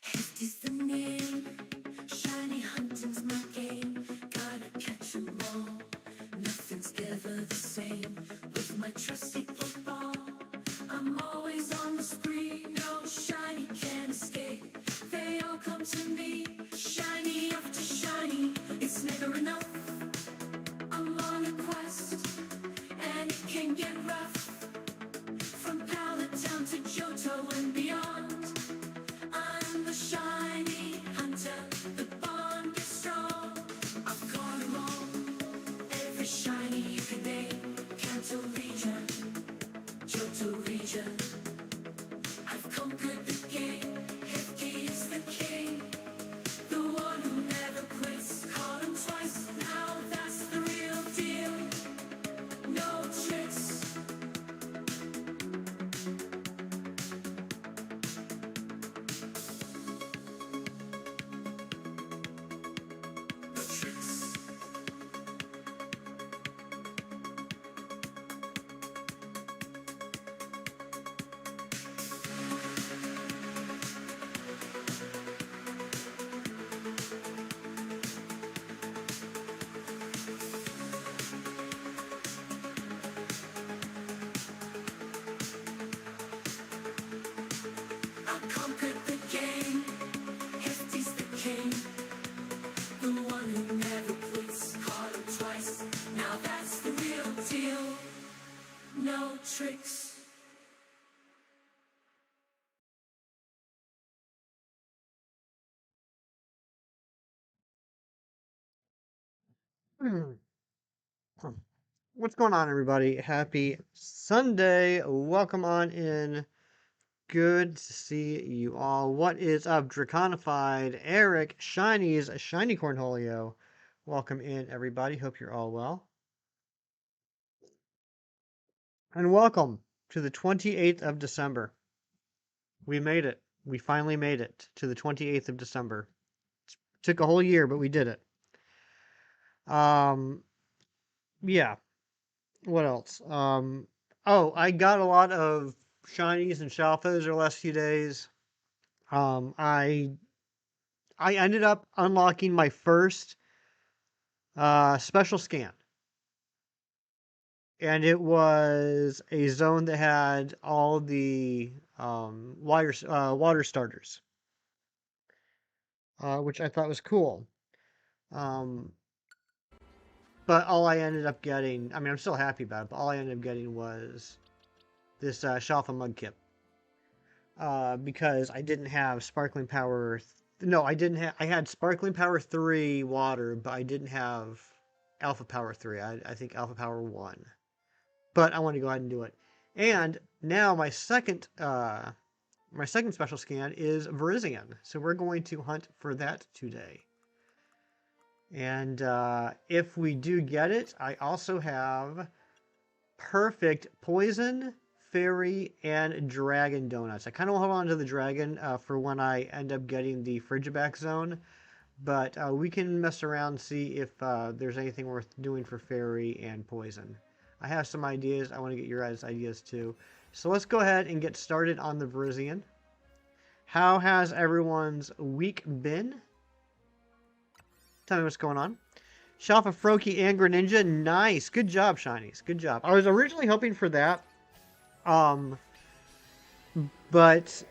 Hefty's the name, shiny hunting's my game. Gotta catch 'em all, nothing's ever the same. With my trusty football, I'm always on the spree. No shiny can escape, they all come to me. Shiny after shiny, it's never enough. I'm on a quest, and it can get rough. From Pallet Town to Johto and beyond, I'm the shiny hunter, the bond is strong. I've caught 'em all, every shiny you can name. Kanto region, Johto region, I've conquered the game. Hefty is the king, the one who never quits. Caught 'em twice, now that's the real deal. No tricks. I conquered the game. Hefty's the king, the one who never quits. Caught him twice, now that's the real deal. No tricks. What's going on, everybody? Happy Sunday. Welcome on in. Good to see you all. What is up, Draconified? Eric, Shinies, Shiny Cornholio. Welcome in, everybody. Hope you're all well. And welcome to the 28th of December. We made it. We finally made it to the 28th of December. It took a whole year, but we did it. Yeah. What else? Oh, I got a lot of shinies and shalfos the last few days. I ended up unlocking my first special scan, and it was a zone that had all the water starters, which I thought was cool. But all I ended up getting, I mean, I'm still happy about it, but all I ended up getting was this Shalfa Mudkip. Because I didn't have Sparkling Power. No, I didn't have. I had Sparkling Power 3 water, but I didn't have Alpha Power 3. I think Alpha Power 1. But I want to go ahead and do it. And now my second special scan is Verizian. So we're going to hunt for that today. And if we do get it, I also have perfect poison, fairy, and dragon donuts. I kind of hold on to the dragon for when I end up getting the Frigiback zone, but we can mess around and see if there's anything worth doing for fairy and poison. I have some ideas. I want to get your guys' ideas too. So let's go ahead and get started on the Verizian. How has everyone's week been? Tell me what's going on. Shalfa, Froakie, and Greninja. Nice. Good job, Shinies. Good job. I was originally hoping for that. But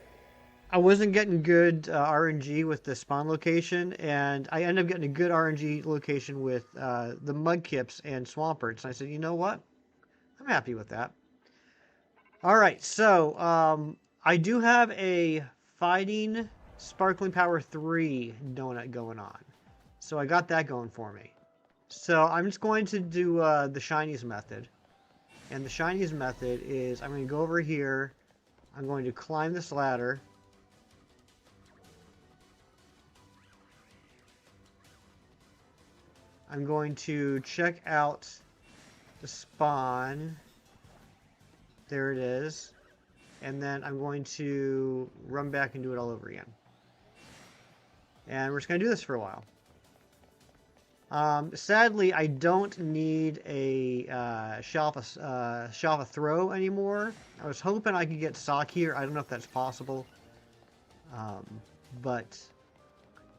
I wasn't getting good RNG with the spawn location, and I ended up getting a good RNG location with the Mudkips and Swamperts. And I said, you know what? I'm happy with that. All right, so I do have a Fighting Sparkling Power 3 donut going on. So I got that going for me. So I'm just going to do the Shinies method. And the Shinies method is I'm going to go over here. I'm going to climb this ladder. I'm going to check out the spawn. There it is. And then I'm going to run back and do it all over again. And we're just going to do this for a while. Sadly, I don't need a Shalfa throw anymore. I was hoping I could get Sock here. I don't know if that's possible. But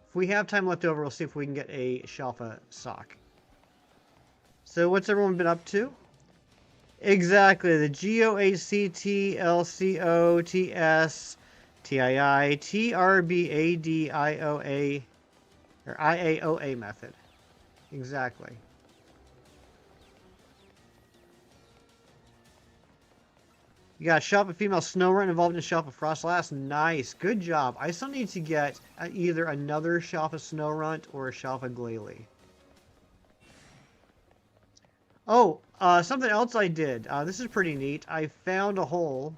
if we have time left over, we'll see if we can get a Shalfa sock. So what's everyone been up to? Exactly, the GOHCTLCOTS or IAOA method. Exactly. You got Shalfa female snow run involved in Shalfa frost last. Nice, good job. I still need to get either another Shalfa snow runt or a Shalfa glalie. Oh, something else I did. This is pretty neat. I found a hole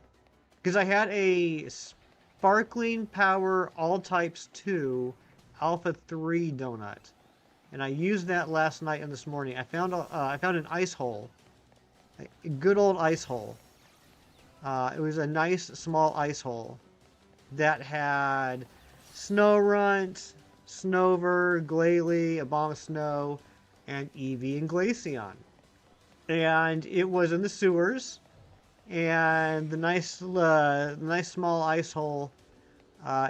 because I had a Sparkling Power All Types 2 Alpha 3 donut, and I used that last night and this morning. I found an ice hole, a good old ice hole. It was a nice small ice hole that had Snow Runt, Snover, Glalie, a Bomb of Snow, and Eevee and Glaceon. And it was in the sewers, and the nice small ice hole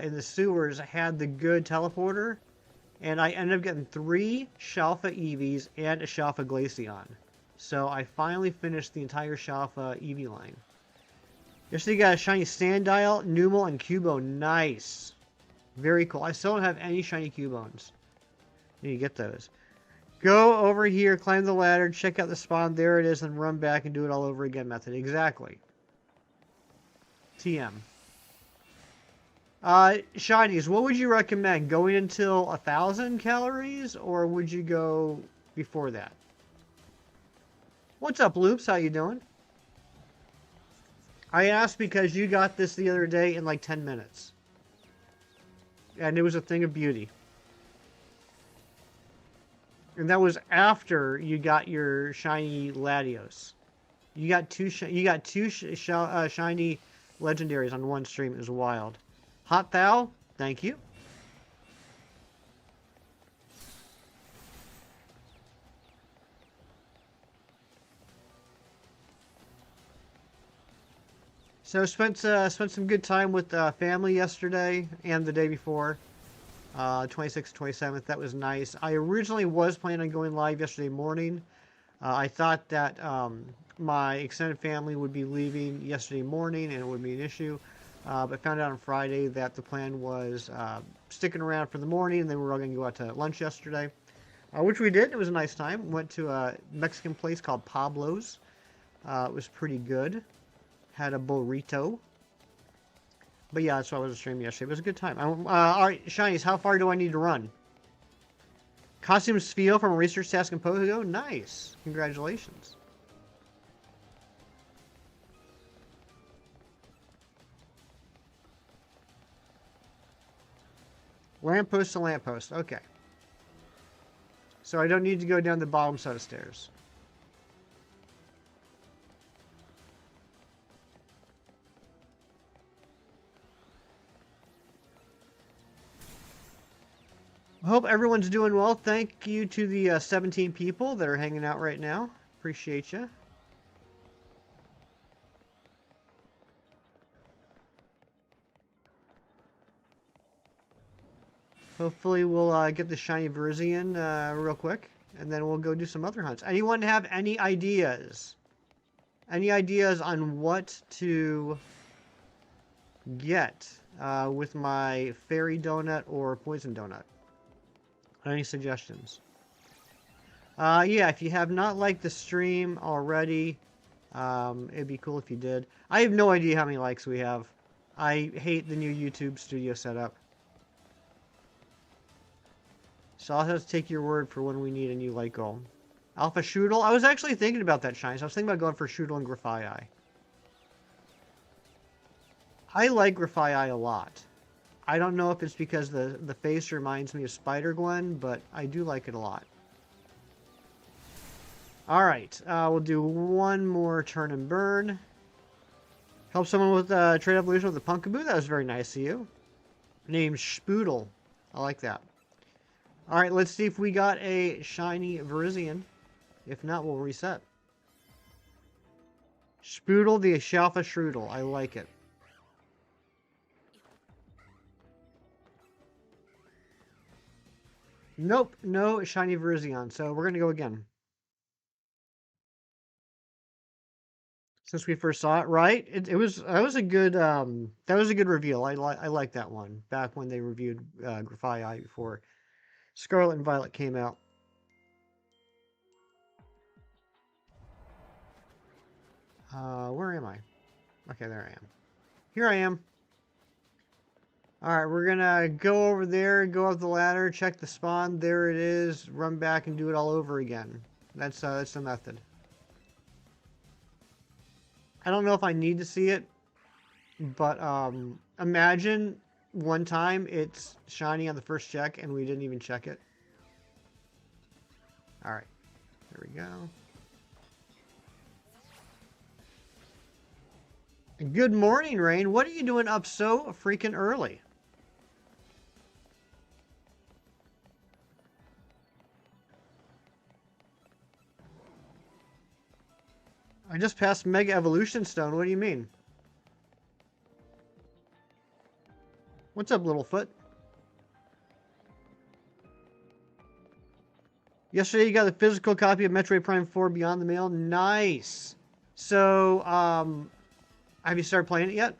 in the sewers had the good teleporter, and I ended up getting 3 Shalfa Eevees and a Shalfa Glaceon. So I finally finished the entire Shalfa Eevee line. Yesterday you got a shiny Sandile, Numel, and Cubo. Nice. Very cool. I still don't have any shiny Cubones. Need to get those. Go over here, climb the ladder, check out the spawn. There it is, and run back and do it all over again method. Exactly. TM. Shinies, what would you recommend? Going until 1,000 calories, or would you go before that? What's up, Loops? How you doing? I asked because you got this the other day in like 10 minutes. And it was a thing of beauty. And that was after you got your shiny Latios. You got two shiny legendaries on one stream. It was wild. Hot Thou, thank you. So spent some good time with family yesterday and the day before. 26th, 27th. That was nice. I originally was planning on going live yesterday morning. I thought that my extended family would be leaving yesterday morning and it would be an issue. But found out on Friday that the plan was sticking around for the morning, and then we were all going to go out to lunch yesterday, which we did. It was a nice time. Went to a Mexican place called Pablo's. It was pretty good. Had a burrito. But yeah, that's why I was streaming yesterday. It was a good time. Alright, Shinies, how far do I need to run? Costume Spheo from a research task in Pogo? Nice. Congratulations. Lamppost to lamppost. Okay. So I don't need to go down the bottom set of stairs. I hope everyone's doing well. Thank you to the 17 people that are hanging out right now. Appreciate you. Hopefully we'll get the shiny Verizian real quick, and then we'll go do some other hunts. Anyone have any ideas? Any ideas on what to get with my fairy donut or poison donut? Any suggestions? Yeah, if you have not liked the stream already, it'd be cool if you did. I have no idea how many likes we have. I hate the new YouTube studio setup. So I'll have to take your word for when we need a new like goal. Alpha Shoodle? I was actually thinking about that, Shines. I was thinking about going for Shoodle and Grafai. I like Grafai a lot. I don't know if it's because the face reminds me of Spider-Gwen, but I do like it a lot. Alright, we'll do one more turn and burn. Help someone with trade evolution with a Punkaboo? That was very nice of you. Named Spoodle. I like that. Alright, let's see if we got a shiny Verizian. If not, we'll reset. Spoodle the Shalfa Shroodle. I like it. Nope, no shiny Verizion. So we're gonna go again. Since we first saw it, right? It was that was a good reveal. I like that one back when they reviewed Grafai before Scarlet and Violet came out. Where am I? Okay, there I am. Here I am. All right, we're gonna go over there, go up the ladder, check the spawn. There it is. Run back and do it all over again. That's the method. I don't know if I need to see it, but imagine one time it's shiny on the first check and we didn't even check it. All right, there we go. Good morning, Rain. What are you doing up so freaking early? I just passed Mega Evolution Stone. What do you mean? What's up, Littlefoot? Yesterday you got a physical copy of Metroid Prime 4 Beyond the Mail. Nice. So, have you started playing it yet?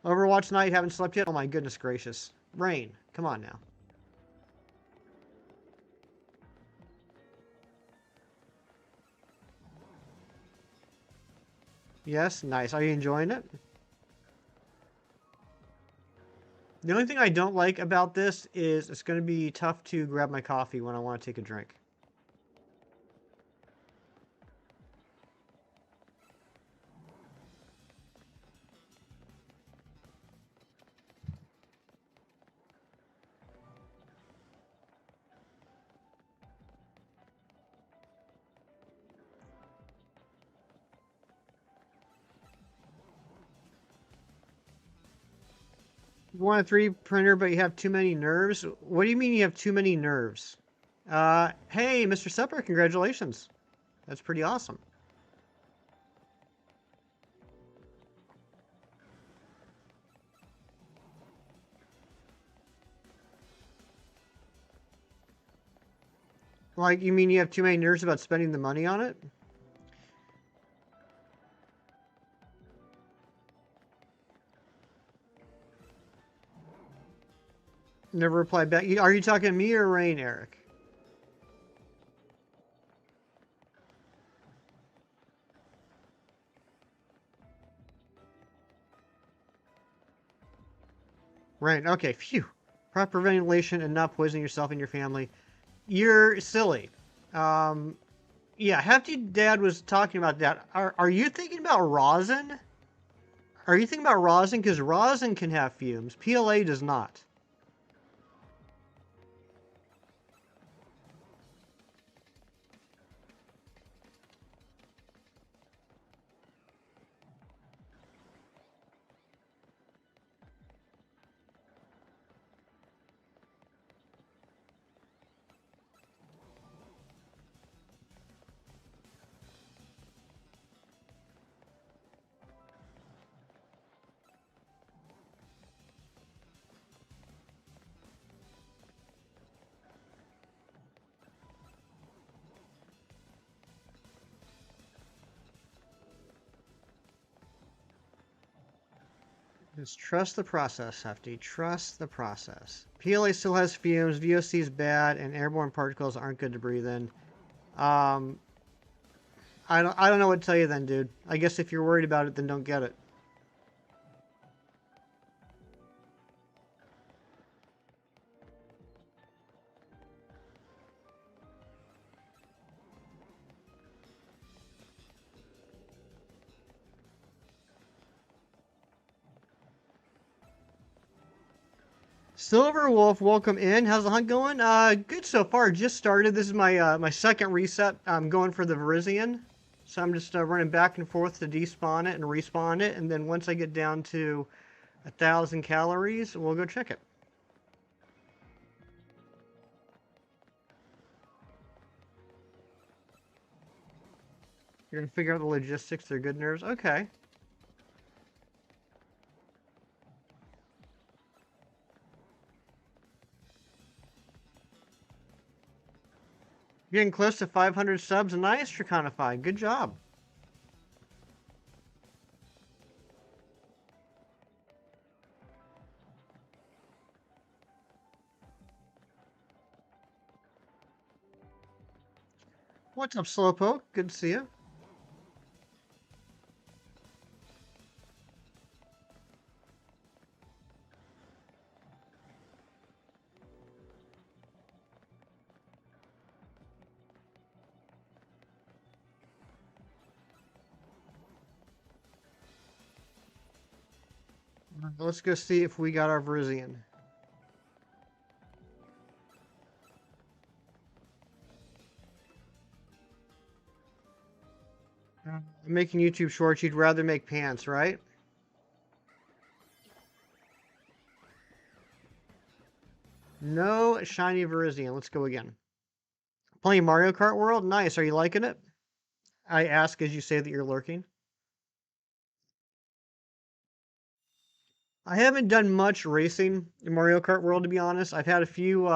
Overwatch night, haven't slept yet? Oh my goodness gracious. Rain, come on now. Yes, nice. Are you enjoying it? The only thing I don't like about this is it's going to be tough to grab my coffee when I want to take a drink. You want a 3D printer, but you have too many nerves? What do you mean you have too many nerves? Hey, Mr. Sepper, congratulations. That's pretty awesome. Like, you mean you have too many nerves about spending the money on it? Never replied back. Are you talking to me or Rain, Eric? Rain, okay, phew. Proper ventilation and not poisoning yourself and your family. You're silly. Yeah, Hefty Dad was talking about that. Are you thinking about rosin? Are you thinking about rosin? Because rosin can have fumes. PLA does not. Just trust the process, Hefty. Trust the process. PLA still has fumes, VOC is bad, and airborne particles aren't good to breathe in. Um, I don't know what to tell you then, dude. I guess if you're worried about it, then don't get it. Silver Wolf, welcome in. How's the hunt going? Good so far. Just started. This is my my second reset. I'm going for the Verizian, so I'm just running back and forth to despawn it and respawn it, and then once I get down to 1,000 calories, we'll go check it. You're gonna figure out the logistics. They're good nerves. Okay. Getting close to 500 subs. Nice, Triconify. Good job. What's up, Slowpoke? Good to see you. Let's go see if we got our Verizian. Making YouTube shorts, you'd rather make pants, right? No shiny Verizian. Let's go again. Playing Mario Kart World? Nice. Are you liking it? I ask as you say that you're lurking. I haven't done much racing in Mario Kart World, to be honest. I've had a few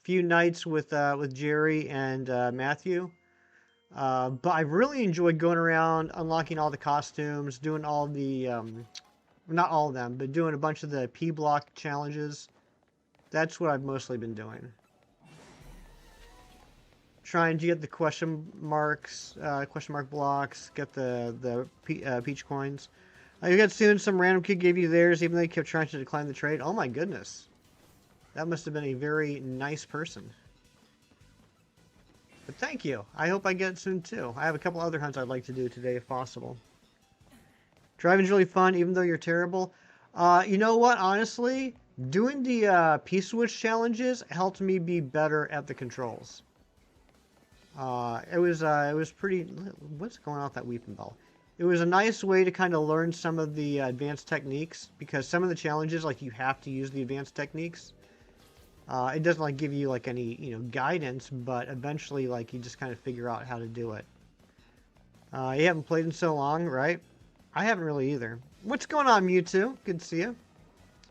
nights with Jerry and Matthew. But I really enjoyed going around, unlocking all the costumes, doing all the, not all of them, but doing a bunch of the P block challenges. That's what I've mostly been doing. Trying to get the question mark blocks, get the peach coins. You got soon some random kid gave you theirs, even though they kept trying to decline the trade. Oh my goodness. That must have been a very nice person. But thank you. I hope I get it soon too. I have a couple other hunts I'd like to do today if possible. Driving's really fun, even though you're terrible. You know what? Honestly, doing the P-switch challenges helped me be better at the controls. It was pretty. What's going on with that weeping bell? It was a nice way to kind of learn some of the advanced techniques, because some of the challenges, like, you have to use the advanced techniques. It doesn't like give you like any guidance, but eventually like you just kind of figure out how to do it. You haven't played in so long, right? I haven't really either. What's going on, Mewtwo? Good to see you.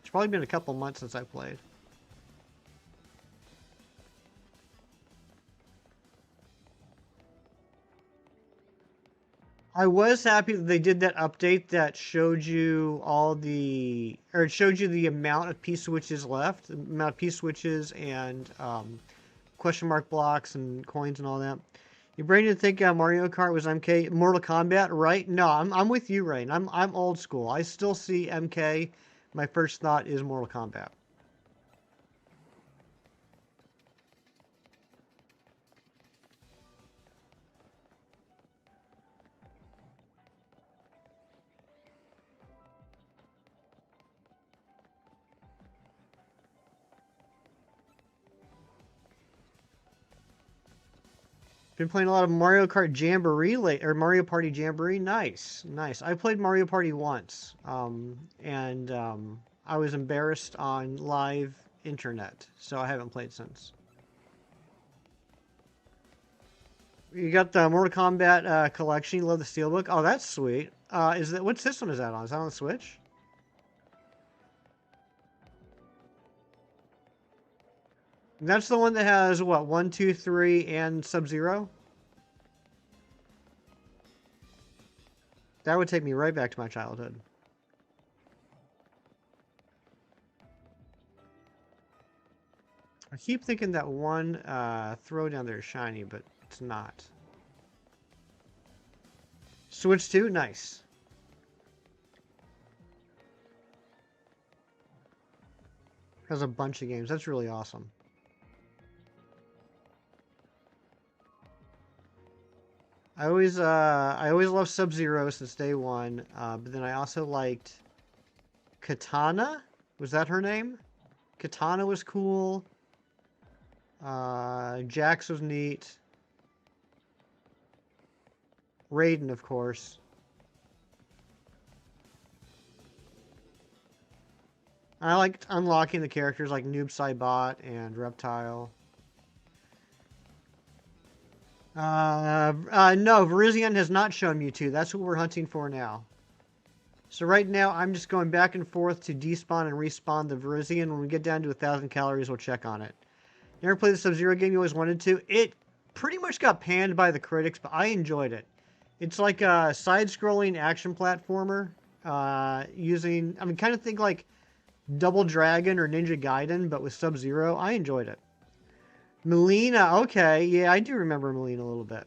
It's probably been a couple months since I played. I was happy that they did that update that showed you it showed you the amount of P-switches left, the amount of P-switches and question mark blocks and coins and all that. Your brain didn't think Mario Kart was MK Mortal Kombat, right? No, I'm with you, Rain. I'm old school. I still see MK. My first thought is Mortal Kombat. Been playing a lot of Mario Kart Jamboree or Mario Party Jamboree. Nice, nice. I played Mario Party once, and I was embarrassed on live internet, so I haven't played since. You got the Mortal Kombat collection. You love the Steelbook. Oh, that's sweet. What system is that on? Is that on the Switch? That's the one that has what, 1, 2, 3, and Sub-Zero? That would take me right back to my childhood. I keep thinking that one throw down there is shiny, but it's not. Switch 2? Nice. Has a bunch of games. That's really awesome. I always loved Sub-Zero since day one, but then I also liked Katana. Was that her name? Katana was cool. Jax was neat. Raiden, of course. I liked unlocking the characters like Noob Saibot and Reptile. No, Verizian has not shown Mewtwo. That's what we're hunting for now. So right now, I'm just going back and forth to despawn and respawn the Verizian. When we get down to 1,000 calories, we'll check on it. You ever played the Sub-Zero game you always wanted to? pretty much got panned by the critics, but I enjoyed it. It's like a side-scrolling action platformer, using, I mean, kind of think like Double Dragon or Ninja Gaiden, but with Sub-Zero. I enjoyed it. Melina, okay, yeah, I do remember Melina a little bit.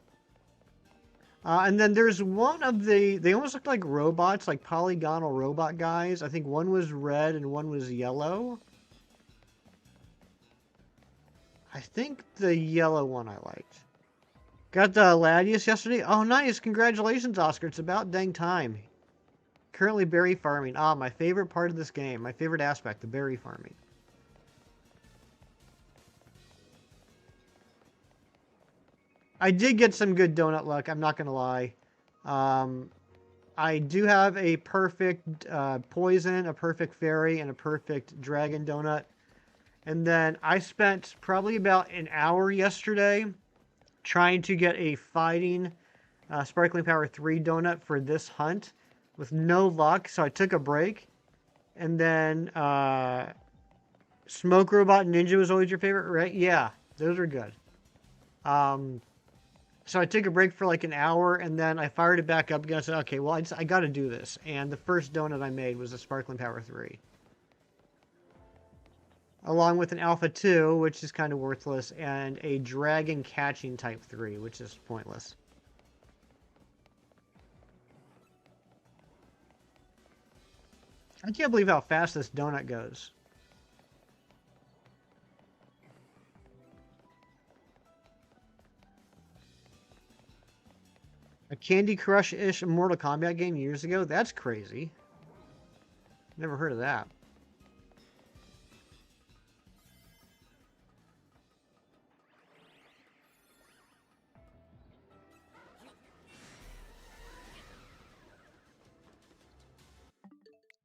And then there's one of they almost look like robots, like polygonal robot guys. I think one was red and one was yellow. I think the yellow one I liked. Got the Latius yesterday. Oh, nice. Congratulations, Oscar. It's about dang time. Currently berry farming. Ah, my favorite part of this game. My favorite aspect, the berry farming. I did get some good donut luck. I'm not going to lie. I do have a perfect poison, a perfect fairy, and a perfect dragon donut. And then I spent probably about an hour yesterday trying to get a fighting Sparkling Power 3 donut for this hunt with no luck. So I took a break. And then Smoke Robot Ninja was always your favorite, right? Yeah, those are good. So I took a break for like an hour, and then I fired it back up again. I said, okay, well, I got to do this. And the first donut I made was a Sparkling Power 3. Along with an Alpha 2, which is kind of worthless, and a Dragon Catching Type 3, which is pointless. I can't believe how fast this donut goes. A Candy Crush-ish Mortal Kombat game years ago? That's crazy. Never heard of that.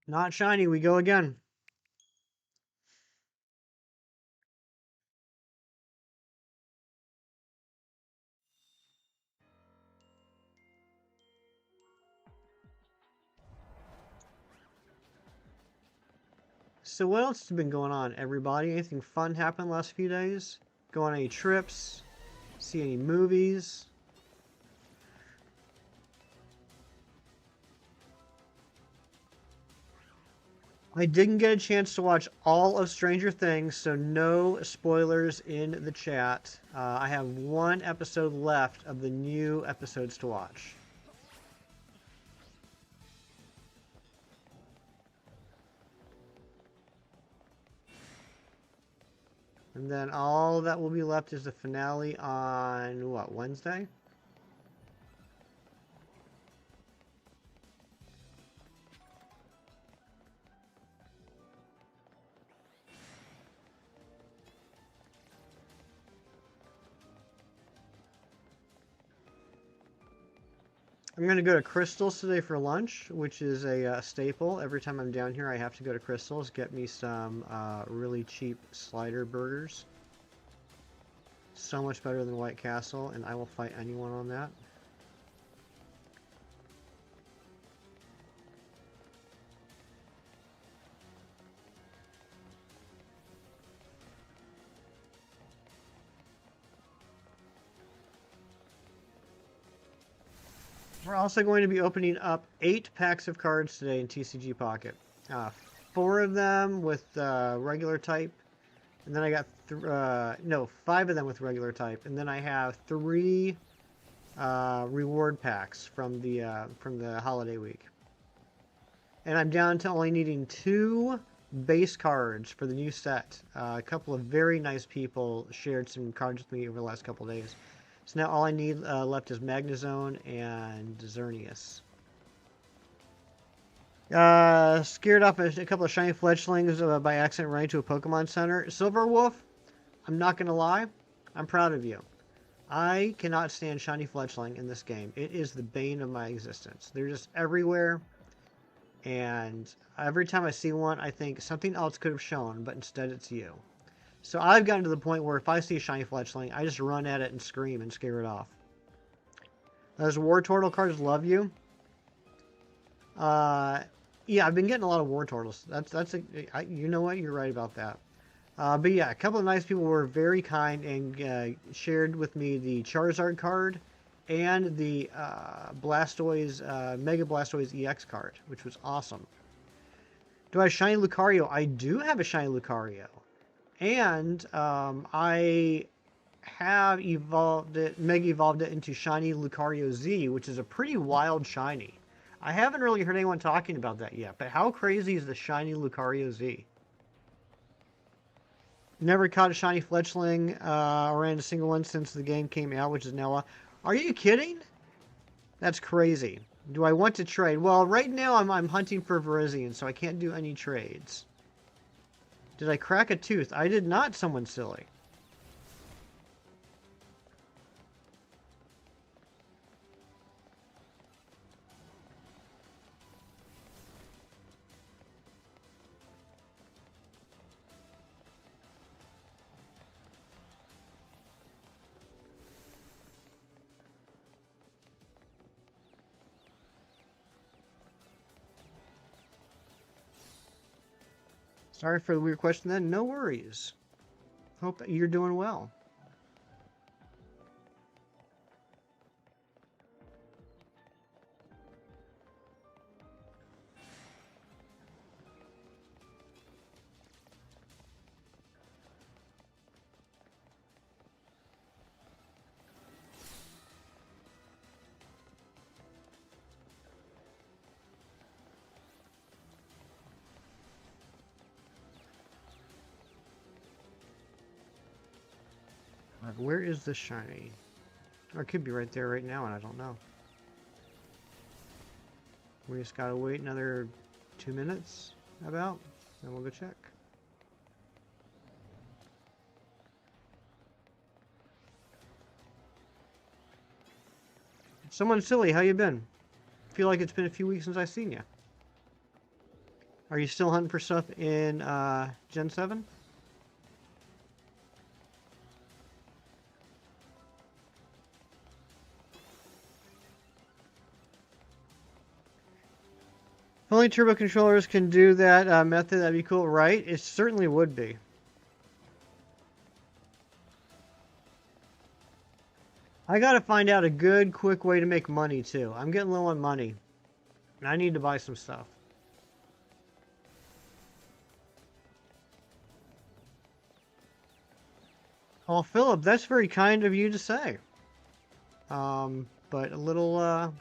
Not shiny, we go again. So what else has been going on, everybody? Anything fun happened the last few days? Go on any trips? See any movies? I didn't get a chance to watch all of Stranger Things, so no spoilers in the chat. I have one episode left of the new episodes to watch. And then all that will be left is the finale on, what, Wednesday? I'm going to go to Crystal's today for lunch, which is a staple. Every time I'm down here, I have to go to Crystal's, get me some really cheap slider burgers. So much better than White Castle, and I will fight anyone on that. We're also going to be opening up 8 packs of cards today in TCG Pocket. 4 of them with regular type, and then I got 5 of them with regular type, and then I have 3 reward packs from the holiday week. And I'm down to only needing 2 base cards for the new set. A couple of very nice people shared some cards with me over the last couple of days. So now all I need left is Magnezone and Xerneas. Scared off a couple of shiny fledglings by accident running to a Pokemon Center. Silver Wolf, I'm not going to lie, I'm proud of you. I cannot stand shiny fledgling in this game. It is the bane of my existence. They're just everywhere. And every time I see one, I think something else could have shown, but instead it's you. So I've gotten to the point where if I see a shiny fledgling, I just run at it and scream and scare it off. Those War Turtle cards love you. Yeah, I've been getting a lot of War Turtles. You know what? You're right about that. But yeah, a couple of nice people were very kind and shared with me the Charizard card and the Blastoise, Mega Blastoise EX card, which was awesome. Do I have Shiny Lucario? I do have a Shiny Lucario. And I have evolved it, Mega Evolved it into Shiny Lucario Z, which is a pretty wild shiny. I haven't really heard anyone talking about that yet, but how crazy is the Shiny Lucario Z? Never caught a shiny Fletchling or ran a single one since the game came out, which is now. Are you kidding? That's crazy. Do I want to trade? Well, right now I'm hunting for Verizian, so I can't do any trades. Did I crack a tooth? I did not, someone silly. Sorry for the weird question then. No worries. Hope you're doing well. Where is the shiny? Or it could be right there right now, and I don't know. We just gotta wait another 2 minutes, about, and we'll go check. Someone silly, how you been? Feel like it's been a few weeks since I've seen you. Are you still hunting for stuff in Gen 7? If only turbo controllers can do that method, that'd be cool, right? It certainly would be. I gotta find out a good, quick way to make money, too. I'm getting low on money. And I need to buy some stuff. Oh, Philip, that's very kind of you to say. But a little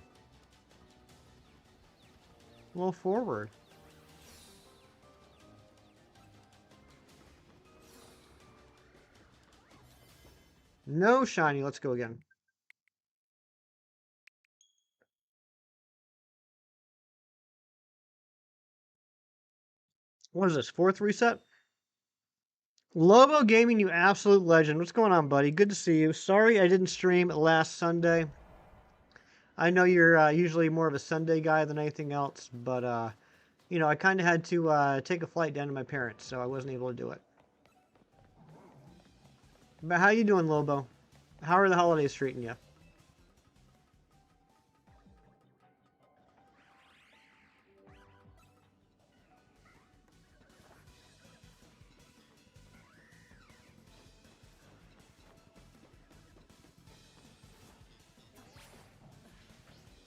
forward. No shiny. Let's go again. What is this? 4th reset? Lobo Gaming, you absolute legend. What's going on, buddy? Good to see you. Sorry I didn't stream last Sunday. I know you're usually more of a Sunday guy than anything else, but you know, I kind of had to take a flight down to my parents, so I wasn't able to do it. But how you doing, Lobo? How are the holidays treating you?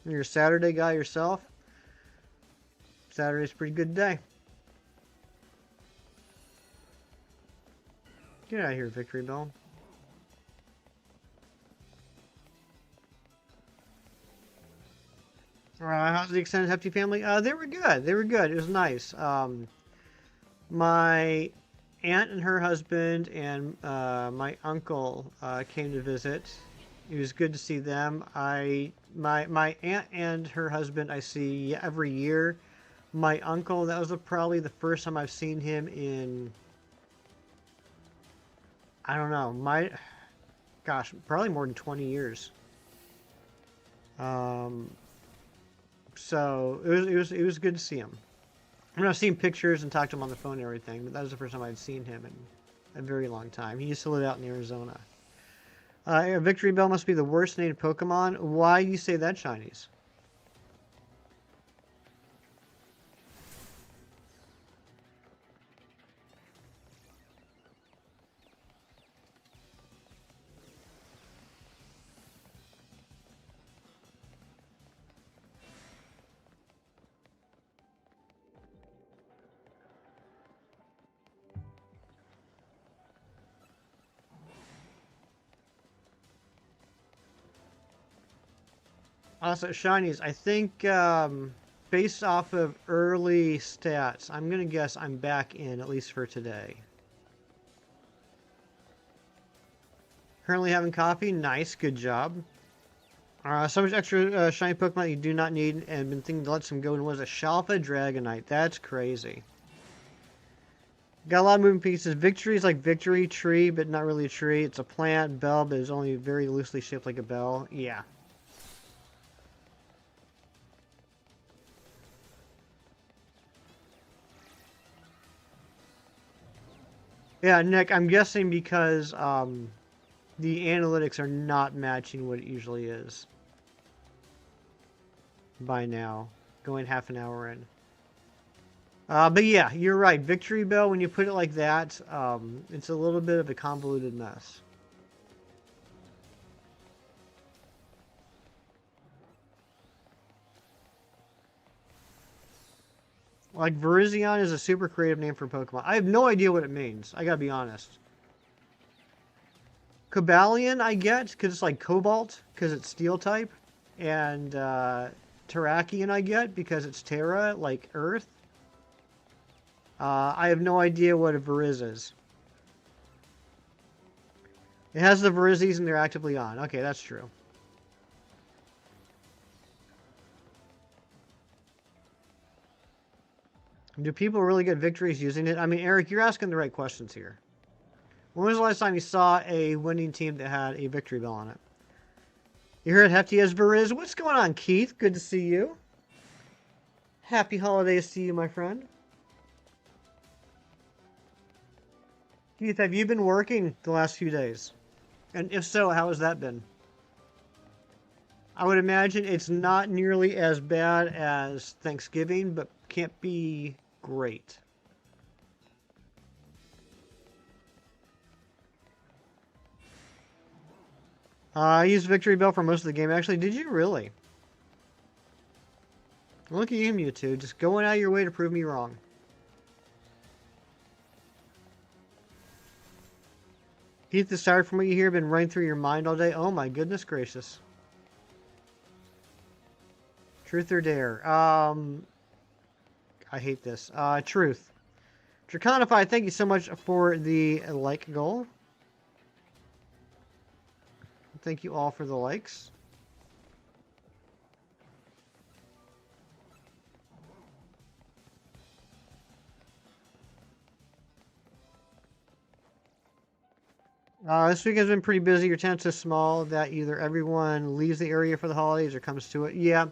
You're a Saturday guy yourself? Saturday's a pretty good day. Get out of here, Victory Bell. How's the extended Hefty family? They were good. They were good. It was nice. My aunt and her husband and my uncle came to visit. It was good to see them. My aunt and her husband I see every year. My uncle, that was probably the first time I've seen him in, I don't know, probably more than 20 years. So it was good to see him. I mean, I've seen pictures and talked to him on the phone and everything, but that was the first time I'd seen him in a very long time. He used to live out in Arizona. Victory Bell must be the worst named Pokemon. Why do you say that, Chinese? Also, shinies, I think based off of early stats, I'm going to guess I'm back in, at least for today. Currently having coffee. Nice. Good job. So much extra shiny Pokemon you do not need, and been thinking to let some go, and was a Shalfa Dragonite. That's crazy. Got a lot of moving pieces. Victory is like victory tree, but not really a tree. It's a plant. Bell, but it's only very loosely shaped like a bell. Yeah. Yeah, Nick, I'm guessing because the analytics are not matching what it usually is by now, going half an hour in. But yeah, you're right. Victory Bell, when you put it like that, it's a little bit of a convoluted mess. Like, Verizian is a super creative name for Pokemon. I have no idea what it means. I gotta be honest. Cobalion, I get, because it's like Cobalt, because it's Steel type. And Terrakion, I get, because it's Terra, like Earth. I have no idea what a Veriz is. It has the Verizis and they're actively on. Okay, that's true. Do people really get victories using it? I mean, Eric, you're asking the right questions here. When was the last time you saw a winning team that had a victory bell on it? You heard Hefty as Veriz. What's going on, Keith? Good to see you. Happy holidays to you, my friend. Keith, have you been working the last few days? And if so, how has that been? I would imagine it's not nearly as bad as Thanksgiving, but can't be great. I used Victory Bell for most of the game, actually. Did you really? Look at you, Mewtwo. Just going out of your way to prove me wrong. Keith, the start from what you hear been running through your mind all day. Oh my goodness gracious. Truth or dare? I hate this. Truth. Draconify, thank you so much for the like goal. Thank you all for the likes. This week has been pretty busy. Your town's so small that either everyone leaves the area for the holidays or comes to it. Yeah,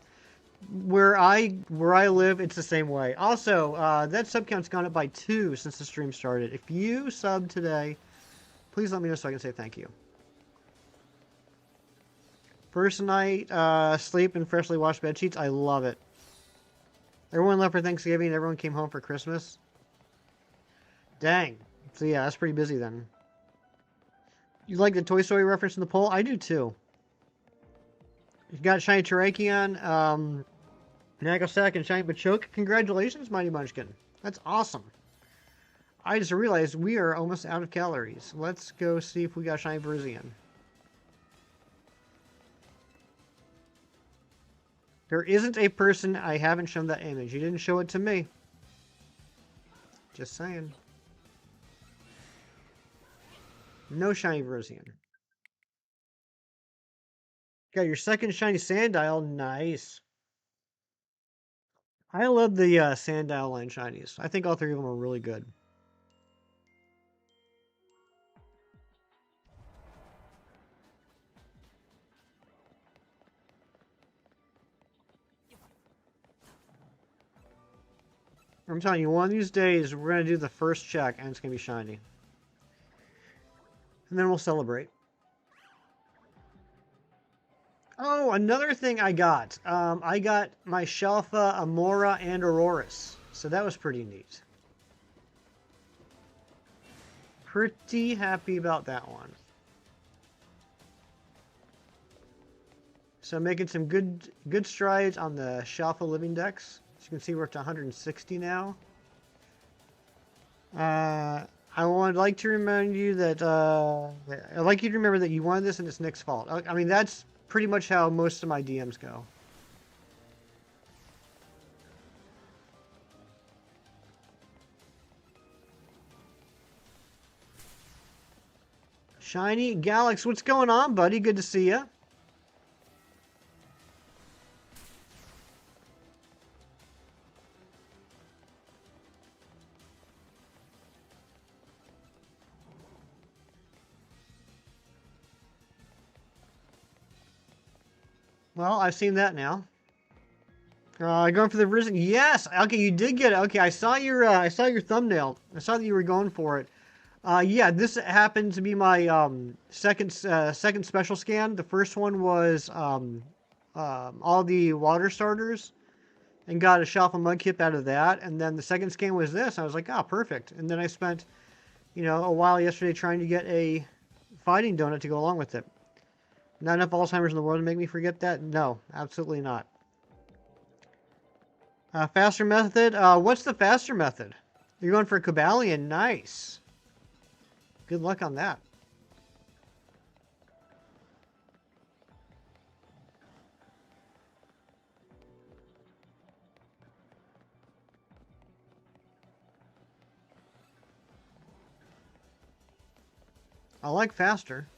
where I live, it's the same way. Also, that sub count's gone up by 2 since the stream started. If you sub today, please let me know so I can say thank you. First night, sleep in freshly washed bed sheets. I love it. Everyone left for Thanksgiving. Everyone came home for Christmas. Dang. So yeah, that's pretty busy then. You like the Toy Story reference in the poll? I do too. You've got Shiny Terrakion, Nagosack, and Shiny Machoke. Congratulations, Mighty Munchkin. That's awesome. I just realized we are almost out of calories. Let's go see if we got Shiny Verizian. There isn't a person I haven't shown that image. You didn't show it to me. Just saying. No Shiny Verizian. Got your second Shiny Sandile. Nice. I love the Sandile line Shinies. I think all 3 of them are really good. I'm telling you, one of these days, we're going to do the first check, and it's going to be shiny. And then we'll celebrate. Oh, another thing I got. I got my Shelfa, Amora, and Aurorus. So that was pretty neat. Pretty happy about that one. So making some good strides on the Shelfa living dex. As you can see, we're up to 160 now. I would like to remind you that I'd like you to remember that you wanted this and it's Nick's fault. I mean, that's pretty much how most of my DMs go. Shiny Galax, what's going on, buddy? Good to see you. Well, I've seen that now. Going for the Verizian. Yes. Okay, you did get it. Okay, I saw your thumbnail. I saw that you were going for it. Yeah, this happened to be my second special scan. The first one was all the water starters, and got a Shelf and Mudkip out of that. And then the second scan was this. I was like, oh, perfect. And then I spent, a while yesterday trying to get a fighting donut to go along with it. Not enough Alzheimer's in the world to make me forget that? No, absolutely not. Faster method. What's the faster method? You're going for a Cobalion. Nice. Good luck on that. I like faster,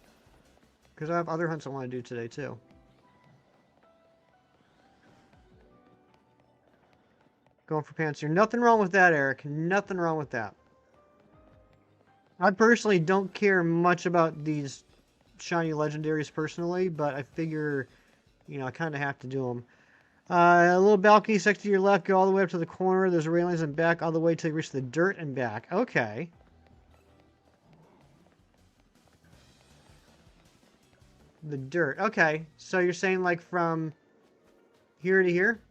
because I have other hunts I want to do today too. Going for Panseer. Nothing wrong with that, Eric. Nothing wrong with that. I personally don't care much about these shiny legendaries personally, but I figure, I kind of have to do them. A little balcony next to your left. Go all the way up to the corner. There's railings and back all the way till you reach the dirt and back. Okay. The dirt. Okay. So you're saying like from here to here?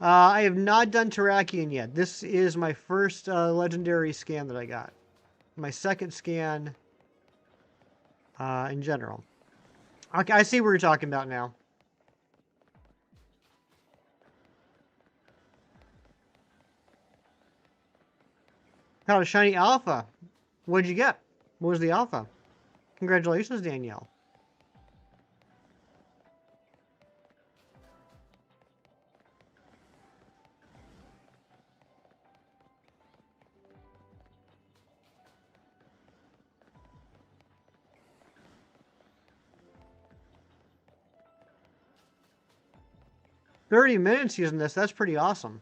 I have not done Terrakion yet. This is my first legendary scan that I got. My second scan in general. Okay, I see what you're talking about now. Got a shiny alpha. What'd you get? What was the alpha? Congratulations, Danielle. "30 minutes using this. That's pretty awesome."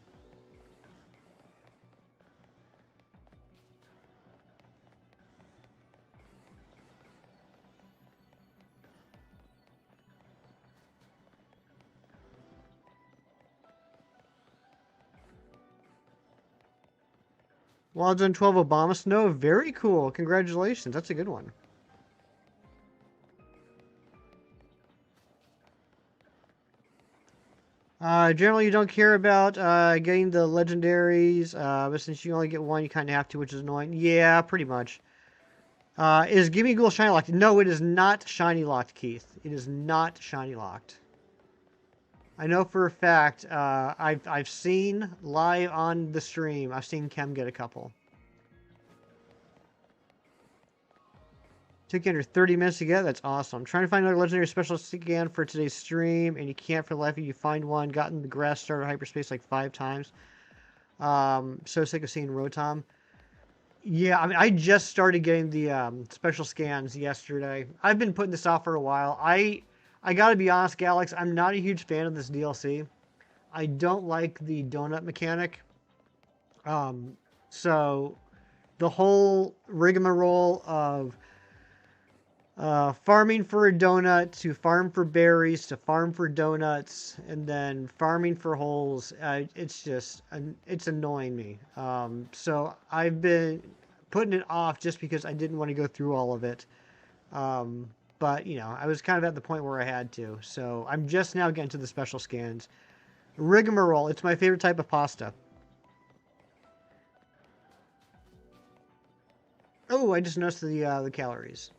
Well done, 12 Obama Snow. Very cool. Congratulations. That's a good one. Generally, you don't care about getting the legendaries, but since you only get one, you kind of have to, which is annoying. Yeah, pretty much. Is Gimme Ghoul shiny locked? No, it is not shiny locked, Keith. It is not shiny locked. I know for a fact. I've seen live on the stream. I've seen Kem get a couple. Took you under 30 minutes to get. That's awesome. I'm trying to find another legendary special again for today's stream, and you can't for the life of you find one. Gotten the grass starter hyperspace like 5 times. So sick of seeing Rotom. Yeah, I mean, I just started getting the special scans yesterday. I've been putting this off for a while. I gotta be honest, Galax, I'm not a huge fan of this DLC. I don't like the donut mechanic. So the whole rigmarole of farming for a donut, to farm for berries, to farm for donuts, and then farming for holes. It's annoying me. So I've been putting it off just because I didn't want to go through all of it. But, I was kind of at the point where I had to. So I'm just now getting to the special scans. Rigmarole, it's my favorite type of pasta. Oh, I just noticed the calories.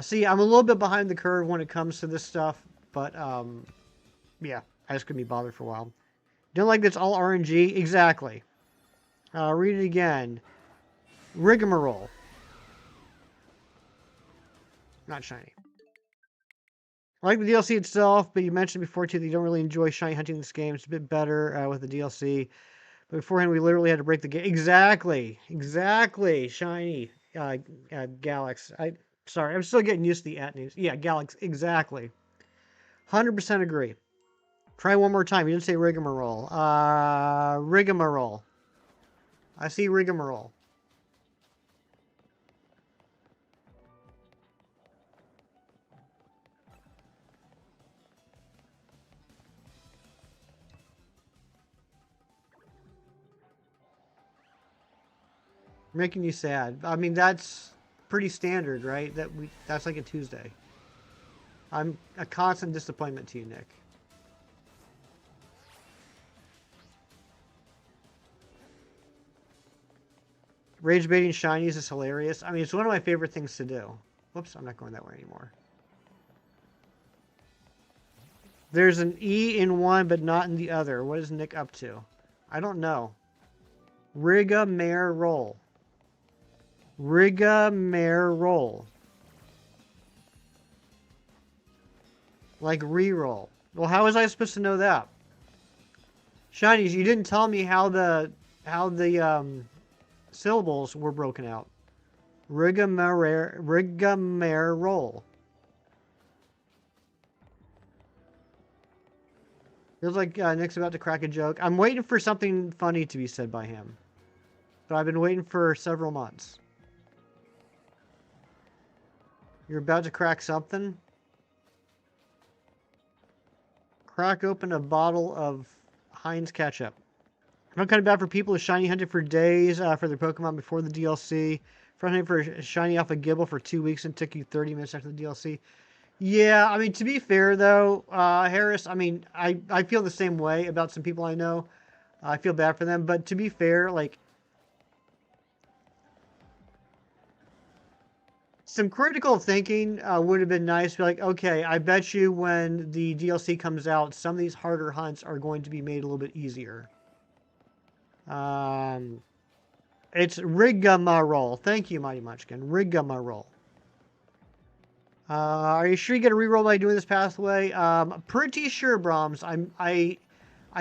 See, I'm a little bit behind the curve when it comes to this stuff, but yeah, I just couldn't be bothered for a while. Don't like that's all RNG? Exactly. Read it again. Rigmarole. Not shiny. I like the DLC itself, but you mentioned before too that you don't really enjoy shiny hunting in this game. It's a bit better with the DLC. But beforehand, we literally had to break the game. Exactly. Shiny. Galax. Sorry, I'm still getting used to the at names. Yeah, Galax, exactly. 100% agree. Try one more time. You didn't say rigmarole. Rigmarole. I see rigmarole. Making you sad. I mean, that's pretty standard, right? That's like a Tuesday. I'm a constant disappointment to you, Nick. Rage baiting shinies is hilarious. I mean, it's one of my favorite things to do. Whoops, I'm not going that way anymore. There's an E in one, but not in the other. What is Nick up to? I don't know. Rigmarole. Rigmarole. Like reroll. Well, how was I supposed to know that? Shinies, you didn't tell me how the syllables were broken out. Rigmarole. Feels like Nick's about to crack a joke. I'm waiting for something funny to be said by him. But I've been waiting for several months. You're about to crack something? Crack open a bottle of Heinz ketchup. I'm kind of bad for people who shiny hunted for days for their Pokemon before the DLC. For hunting for a shiny off a Gibble for 2 weeks and took you 30 minutes after the DLC. Yeah, I mean, to be fair, though, Harris, I mean, I feel the same way about some people I know. I feel bad for them. But to be fair, like, some critical thinking would have been nice. Be like, okay, I bet you when the DLC comes out, some of these harder hunts are going to be made a little bit easier. It's rigmarole. Thank you, Mighty Munchkin. Rigmarole. Are you sure you get a reroll by doing this pathway? Pretty sure, Brahms. I've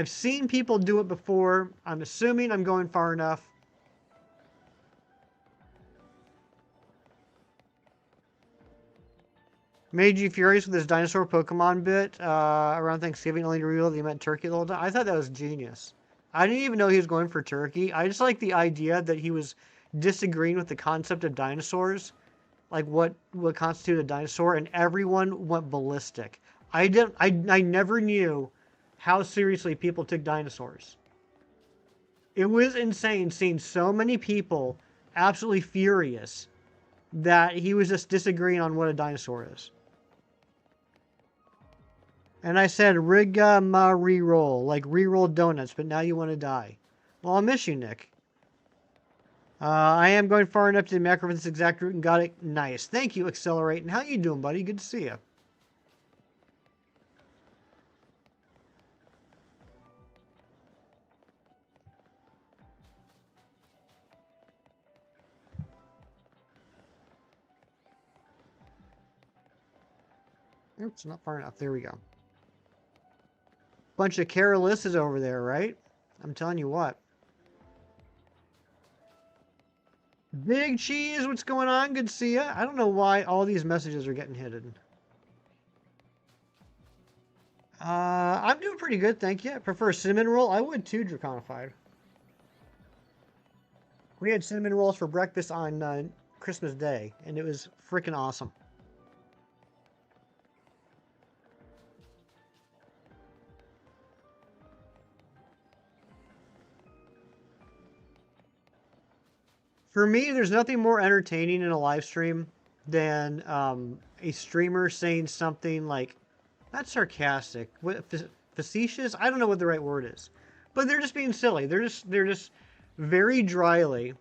seen people do it before. I'm assuming I'm going far enough. Made you furious with this dinosaur Pokemon bit around Thanksgiving, only to reveal that he meant turkey the whole time. I thought that was genius. I didn't even know he was going for turkey. I just like the idea that he was disagreeing with the concept of dinosaurs, like what constituted a dinosaur, and everyone went ballistic. I never knew how seriously people took dinosaurs. It was insane seeing so many people absolutely furious that he was just disagreeing on what a dinosaur is. And I said, rigmarole, like reroll donuts, but now you want to die. Well, I'll miss you, Nick. I am going far enough to the macro for this exact route and got it. Nice. Thank you, Accelerate. And how you doing, buddy? Good to see you. Oops, not far enough. There we go. Bunch of Carolysses over there, right? I'm telling you what. Big Cheese, what's going on? Good to see you. I don't know why all these messages are getting hidden. I'm doing pretty good, thank you. I prefer cinnamon roll. I would too, Draconified. We had cinnamon rolls for breakfast on Christmas Day, and it was freaking awesome. For me, there's nothing more entertaining in a live stream than a streamer saying something like, not sarcastic, facetious. I don't know what the right word is, but they're just being silly. They're just very dryly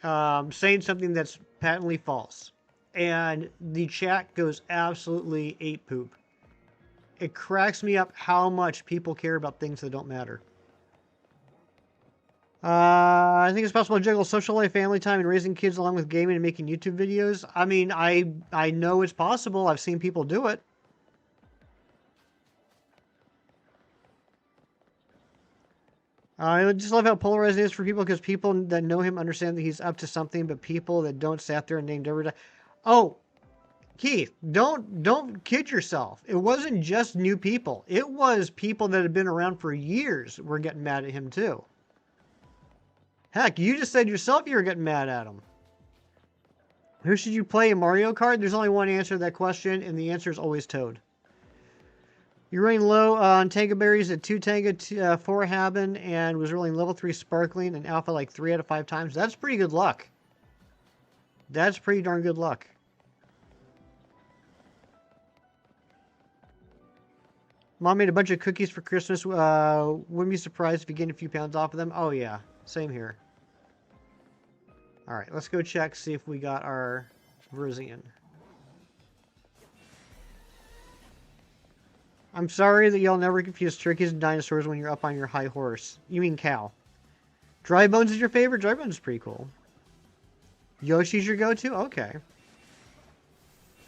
saying something that's patently false, and the chat goes absolutely ape poop. It cracks me up how much people care about things that don't matter. I think it's possible to juggle social life, family time, and raising kids along with gaming and making YouTube videos. I mean, I know it's possible. I've seen people do it. I just love how polarizing it is for people because people that know him understand that he's up to something, but people that don't sat there and named every day. Oh, Keith, don't kid yourself. It wasn't just new people. It was people that had been around for years were getting mad at him too. Heck, you just said yourself you were getting mad at him. Who should you play in Mario Kart? There's only one answer to that question, and the answer is always Toad. You're running low on Tanga berries at 2 Tanga, 4 Haben, and was rolling level 3 Sparkling and Alpha like 3 out of 5 times. That's pretty good luck. That's pretty darn good luck. Mom made a bunch of cookies for Christmas. Wouldn't be surprised if you gained a few pounds off of them. Oh, yeah. Same here. All right, let's go check, see if we got our Verizian. I'm sorry that y'all never confuse turkeys and dinosaurs when you're up on your high horse. You mean cow. Dry Bones is your favorite? Dry Bones is pretty cool. Yoshi's your go-to? Okay.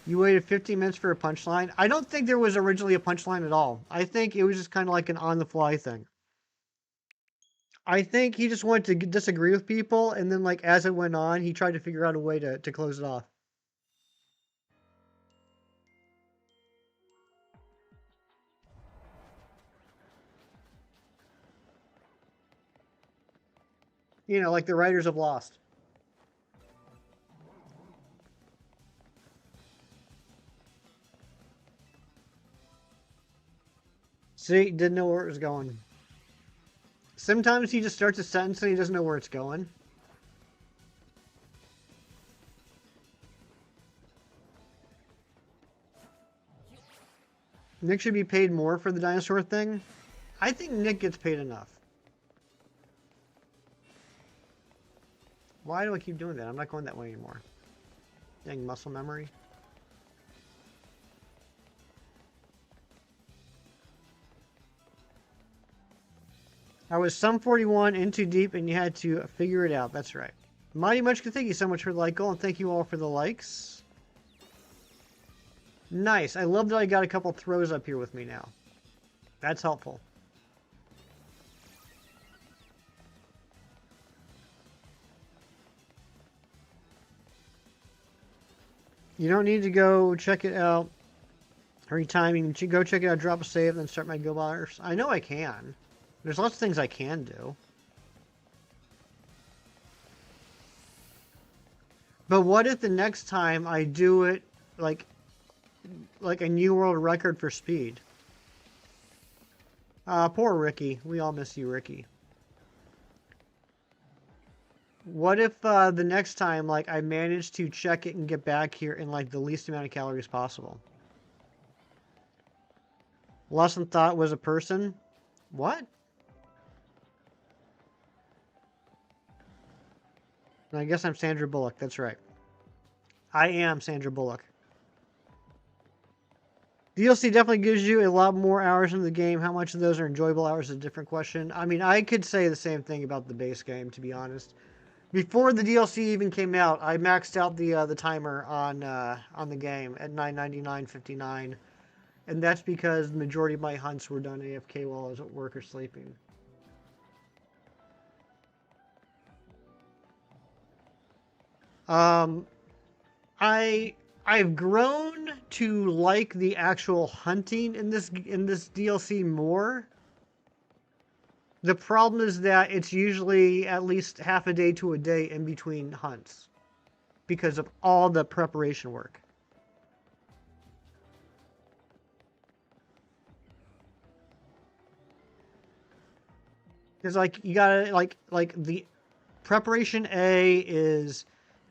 You waited 15 minutes for a punchline? I don't think there was originally a punchline at all. I think it was just kind of like an on-the-fly thing. I think he just wanted to disagree with people, and then like as it went on, he tried to figure out a way to close it off. You know, like the writers of Lost. See, didn't know where it was going. Sometimes he just starts a sentence and he doesn't know where it's going. Nick should be paid more for the dinosaur thing. I think Nick gets paid enough. Why do I keep doing that? I'm not going that way anymore. Dang, muscle memory. I was some 41 in too deep and you had to figure it out. That's right. Mighty Munchkin, thank you so much for the like goal and thank you all for the likes. Nice. I love that I got a couple throws up here with me now. That's helpful. You don't need to go check it out every time. You can go check it out, drop a save, then start my go bars. I know I can. There's lots of things I can do. But what if the next time I do it like a new world record for speed? Poor Ricky. We all miss you, Ricky. What if the next time like I manage to check it and get back here in like the least amount of calories possible? Lawson thought was a person? What? I guess I'm Sandra Bullock. That's right. I am Sandra Bullock. DLC definitely gives you a lot more hours in the game. How much of those are enjoyable hours is a different question. I mean, I could say the same thing about the base game, to be honest. Before the DLC even came out, I maxed out the timer on the game at 9:99:59, and that's because the majority of my hunts were done AFK while I was at work or sleeping. I've grown to like the actual hunting in this DLC more. The problem is that it's usually at least half a day to a day in between hunts because of all the preparation work. Because like you gotta like the preparation A is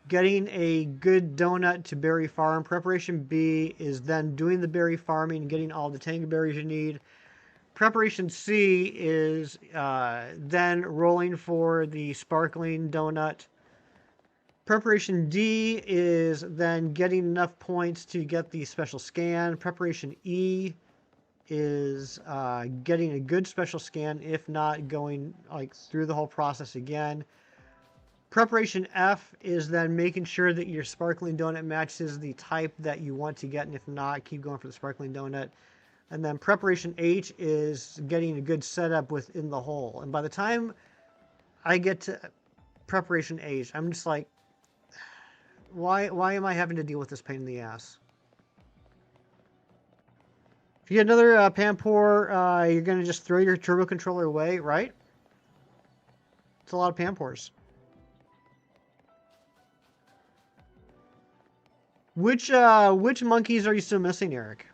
getting a good donut to berry farm. Preparation B is then doing the berry farming and getting all the tanga berries you need. Preparation C is then rolling for the sparkling donut. Preparation D is then getting enough points to get the special scan. Preparation E is getting a good special scan, if not going like through the whole process again. Preparation F is then making sure that your sparkling donut matches the type that you want to get, and if not, keep going for the sparkling donut. And then preparation H is getting a good setup within the hole. And by the time I get to preparation H, I'm just like, why am I having to deal with this pain in the ass? If you get another Pampor, you're going to just throw your turbo controller away, right? It's a lot of Pampors. Which monkeys are you still missing, Eric?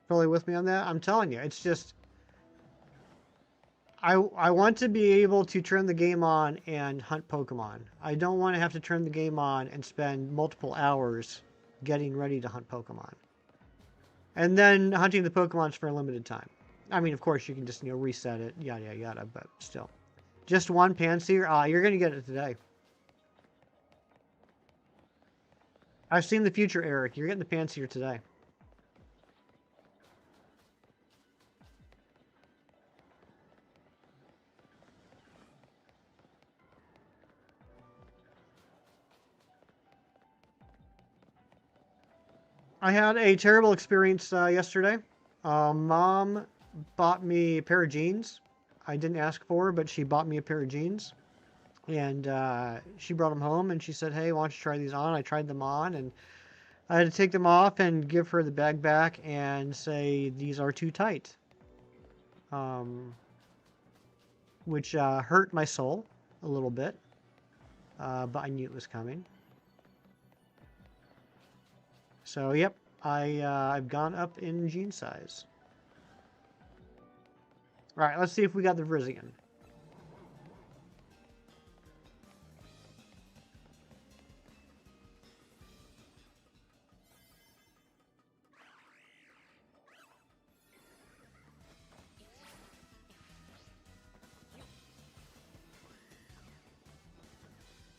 Totally with me on that? I'm telling you, it's just I want to be able to turn the game on and hunt Pokemon. I don't want to have to turn the game on and spend multiple hours getting ready to hunt Pokemon. And then hunting the Pokemons for a limited time. I mean, of course, you can just, reset it, yada, yada, yada, but still. Just one Panseer? You're going to get it today. I've seen the future, Eric. You're getting the Panseer today. I had a terrible experience yesterday. Mom bought me a pair of jeans. I didn't ask for, but she bought me a pair of jeans. And she brought them home and she said, hey, why don't you try these on? I tried them on and I had to take them off and give her the bag back and say, these are too tight. Which hurt my soul a little bit. But I knew it was coming. So, yep, I've gone up in jean size. All right, let's see if we got the Verizian.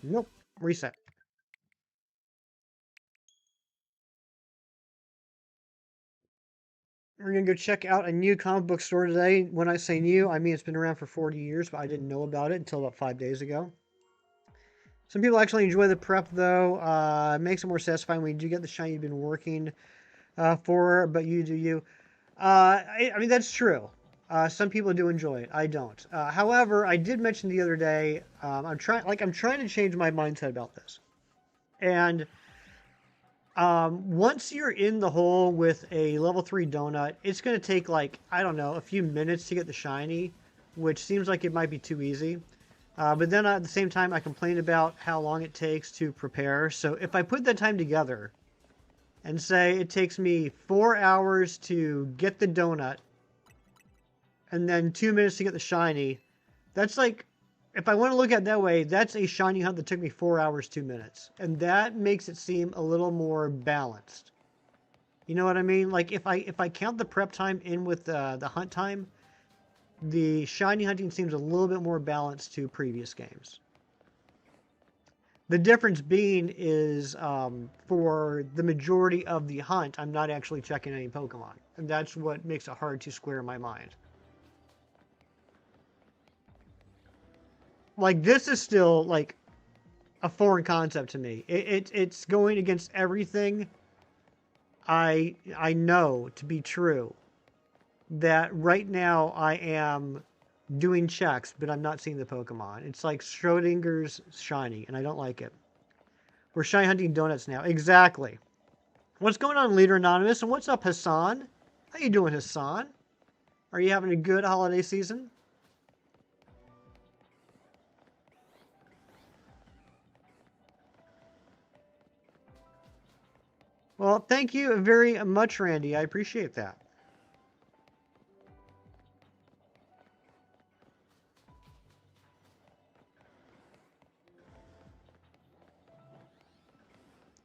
Nope, reset. We're going to go check out a new comic book store today. When I say new, I mean it's been around for 40 years, but I didn't know about it until about 5 days ago. Some people actually enjoy the prep, though. It makes it more satisfying when you do get the shiny you've been working for, but you do you. I mean, that's true. Some people do enjoy it. I don't. However, I did mention the other day, I'm trying to change my mindset about this. And once you're in the hole with a level 3 donut, it's going to take I don't know, a few minutes to get the shiny, which seems like it might be too easy. But then at the same time, I complain about how long it takes to prepare. So if I put that time together and say it takes me 4 hours to get the donut and then 2 minutes to get the shiny, that's if I want to look at it that way, that's a shiny hunt that took me 4 hours, 2 minutes. And that makes it seem a little more balanced. You know what I mean? If I count the prep time in with the hunt time, the shiny hunting seems a little bit more balanced to previous games. The difference being is for the majority of the hunt, I'm not actually checking any Pokemon. And that's what makes it hard to square in my mind. This is still a foreign concept to me. It's going against everything I know to be true. That right now I am doing checks, but I'm not seeing the Pokemon. It's like Schrodinger's shiny, and I don't like it. We're shiny hunting donuts now. Exactly. What's going on, Leader Anonymous? And what's up, Hassan? How you doing, Hassan? Are you having a good holiday season? Well, thank you very much, Randy. I appreciate that.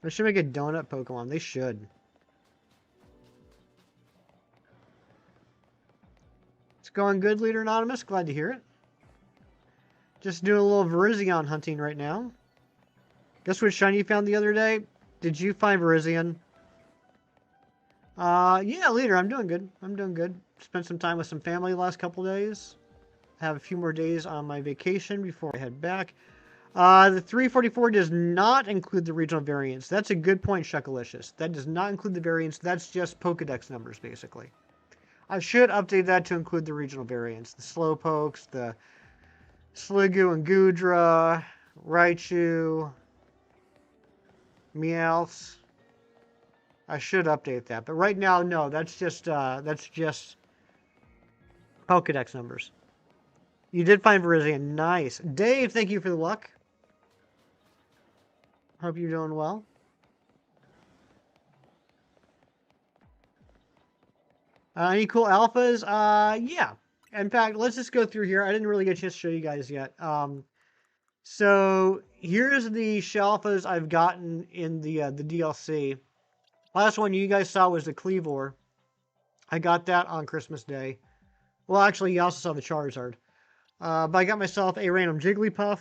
They should make a donut Pokemon. They should. It's going good, Leader Anonymous. Glad to hear it. Just doing a little Verizion hunting right now. Guess what shiny you found the other day? Did you find Verizian? Yeah, Leader, I'm doing good. I'm doing good. Spent some time with some family the last couple days. have a few more days on my vacation before I head back. The 344 does not include the regional variants. That's a good point, Shuckalicious. That does not include the variants. That's just Pokedex numbers, basically. I should update that to include the regional variants. The Slowpokes, the Sliggoo and Goodra, Raichu, Meowths. I should update that. But right now, no. That's just Pokedex numbers. You did find Verizian. Nice. Dave, thank you for the luck. Hope you're doing well. Any cool alphas? Yeah. In fact, let's just go through here. I didn't really get a chance to show you guys yet. So here's the Shalfas I've gotten in the DLC. Last one you guys saw was the Cleavor. I got that on Christmas Day. Well, actually, you also saw the Charizard. But I got myself a random Jigglypuff.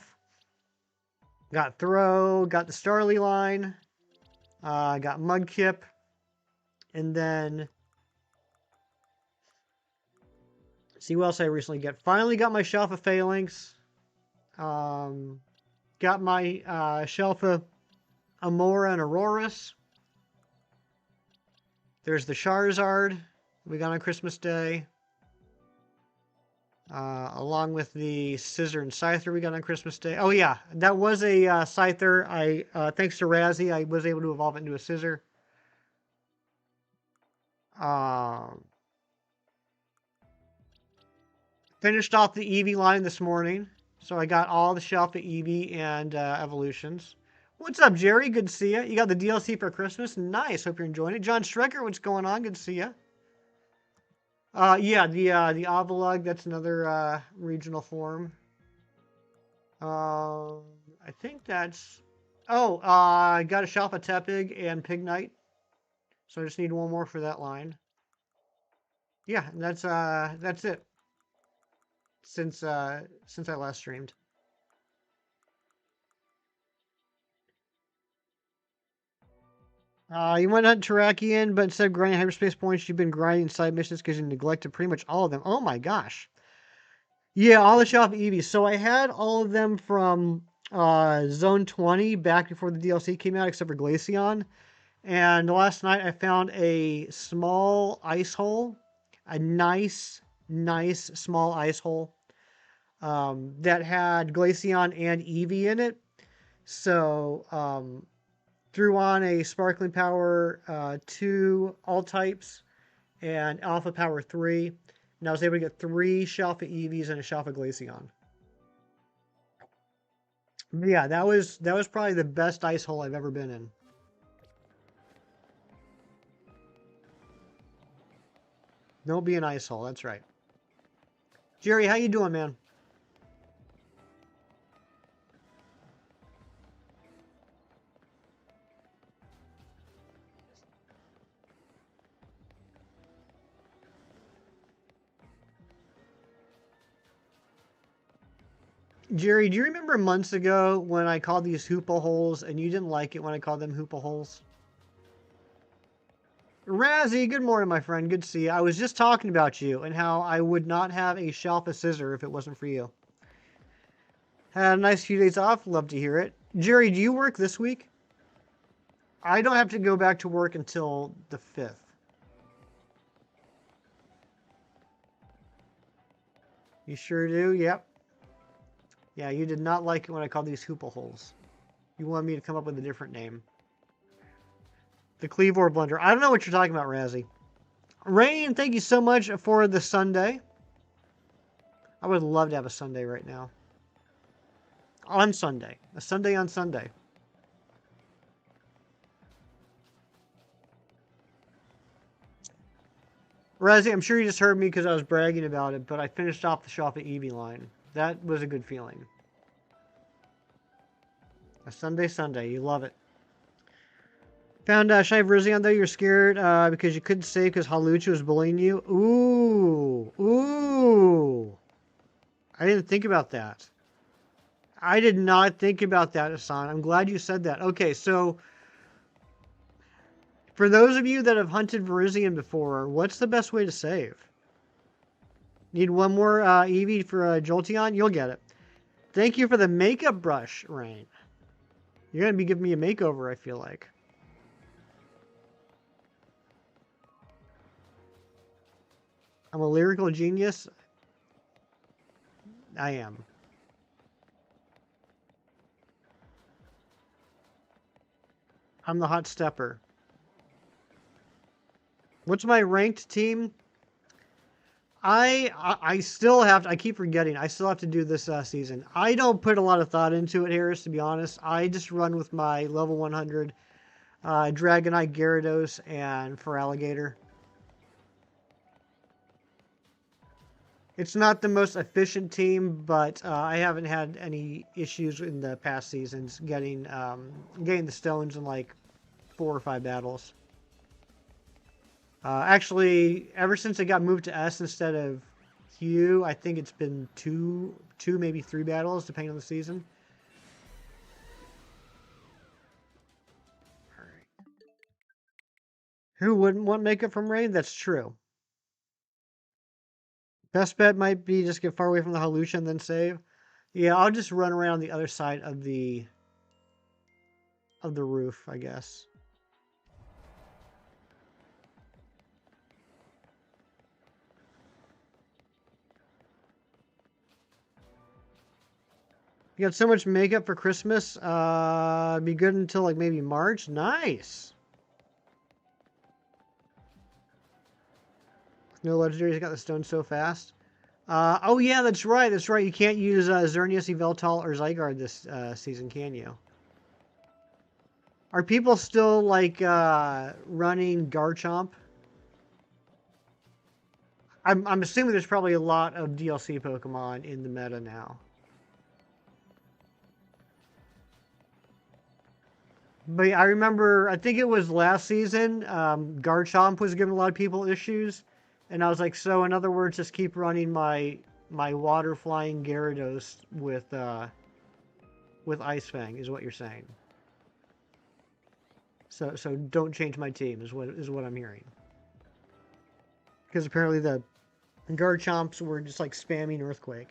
Got Throw. Got the Starly line. Got Mudkip. And then... see what else I recently get. Finally got my Shelfa Phalanx. Got my Shelfa Amora and Aurorus. There's the Charizard we got on Christmas Day. Along with the Scizor and Scyther we got on Christmas Day. Oh yeah, that was a Scyther. Thanks to Razzie, I was able to evolve it into a Scizor. Finished off the Eevee line this morning. So I got all the Shelfa Eevee and evolutions. What's up, Jerry? Good to see you. You got the DLC for Christmas? Nice. Hope you're enjoying it. John Strecker, what's going on? Good to see you. Yeah, the Avalugg, that's another regional form. I think that's... oh, I got a Shelfa Tepig and Pignite. So I just need one more for that line. Yeah, and that's it. Since I last streamed. You went on Terrakion, but instead of grinding hyperspace points, you've been grinding side missions because you neglected pretty much all of them. Oh my gosh. Yeah, all the Shelf Eevees. So I had all of them from Zone 20 back before the DLC came out, except for Glaceon. And last night I found a small ice hole. A nice small ice hole. That had Glaceon and Eevee in it. So, threw on a Sparkling Power 2 all types and Alpha Power 3. And I was able to get 3 Shelfa Eevees and a Shelfa Glaceon. But yeah, that was probably the best ice hole I've ever been in. Don't be an ice hole, that's right. Jerry, how you doing, man? Jerry, do you remember months ago when I called these hoopa holes and you didn't like it when I called them hoopa holes? Razzie, good morning, my friend. Good to see you. I was just talking about you and how I would not have a Shelfa Scizor if it wasn't for you. Had a nice few days off. Love to hear it. Jerry, do you work this week? I don't have to go back to work until the 5th. You sure do? Yep. Yeah, you did not like it when I called these hoopa holes. You wanted me to come up with a different name. The Cleavor Blunder. I don't know what you're talking about, Razzie. Rain, thank you so much for the Sunday. I would love to have a Sunday right now. On Sunday. A Sunday on Sunday. Razzie, I'm sure you just heard me because I was bragging about it, but I finished off the Shelfa Eevee line. That was a good feeling. A Sunday. You love it. Found Shiny Verizian, though. You're scared because you couldn't save because Halucha was bullying you. Ooh. I didn't think about that. I did not think about that, Hassan. I'm glad you said that. Okay, so for those of you that have hunted Verizian before, what's the best way to save? Need one more Eevee for Jolteon? You'll get it. Thank you for the makeup brush, Rain. You're going to be giving me a makeover, I feel like. I'm a lyrical genius. I am. I'm the hot stepper. What's my ranked team? I still have to, I keep forgetting. I still have to do this season. I don't put a lot of thought into it, Harris, to be honest. I just run with my level 100 Dragonite, Gyarados, and Feraligatr. It's not the most efficient team, but I haven't had any issues in the past seasons getting the stones in like 4 or 5 battles. Actually, ever since it got moved to S instead of Q, I think it's been two, maybe 3 battles, depending on the season. All right. Who wouldn't want makeup from Rain? That's true. Best bet might be just get far away from the Hawlucha and then save. Yeah, I'll just run around the other side of the roof, I guess. You got so much makeup for Christmas. Be good until like maybe March. Nice. No legendaries got the stone so fast. Oh yeah, that's right. That's right. You can't use Xerneas, Yveltal, or Zygarde this season, can you? Are people still like running Garchomp? I'm assuming there's probably a lot of DLC Pokemon in the meta now. But yeah, I remember, I think it was last season, Garchomp was giving a lot of people issues. And I was like, so in other words, just keep running my water flying Gyarados with Ice Fang is what you're saying. So don't change my team is what I'm hearing. Because apparently the Garchomps were just like spamming Earthquake.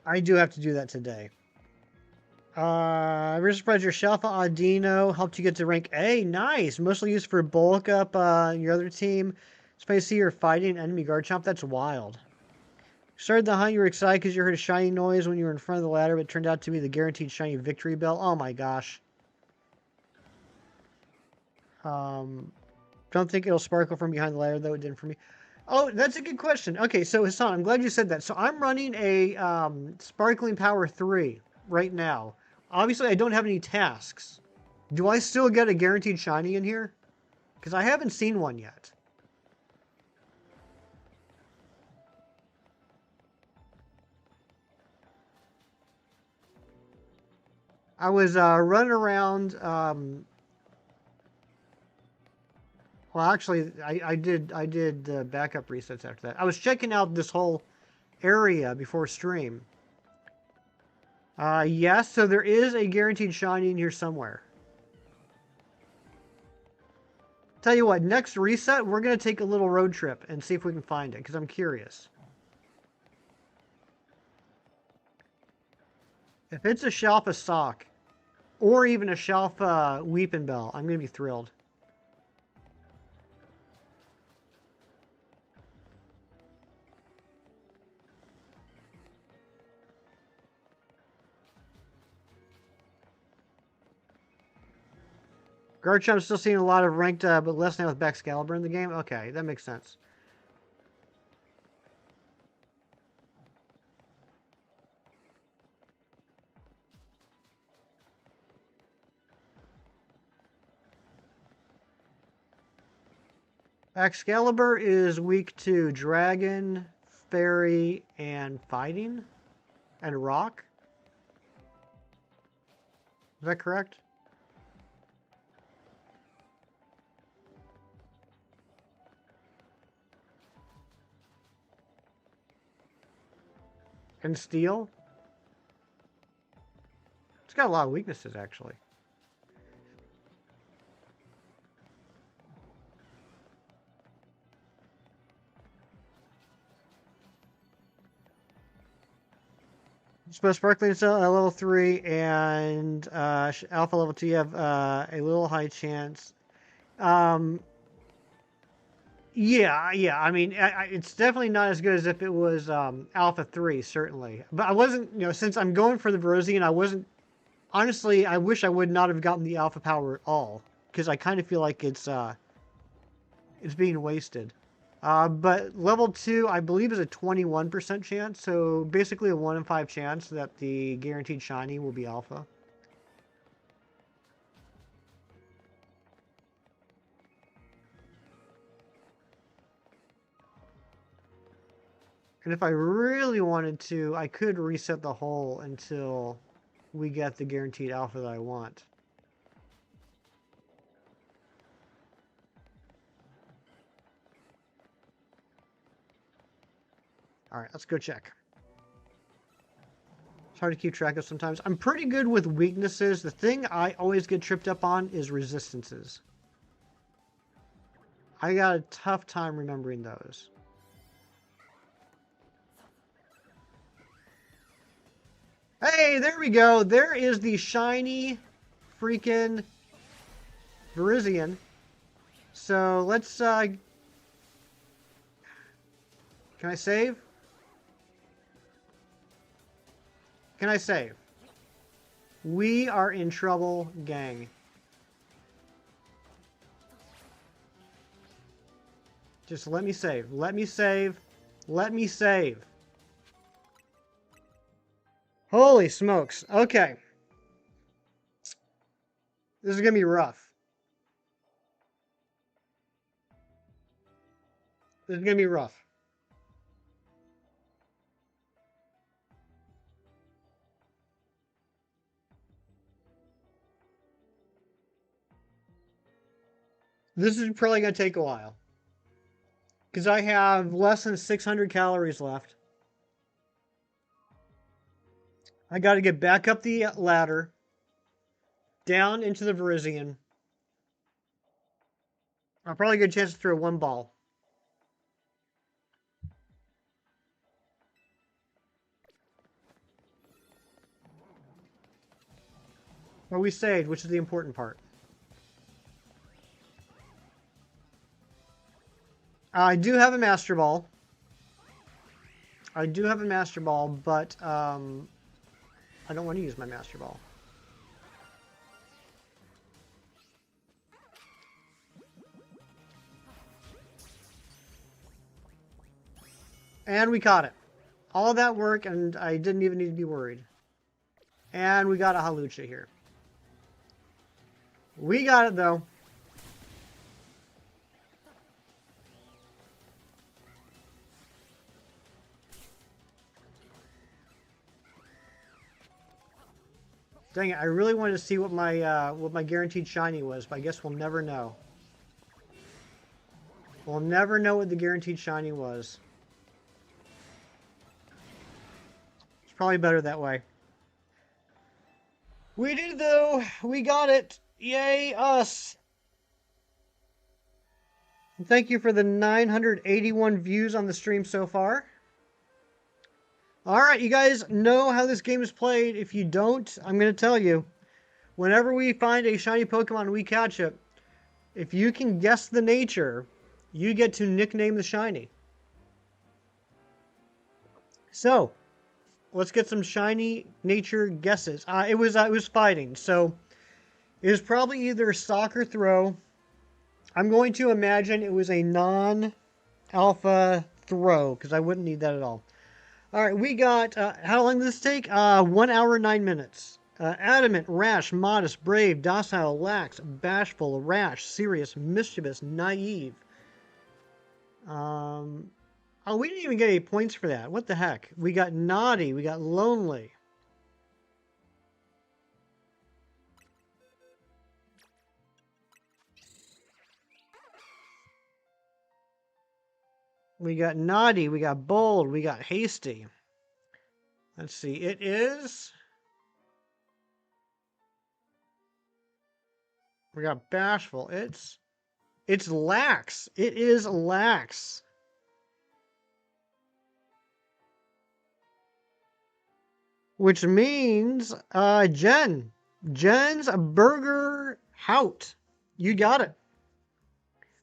I do have to do that today. Versus Predator Shelfa Audino helped you get to rank A. Nice. Mostly used for bulk up your other team. It's funny to see you're fighting enemy Garchomp. That's wild. Started the hunt, you were excited because you heard a shiny noise when you were in front of the ladder, but it turned out to be the guaranteed shiny victory bell. Oh my gosh. Don't think it'll sparkle from behind the ladder, though it didn't for me. Oh, that's a good question. Okay, so Hassan, I'm glad you said that. So I'm running a Sparkling Power 3 right now. Obviously, I don't have any tasks. Do I still get a guaranteed shiny in here? Because I haven't seen one yet. I was running around. Well, actually, I did backup resets after that. I was checking out this whole area before stream. Yes, so there is a guaranteed shiny in here somewhere. Tell you what, next reset, we're going to take a little road trip and see if we can find it, because I'm curious. If it's a Shalfa Sock, or even a Shalfa Weepin' Bell, I'm going to be thrilled. Garchomp's still seeing a lot of ranked, but less now with Baxcalibur in the game. Okay, that makes sense. Excalibur is weak to Dragon, Fairy, and Fighting, and Rock. Is that correct? And Steel? got a lot of weaknesses, actually. So Sparkling is level 3 and Alpha level 2, you have a little high chance. Yeah. I mean, it's definitely not as good as if it was Alpha 3, certainly. But I wasn't, since I'm going for the Verizian, I wasn't. Honestly, I wish I would not have gotten the Alpha power at all, because I kind of feel like it's being wasted. But level 2, I believe, is a 21% chance. So basically a 1 in 5 chance that the guaranteed shiny will be Alpha. And if I really wanted to, I could reset the hole until we get the guaranteed Alpha that I want. All right, let's go check. It's hard to keep track of sometimes. I'm pretty good with weaknesses. The thing I always get tripped up on is resistances. I got a tough time remembering those. Hey, there we go. There is the shiny freaking Verizian. So let's, can I save? Can I save? We are in trouble, gang. Just let me save. Let me save. Let me save. Holy smokes. Okay. This is going to be rough. This is going to be rough. This is probably going to take a while. Because I have less than 600 calories left. I got to get back up the ladder. Down into the Verizian. I'll probably get a chance to throw one ball. But we saved, which is the important part. I do have a Master Ball. I do have a Master Ball, but I don't want to use my Master Ball. And we caught it. All that work, and I didn't even need to be worried. And we got a Halucha here. We got it, though. Dang it, I really wanted to see what my guaranteed shiny was, but I guess we'll never know. We'll never know what the guaranteed shiny was. It's probably better that way. We did, though. We got it. Yay, us. And thank you for the 981 views on the stream so far. All right, you guys know how this game is played. If you don't, I'm going to tell you. Whenever we find a shiny Pokemon and we catch it, if you can guess the nature, you get to nickname the shiny. So, let's get some shiny nature guesses. It was fighting, so it was probably either Soccer Throw. I'm going to imagine it was a non-alpha throw, because I wouldn't need that at all. All right, we got, how long does this take? 1 hour, 9 minutes. Adamant, rash, modest, brave, docile, lax, bashful, rash, serious, mischievous, naive. Oh, we didn't even get any points for that. What the heck? We got naughty, we got lonely. We got naughty, we got bold, we got hasty. Let's see, it is We got Bashful. It's Lax. It is Lax. Which means Jen's a burger hout. You got it.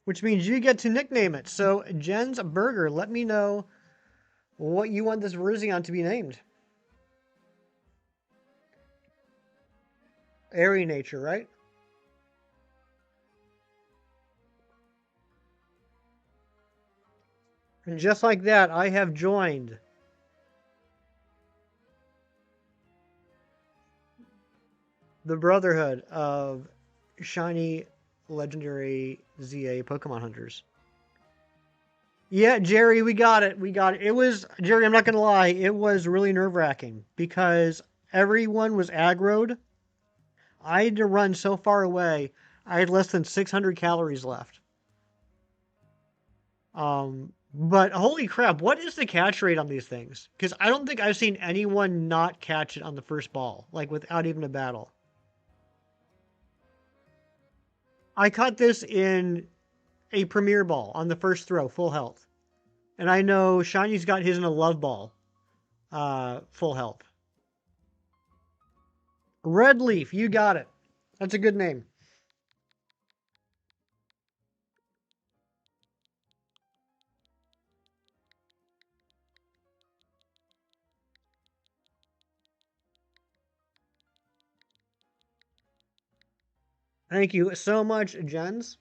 Which means you get to nickname it. So Jen's a burger. Let me know what you want this Verizion to be named. Airy nature, right? And just like that, I have joined the Brotherhood of Shiny Legendary ZA Pokemon Hunters. Yeah, Jerry, we got it. We got it. It was, Jerry, I'm not going to lie, it was really nerve wracking because everyone was aggroed. I had to run so far away, I had less than 600 calories left. But holy crap, what is the catch rate on these things? Because I don't think I've seen anyone not catch it on the first ball, like without even a battle. I caught this in a premier ball on the first throw, full health. And I know Shiny's got his in a love ball, full health. Red Leaf, you got it. That's a good name. Thank you so much, Jens.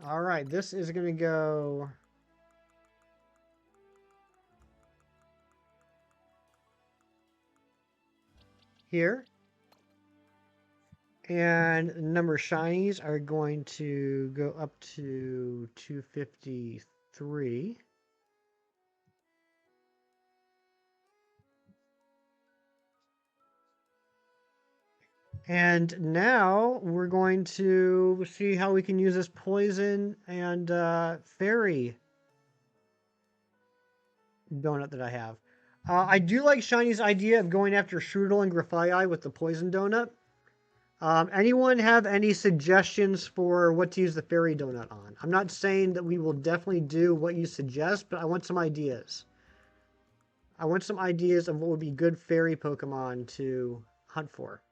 All right, this is going to go here. And the number of shinies are going to go up to 253. And now we're going to see how we can use this poison and fairy donut that I have. I do like Shiny's idea of going after Strudel and Grafai with the poison donut. Anyone have any suggestions for what to use the fairy donut on? I'm not saying that we will definitely do what you suggest, but I want some ideas. I want some ideas of what would be good fairy Pokemon to hunt for.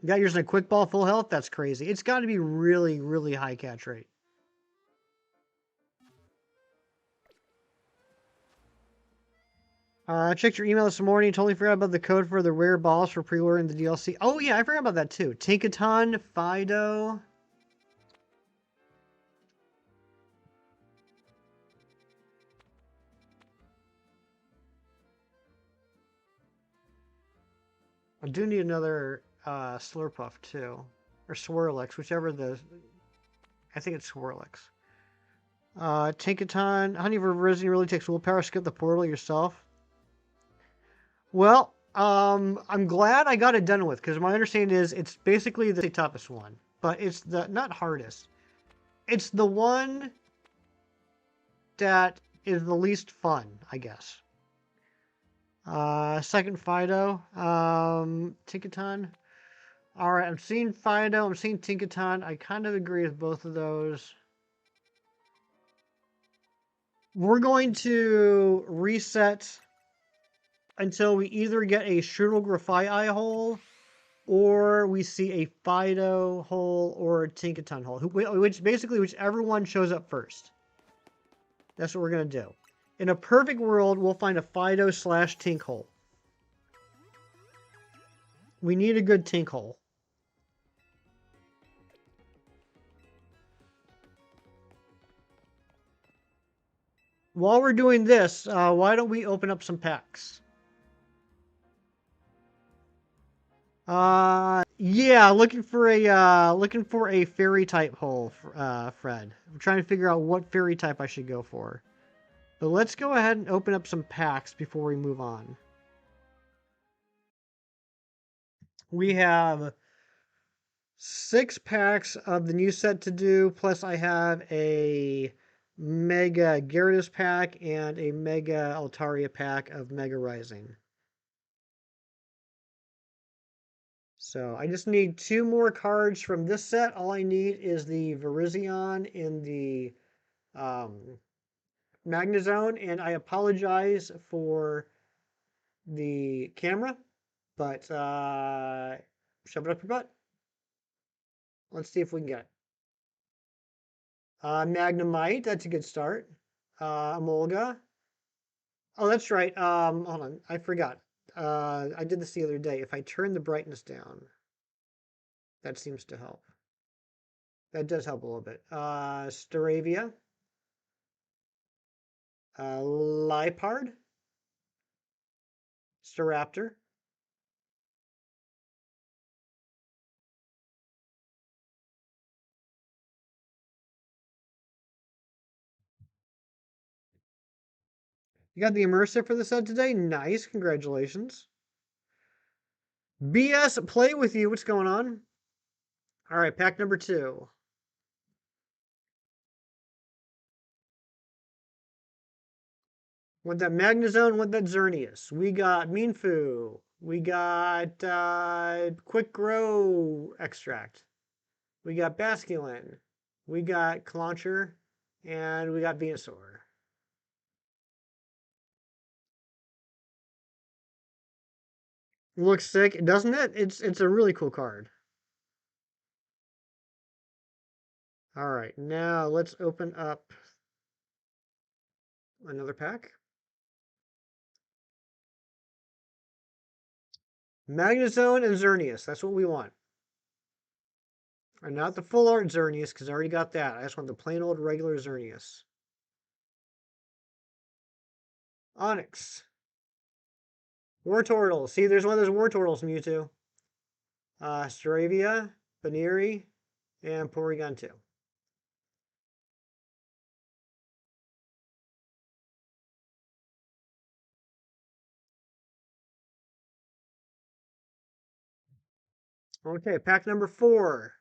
You got yours in a quick ball full health? That's crazy. It's got to be really, really high catch rate. I checked your email this morning. Totally forgot about the code for the rare balls for pre-ordering the DLC. Oh, yeah, I forgot about that too. Tinkaton, Fido. I do need another Slurpuff too. Or Swirlix, whichever the... I think it's Swirlix. Tinkaton. Honey for Verizian really takes willpower. Skip the portal yourself. Well, I'm glad I got it done with, because my understanding is it's basically the toughest one. But it's the, not hardest. It's the one that is the least fun, I guess. Second Fido. Tinkaton. Alright, I'm seeing Fido, I'm seeing Tinkaton. I kind of agree with both of those. We're going to reset until we either get a Strudel Grafai hole, or we see a Fido hole or a Tinkaton hole. Which basically, whichever one shows up first. That's what we're going to do. In a perfect world, we'll find a Fido / Tink hole. We need a good Tink hole. While we're doing this, why don't we open up some packs? Yeah, looking for a fairy type hole, Fred. I'm trying to figure out what fairy type I should go for. But let's go ahead and open up some packs before we move on. We have 6 packs of the new set to do, plus I have a Mega Gyarados pack and a Mega Altaria pack of Mega Rising. So I just need 2 more cards from this set. All I need is the Verizion in the Magnezone, and I apologize for the camera, but shove it up your butt. Let's see if we can get it. Magnemite, that's a good start. Emolga. Oh, that's right. Hold on, I forgot. I did this the other day. If I turn the brightness down, that seems to help. That does help a little bit. Staravia. Lipard. Staraptor. You got the immersive for the set today? Nice, congratulations. BS Play with you, what's going on? All right, pack number 2. Want that Magnezone, want that Xerneas. We got Minfu. We got Quick Grow Extract. We got Basculin. We got Clauncher. And we got Venusaur. Looks sick, doesn't it? It's a really cool card. All right, now let's open up another pack. Magnezone and Xerneas. That's what we want. And not the full art Xerneas, because I already got that. I just want the plain old regular Xerneas. Onyx. Wartortle. See, there's one of those Wartortles, Mewtwo. Staravia, Baneri, and Porygon 2. Okay, pack number 4.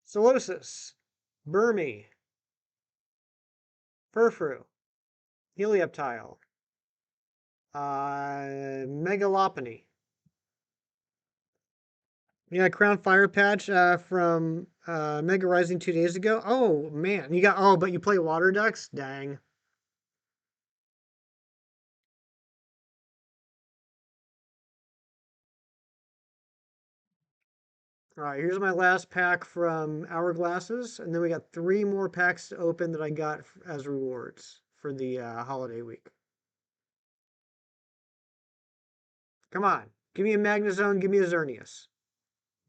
Solosis, Burmy, Furfru, Helioptile, Megalopony. Yeah, Crown Fire Patch from Mega Rising 2 days ago. Oh, man. But you play Water Ducks? Dang. All right, here's my last pack from Hourglasses. And then we got 3 more packs to open that I got as rewards for the holiday week. Come on. Give me a Magnezone. Give me a Xerneas.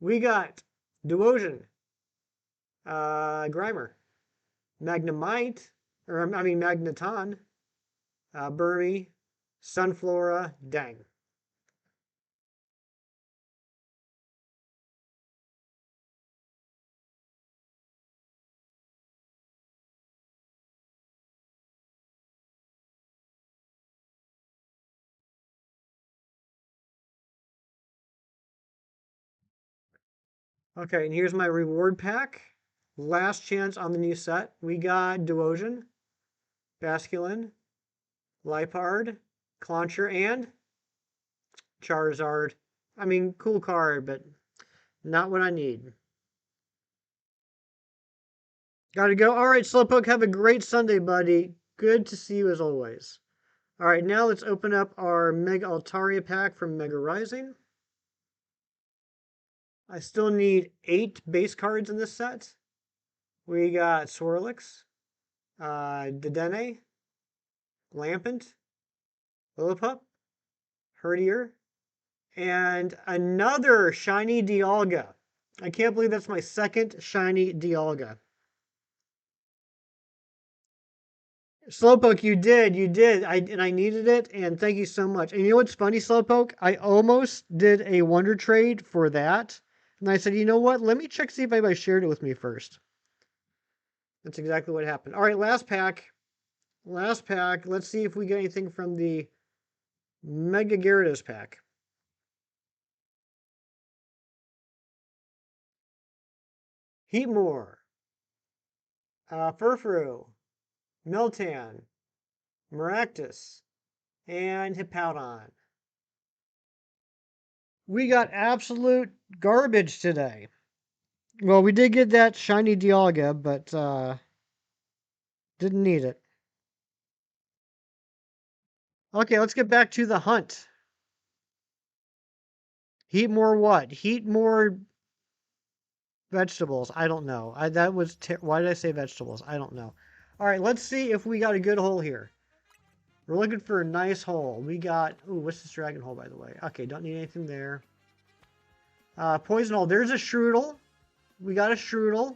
We got Duosion, Grimer, Magnemite, Magneton, Burmy, Sunflora, Dang. Okay, and here's my reward pack. Last chance on the new set. We got Duosion, Basculin, Lipard, Clauncher, and Charizard. I mean, cool card, but not what I need. Gotta go. All right, Slowpoke, have a great Sunday, buddy. Good to see you as always. All right, now let's open up our Mega Altaria pack from Mega Rising. I still need 8 base cards in this set. We got Swirlix, Dedenne, Lampent, Lillipup, Herdier, and another shiny Dialga. I can't believe that's my second shiny Dialga. Slowpoke, you did. And I needed it, and thank you so much. And you know what's funny, Slowpoke? I almost did a Wonder Trade for that. And I said, you know what? Let me check see if anybody shared it with me first. That's exactly what happened. All right, last pack. Last pack. Let's see if we get anything from the Mega Gyarados pack. Heatmore, Furfru, Meltan, Maractus, and Hippowdon. We got absolute garbage today. Well, we did get that shiny Dialga, but didn't need it. Okay, let's get back to the hunt. Heat more what? Heat more vegetables. I don't know. Why did I say vegetables? I don't know. All right, let's see if we got a good hole here. We're looking for a nice hole. We got, ooh, what's this dragon hole, by the way? Okay, don't need anything there. Poison hole. There's a Strudel. We got a Strudel.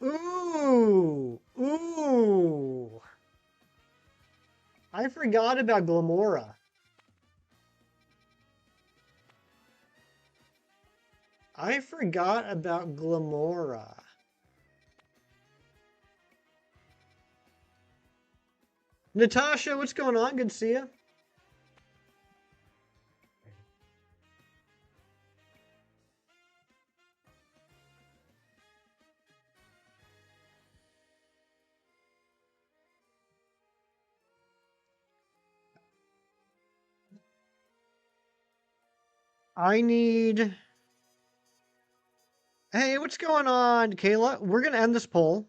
Ooh, ooh. I forgot about Glamora. I forgot about Glamora. Natasha, what's going on? Good to see you. I need... Hey, what's going on, Kayla? We're going to end this poll.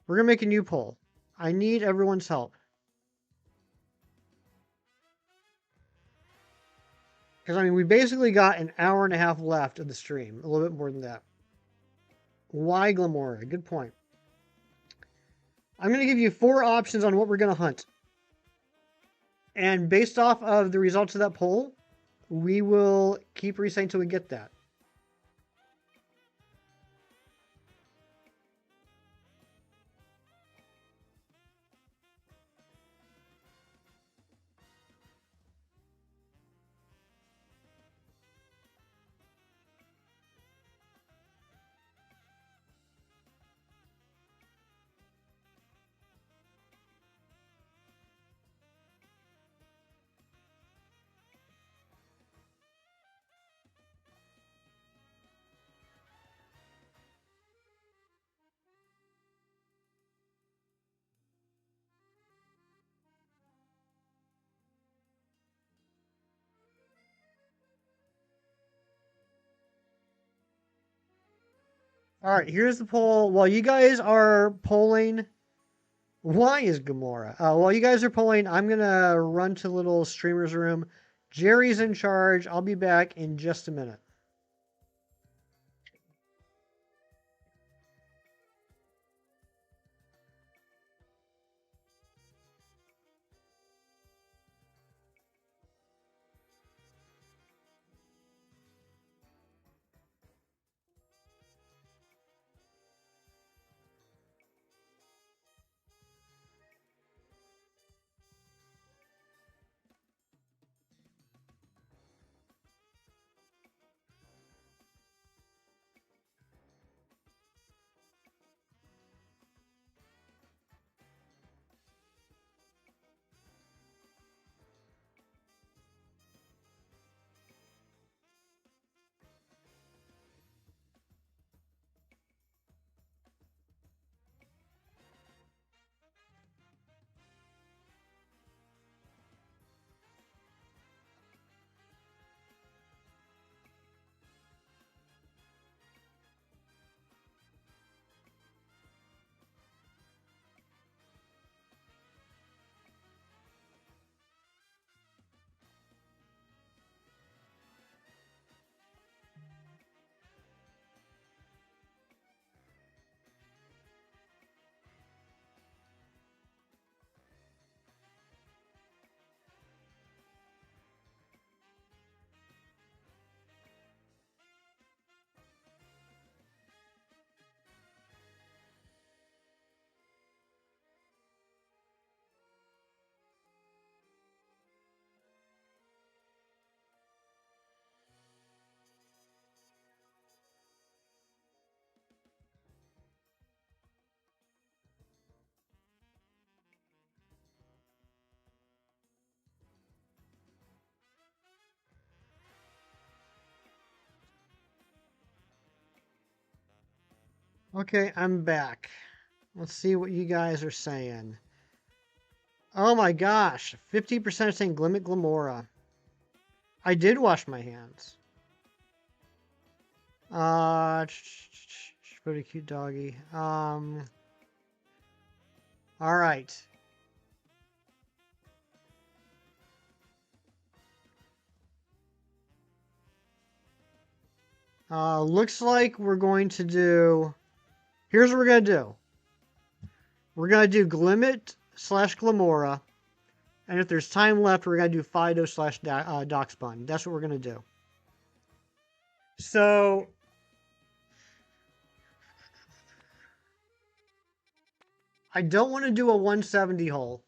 We're going to make a new poll. I need everyone's help. Because, I mean, we basically got an hour and a half left of the stream. A little bit more than that. Why Glamora? Good point. I'm going to give you 4 options on what we're going to hunt. And based off of the results of that poll, we will keep resetting until we get that. All right, here's the poll. While you guys are polling, why is Gamora? While you guys are polling, I'm going to run to little streamer's room. Jerry's in charge. I'll be back in just a minute. Okay, I'm back. Let's see what you guys are saying. Oh my gosh, 50% saying Glimmet Glamora. I did wash my hands. Pretty cute doggy. All right. Looks like we're going to do. Here's what we're gonna do. We're gonna do Glimmet / Glamora, and if there's time left, we're gonna do Fido / Doxbun. That's what we're gonna do. So I don't want to do a 170 hole.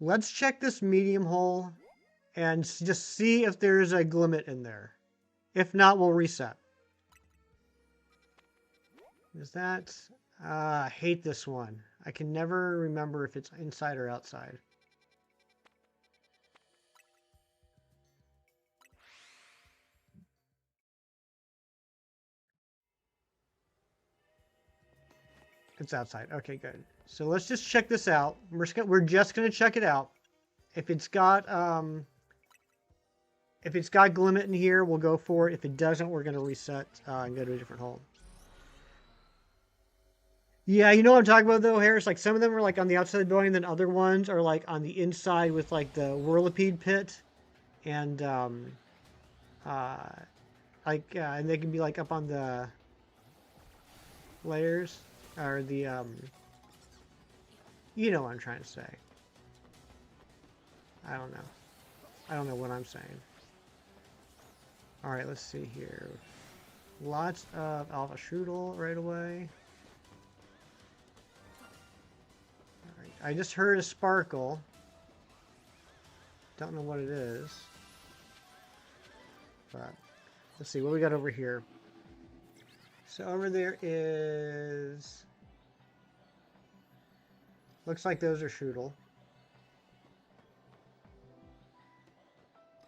Let's check this medium hole and just see if there's a Glimmet in there. If not, we'll reset. Is that? I hate this one. I can never remember if it's inside or outside. It's outside. Okay, good. So let's just check this out. We're just gonna check it out. If it's got Glimmet in here, we'll go for it. If it doesn't, we're gonna reset and go to a different hole. Yeah, you know what I'm talking about though, Harris? Like some of them are like on the outside of the building, then other ones are like on the inside with like the whirlipede pit, and uh, and they can be like up on the layers or the you know what I'm trying to say. I don't know. I don't know what I'm saying. All right, let's see here. Lots of alpha strudel right away. All right, I just heard a sparkle. Don't know what it is. But let's see what we got over here. So over there is... Looks like those are strudel.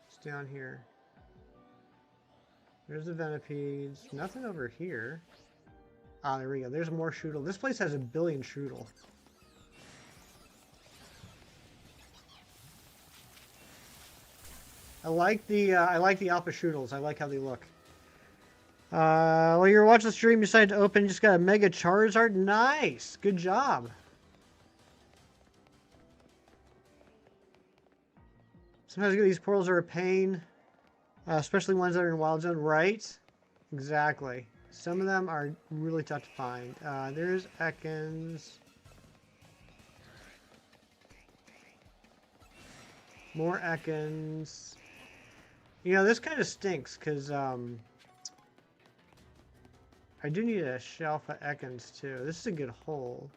It's down here. There's the ventipedes. Nothing over here. Ah, there we go. There's more strudel. This place has a billion strudel. I like the alpha strudels. I like how they look. While you were watching the stream, you decided to open. Just got a mega Charizard. Nice. Good job. Sometimes these portals are a pain, especially ones that are in Wild Zone. Right? Exactly. Some of them are really tough to find. There's Ekans. More Ekans. You know, this kind of stinks because I do need a shelf of Ekans too. This is a good hole.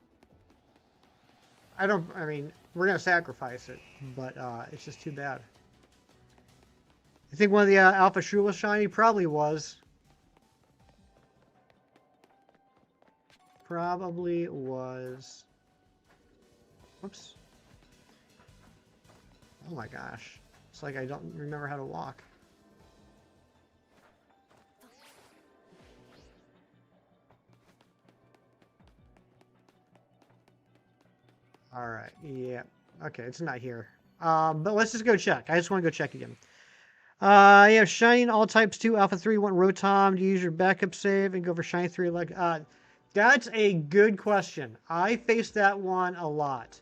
I mean, we're going to sacrifice it, but it's just too bad. I think one of the Alpha Shrew was shiny. Probably was. Probably was. Whoops. Oh my gosh. It's like I don't remember how to walk. Alright, yeah. Okay, it's not here. But let's just go check. I just want to go check again. You have Shining all types 2, Alpha 3, want Rotom to use your backup save and go for Shiny 3. Like, that's a good question. I face that one a lot.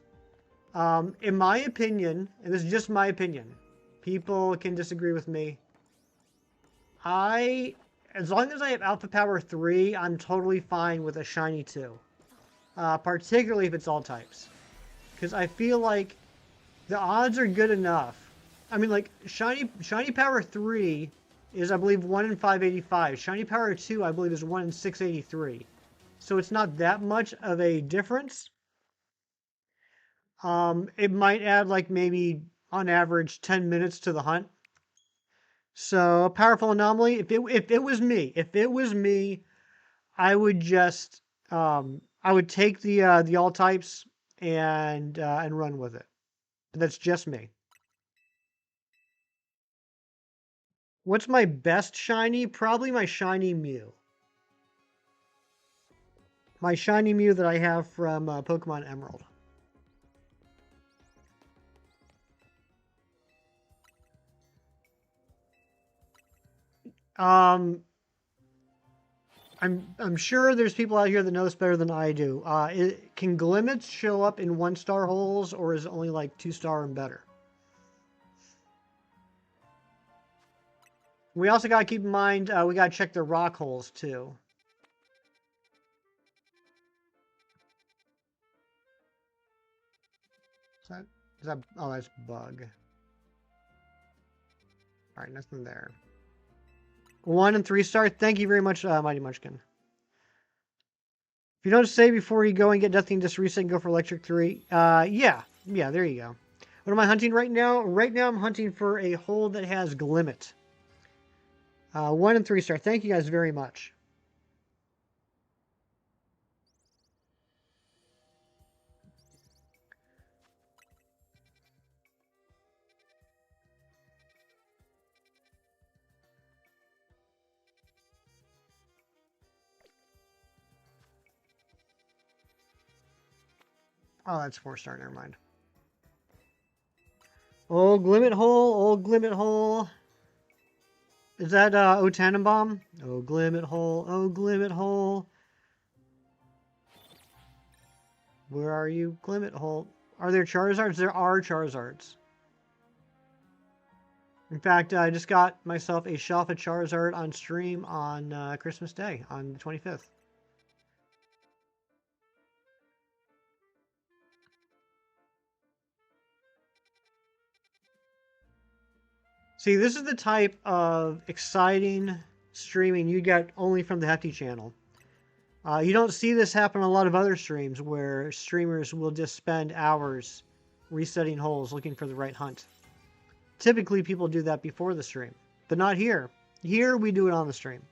In my opinion, and this is just my opinion, people can disagree with me. As long as I have Alpha Power 3, I'm totally fine with a Shiny 2. Particularly if it's all types. Because I feel like the odds are good enough. I mean, like, Shiny Power 3 is, I believe, 1 in 585. Shiny Power 2, I believe, is 1 in 683. So it's not that much of a difference. It might add, like, maybe, on average, 10 minutes to the hunt. So, a powerful anomaly. If it was me, I would just, I would take the all types and run with it. But that's just me. What's my best shiny? Probably my shiny Mew. My shiny Mew that I have from Pokemon Emerald. Um, I'm sure there's people out here that know this better than I do. Can Glimmets show up in 1-star holes, or is it only like 2-star and better? We also got to keep in mind, we got to check the rock holes too. Is that, oh, that's bug. All right, nothing there. 1 and 3-star. Thank you very much, Mighty Munchkin. If you don't save before you go and get nothing, just reset and go for Electric 3. Yeah, there you go. What am I hunting right now? Right now I'm hunting for a hole that has Glimmet. 1 and 3-star. Thank you guys very much. Oh, that's 4-star. Never mind. Old Glimmet hole. Old Glimmet hole. Is that O Tannenbaum? Oh, Glimmet hole. Oh, Glimmet hole. Where are you, Glimmet hole? Are there Charizards? There are Charizards. In fact, I just got myself a shelf of Charizard on stream on Christmas Day, on the 25th. See, this is the type of exciting streaming you get only from the Hefty channel. You don't see this happen on a lot of other streams where streamers will just spend hours resetting holes looking for the right hunt. Typically, people do that before the stream, but not here. Here, we do it on the stream.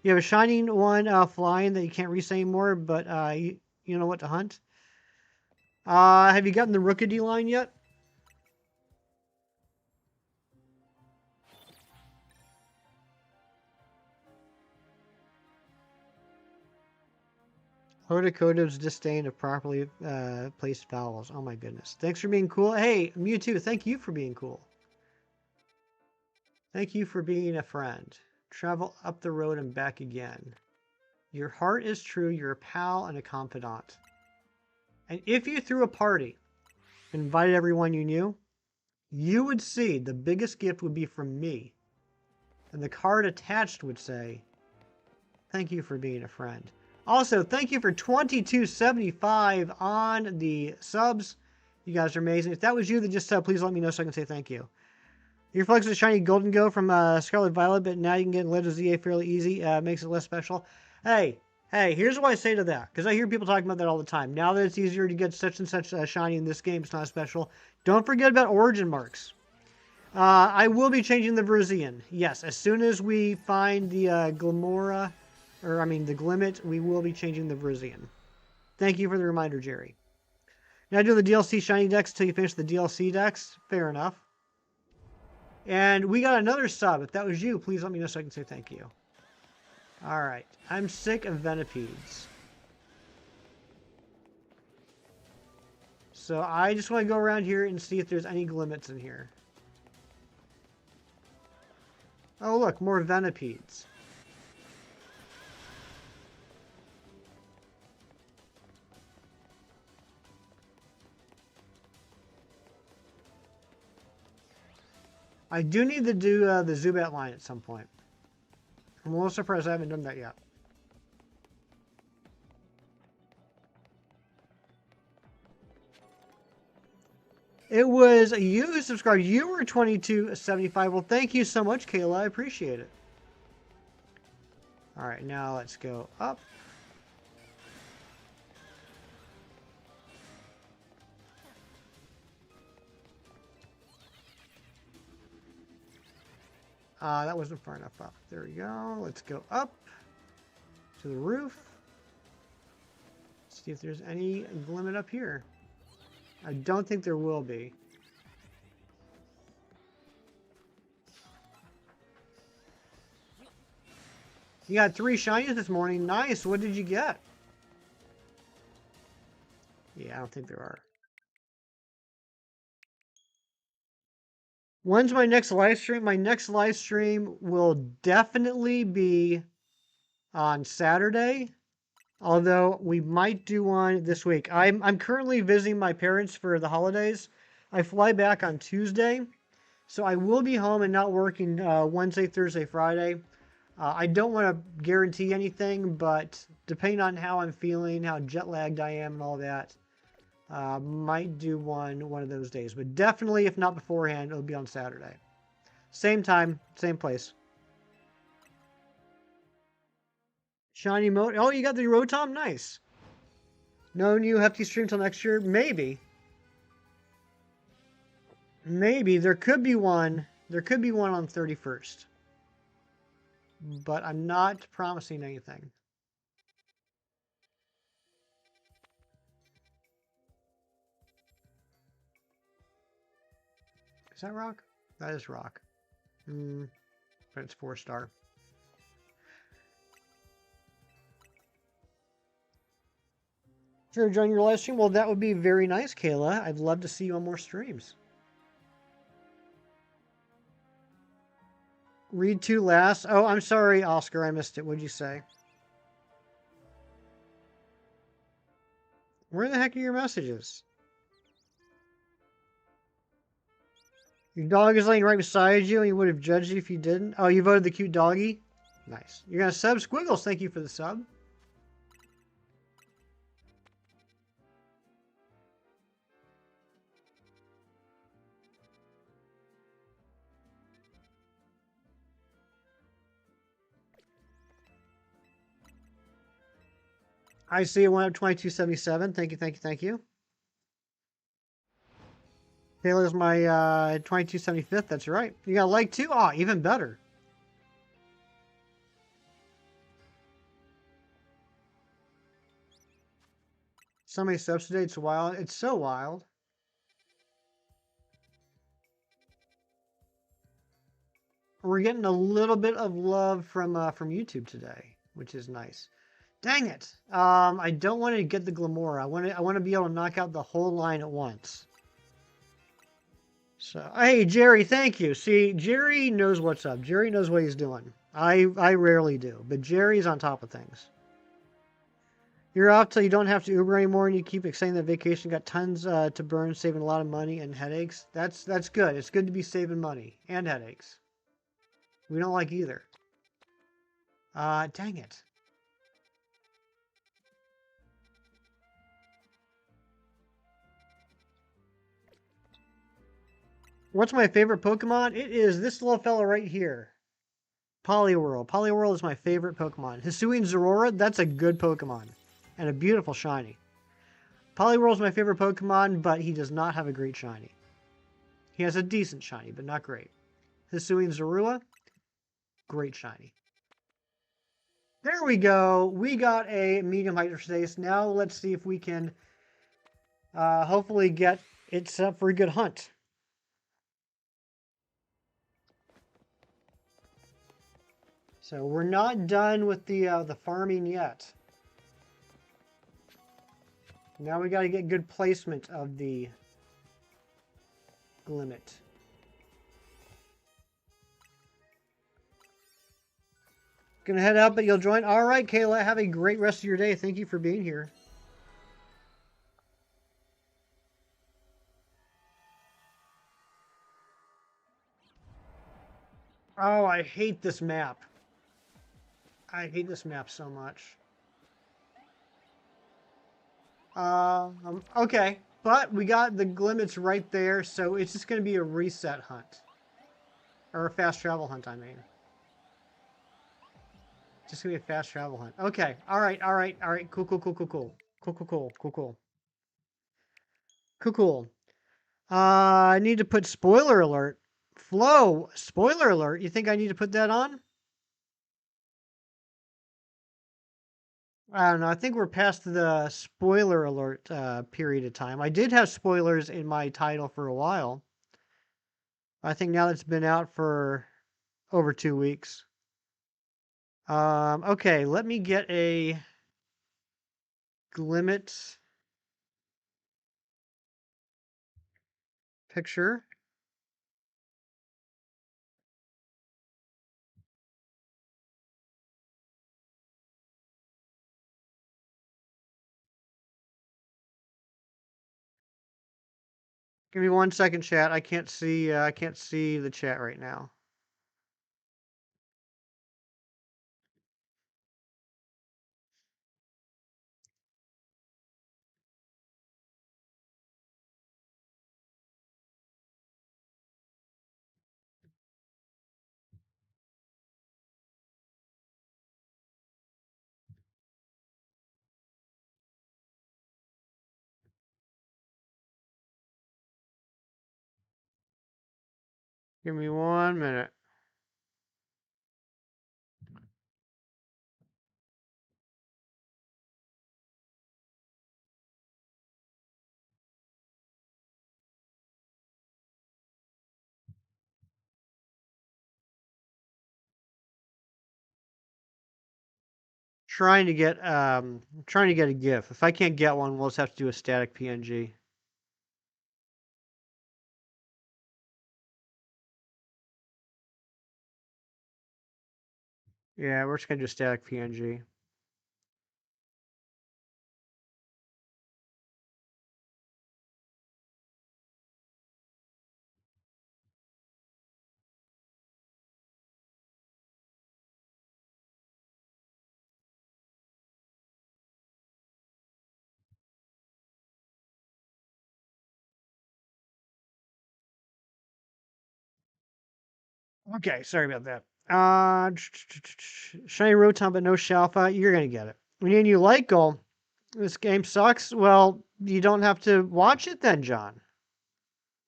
You have a shining one flying that you can't reset anymore, but you know what to hunt. Have you gotten the Rookidee line yet? Hodakoda's disdain of properly placed vowels. Oh my goodness. Thanks for being cool. Hey, Mewtwo, thank you for being cool. Thank you for being a friend. Travel up the road and back again. Your heart is true. You're a pal and a confidant. And if you threw a party and invited everyone you knew, you would see the biggest gift would be from me. And the card attached would say, thank you for being a friend. Also, thank you for $22.75 on the subs. You guys are amazing. If that was you, then just please let me know so I can say thank you. Your flex is shiny golden go from Scarlet Violet, but now you can get Legend of ZA fairly easy. Makes it less special. Hey, here's what I say to that, because I hear people talking about that all the time. Now that it's easier to get such and such shiny in this game, it's not special. Don't forget about origin marks. I will be changing the Verizian. Yes, as soon as we find the Glimora, the Glimmet, we will be changing the Verizian. Thank you for the reminder, Jerry. Now do the DLC shiny decks until you finish the DLC decks. Fair enough. And we got another sub. If that was you, please let me know so I can say thank you. Alright. I'm sick of Venipedes. So I just want to go around here and see if there's any Glimmets in here. Oh look, more Venipedes. I do need to do the Zubat line at some point. I'm a little surprised I haven't done that yet. It was you who subscribed. You were $22.75. Well, thank you so much, Kayla. I appreciate it. All right, now let's go up. That wasn't far enough up. There we go. Let's go up to the roof. See if there's any Glimmet up here. I don't think there will be. You got 3 shinies this morning. Nice. What did you get? Yeah, I don't think there are. When's my next live stream? My next live stream will definitely be on Saturday. Although we might do one this week. I'm currently visiting my parents for the holidays. I fly back on Tuesday. So I will be home and not working Wednesday, Thursday, Friday. I don't want to guarantee anything, but depending on how I'm feeling, how jet lagged I am, and all that, might do one of those days. But definitely, if not beforehand, it'll be on Saturday. Same time, same place. Shiny mode. Oh, you got the Rotom? Nice. No new hefty stream till next year? Maybe. Maybe. There could be one. There could be one on 31st. But I'm not promising anything. Is that rock? That is rock. But it's 4-star. Sure, join your live stream. Well, that would be very nice, Kayla. I'd love to see you on more streams. Read 2 last. Oh, I'm sorry, Oscar. I missed it. What'd you say? Where the heck are your messages? Your dog is laying right beside you, and he would have judged you if you didn't. Oh, you voted the cute doggy? Nice. You're going to sub? Squiggles, thank you for the sub. I see it went up 2277. Thank you, thank you, thank you. Taylor's my 2275th. That's right. You got a like too? Oh, even better. So many subs today. It's wild. It's so wild. We're getting a little bit of love from YouTube today, which is nice. Dang it! I don't want to get the Glamora. I want to be able to knock out the whole line at once. So, hey, Jerry, thank you. See, Jerry knows what's up. Jerry knows what he's doing. I rarely do, but Jerry's on top of things. You're off till you don't have to Uber anymore, and you keep saying that vacation got tons to burn, saving a lot of money and headaches. That's good. It's good to be saving money and headaches. We don't like either. Dang it. What's my favorite Pokemon? It is this little fella right here. Poliwhirl. Poliwhirl is my favorite Pokemon. Hisuian Zorora, that's a good Pokemon. And a beautiful shiny. Poliwhirl is my favorite Pokemon, but he does not have a great shiny. He has a decent shiny, but not great. Hisuian Zorua, great shiny. There we go. We got a medium Hyperspace. Now let's see if we can hopefully get it set up for a good hunt. So we're not done with the farming yet. Now we got to get good placement of the Glimmet. Gonna head out, but you'll join. All right, Kayla, have a great rest of your day. Thank you for being here. Oh, I hate this map. I hate this map so much. Okay, but we got the Glimmets right there, so it's just going to be a reset hunt. Or a fast travel hunt, I mean. Just going to be a fast travel hunt. Okay, alright. Cool. I need to put spoiler alert. Flo, spoiler alert. You think I need to put that on? I don't know. I think we're past the spoiler alert period of time. I did have spoilers in my title for a while. I think now that it's been out for over 2 weeks. Okay, let me get a Glimmet picture. Give me 1 second, chat. I can't see. I can't see the chat right now. Give me 1 minute. Trying to get a GIF. If I can't get one, we'll just have to do a static PNG. Yeah, we're just gonna do static PNG. Okay, sorry about that. Shiny Rotom, but no Shalfa. You're gonna get it. And you like goal. This game sucks. Well, you don't have to watch it then, John.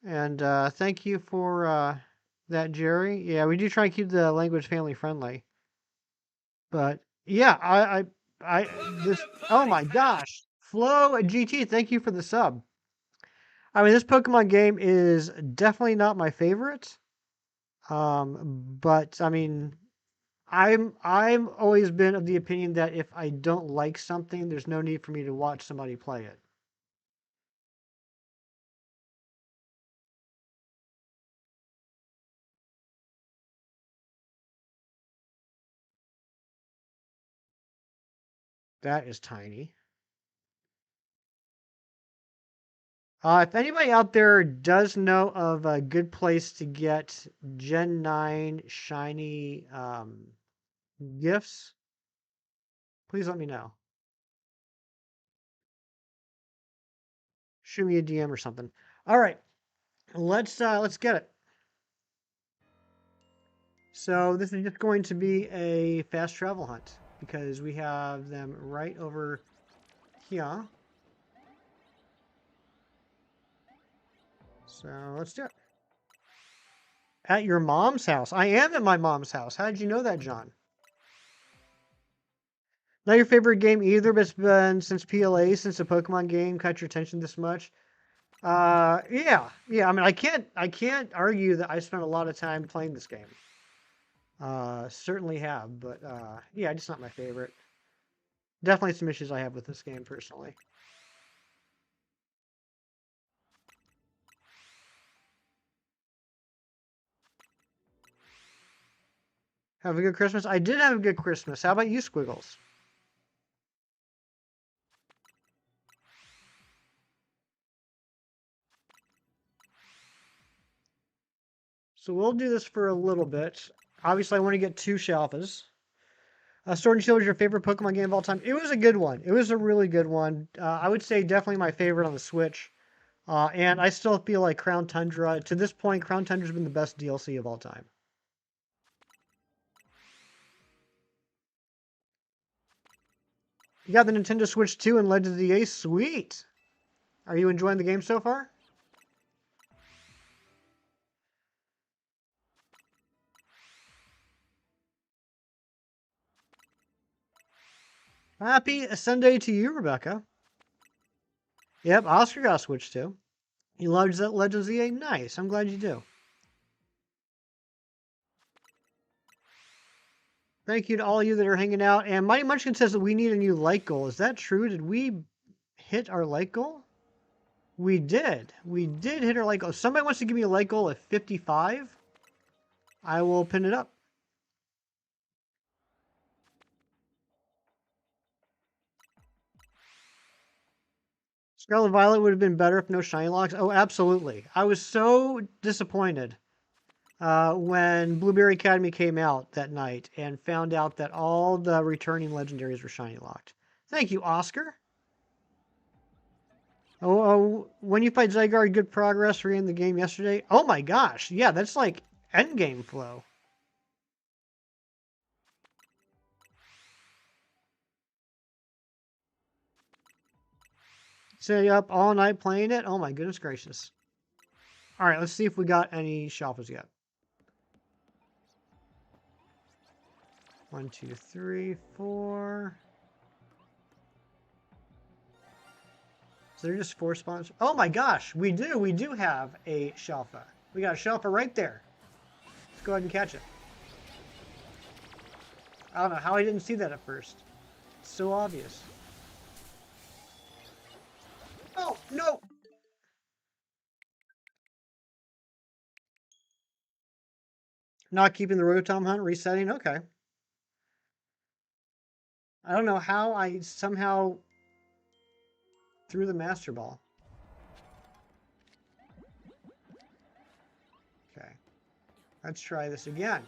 And thank you for that, Jerry. Yeah, we do try and keep the language family friendly. But yeah, this. Oh my gosh, Flo at GT. Thank you for the sub. I mean, this Pokemon game is definitely not my favorite. But I mean, I'm always been of the opinion that if I don't like something, there's no need for me to watch somebody play it. That is tiny. If anybody out there does know of a good place to get Gen 9 shiny gifts, please let me know. Shoot me a DM or something. All right, let's get it. So this is just going to be a fast travel hunt because we have them right over here. So let's do it. At your mom's house. I am at my mom's house. How did you know that, John? Not your favorite game either, but it's been since PLA, since the Pokemon game caught your attention this much. Yeah. I mean, I can't argue that I spent a lot of time playing this game. Certainly have, but yeah, just not my favorite. Definitely some issues I have with this game personally. Have a good Christmas. I did have a good Christmas. How about you, Squiggles? So we'll do this for a little bit. Obviously, I want to get 2 Shalfas. Sword and Shield is your favorite Pokemon game of all time. It was a good one. It was a really good one. I would say definitely my favorite on the Switch. And I still feel like Crown Tundra, to this point, Crown Tundra's been the best DLC of all time. You got the Nintendo Switch 2 and Legends of the Ace. Sweet. Are you enjoying the game so far? Happy Sunday to you, Rebecca. Yep, Oscar got a Switch too. He loves that Legends of the Ace. Nice. I'm glad you do. Thank you to all of you that are hanging out. And Mighty Munchkin says that we need a new like goal. Is that true? Did we hit our like goal? We did. We did hit our like goal. If somebody wants to give me a like goal at 55, I will pin it up. Scarlet Violet would have been better if no shiny locks. Oh, absolutely. I was so disappointed when Blueberry Academy came out that night and found out that all the returning legendaries were shiny locked. Thank you, Oscar. Oh, when you played Zygarde, good progress for you in the game yesterday. Oh my gosh, yeah, that's like endgame flow. Stay up all night playing it? Oh my goodness gracious. Alright, let's see if we got any shelfers yet. 1, 2, 3, 4. So they're just 4 spawns. Oh my gosh, we do have a Shelfa. We got a Shelfa right there. Let's go ahead and catch it. I don't know how I didn't see that at first. It's so obvious. Oh, no! Not keeping the Rotom hunt, resetting? Okay. I don't know how I somehow threw the Master Ball. Okay. Let's try this again.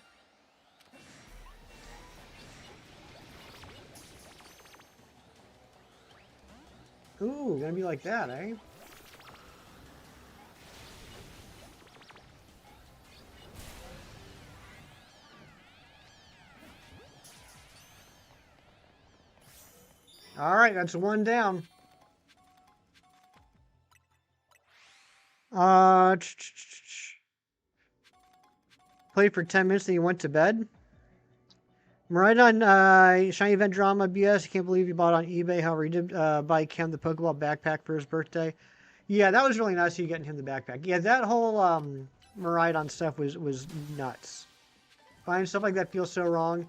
Ooh, gonna be like that, eh? All right, that's 1 down. Played for 10 minutes, then you went to bed. Right on Shiny Event Drama BS. I can't believe you bought on eBay. However, you did buy Cam the Pokeball backpack for his birthday. Yeah, that was really nice of you getting him the backpack. Yeah, that whole Miraidon stuff was nuts. Finding stuff like that feels so wrong.